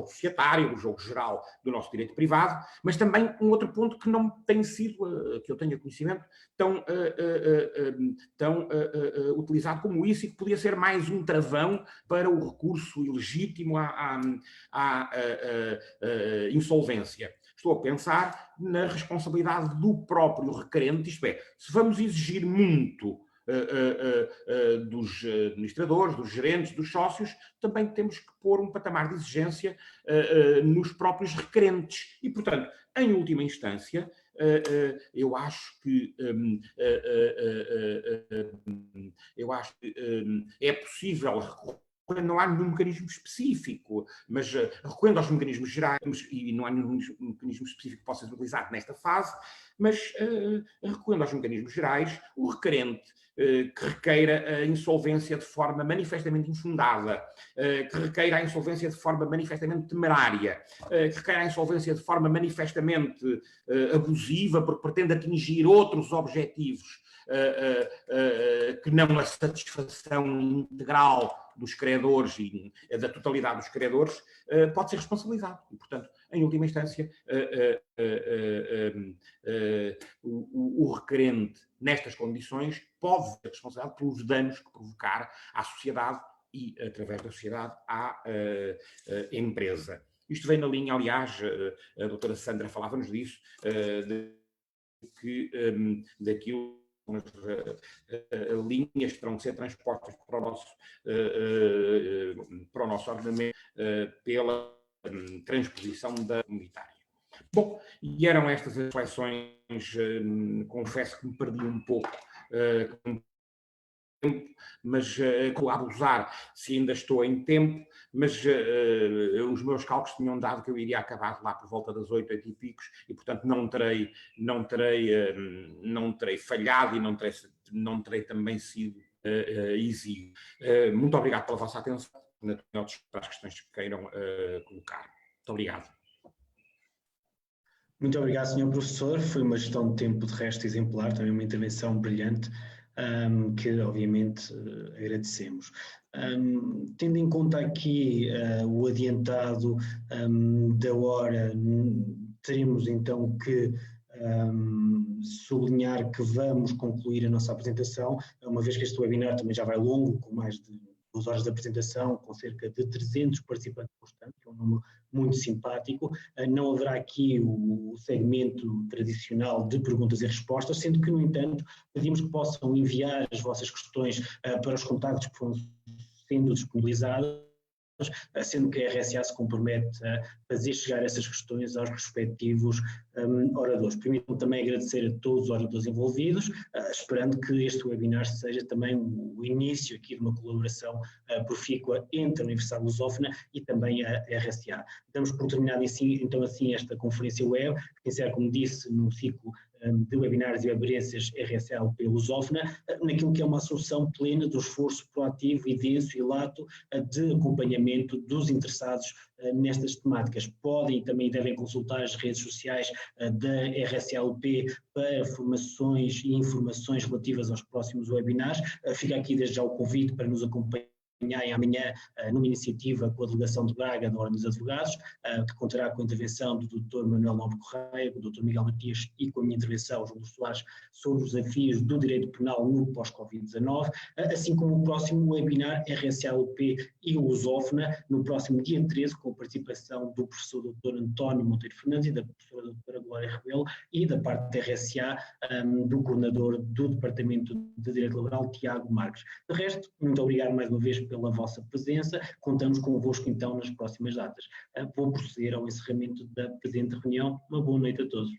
societário, do jogo geral do nosso direito privado, mas também um outro ponto que não tem sido, que eu tenha conhecimento, tão utilizado como isso e que podia ser mais um travão para o recurso ilegítimo à insolvência. Estou a pensar na responsabilidade do próprio requerente, isto é, se vamos exigir muito dos administradores, dos gerentes, dos sócios, também temos que pôr um patamar de exigência nos próprios requerentes. E, portanto, em última instância, eu acho que é possível recorrer. Não há nenhum mecanismo específico, mas recorrendo aos mecanismos gerais, e não há nenhum mecanismo específico que possa ser utilizado nesta fase, mas recorrendo aos mecanismos gerais, o requerente que requeira a insolvência de forma manifestamente infundada, que requeira a insolvência de forma manifestamente temerária, que requeira a insolvência de forma manifestamente abusiva, porque pretende atingir outros objetivos que não a satisfação integral dos credores e da totalidade dos credores, pode ser responsabilizado. E, portanto, em última instância, o requerente, nestas condições, pode ser responsabilizado pelos danos que provocar à sociedade e, através da sociedade, à empresa. Isto vem na linha, aliás, a doutora Sandra falava-nos disso, daquilo as linhas que terão que ser transpostas para o nosso ordenamento pela transposição da comunitária. Bom, e eram estas as reflexões, confesso que me perdi um pouco, mas a abusar se ainda estou em tempo, mas os meus cálculos tinham dado que eu iria acabar lá por volta das 8 e picos, e portanto não terei falhado e não terei também sido exíguo. Muito obrigado pela vossa atenção, para as questões que queiram colocar. Muito obrigado. Muito obrigado, Sr. Professor. Foi uma gestão de tempo de resto exemplar, também uma intervenção brilhante, que obviamente agradecemos. Tendo em conta aqui o adiantado da hora, teremos então que sublinhar que vamos concluir a nossa apresentação, uma vez que este webinar também já vai longo, com mais de 2 horas de apresentação, com cerca de 300 participantes constantes, que é um número muito simpático. Não haverá aqui o segmento tradicional de perguntas e respostas, sendo que, no entanto, pedimos que possam enviar as vossas questões para os contactos que foram sendo disponibilizados, sendo que a RSA se compromete a fazer chegar essas questões aos respectivos oradores. Permitam também agradecer a todos os oradores envolvidos, esperando que este webinar seja também o início aqui de uma colaboração profícua entre a Universidade Lusófona e também a RSA. Damos por terminado então assim esta conferência web, que insere, como disse, num ciclo de webinars e webconferências RSA-UP Lusófona, naquilo que é uma assunção plena do esforço proativo e denso e lato de acompanhamento dos interessados nestas temáticas. Podem e também devem consultar as redes sociais da RSA-UP para formações e informações relativas aos próximos webinars. Fica aqui desde já o convite para nos acompanhar amanhã numa iniciativa com a Delegação de Braga da Ordem dos Advogados, que contará com a intervenção do Dr. Manuel Nobre Correia, do Dr. Miguel Matias e com a minha intervenção, João Soares, sobre os desafios do direito penal no pós-Covid-19, assim como o próximo webinar RSA-UP e Lusófona, no próximo dia 13, com a participação do professor Dr. António Monteiro Fernandes e da professora Dra. Glória Rebelo, e da parte da RSA, do coordenador do Departamento de Direito Laboral, Tiago Marques. De resto, muito obrigado mais uma vez pela vossa presença, contamos convosco então nas próximas datas. Vou proceder ao encerramento da presente reunião. Uma boa noite a todos.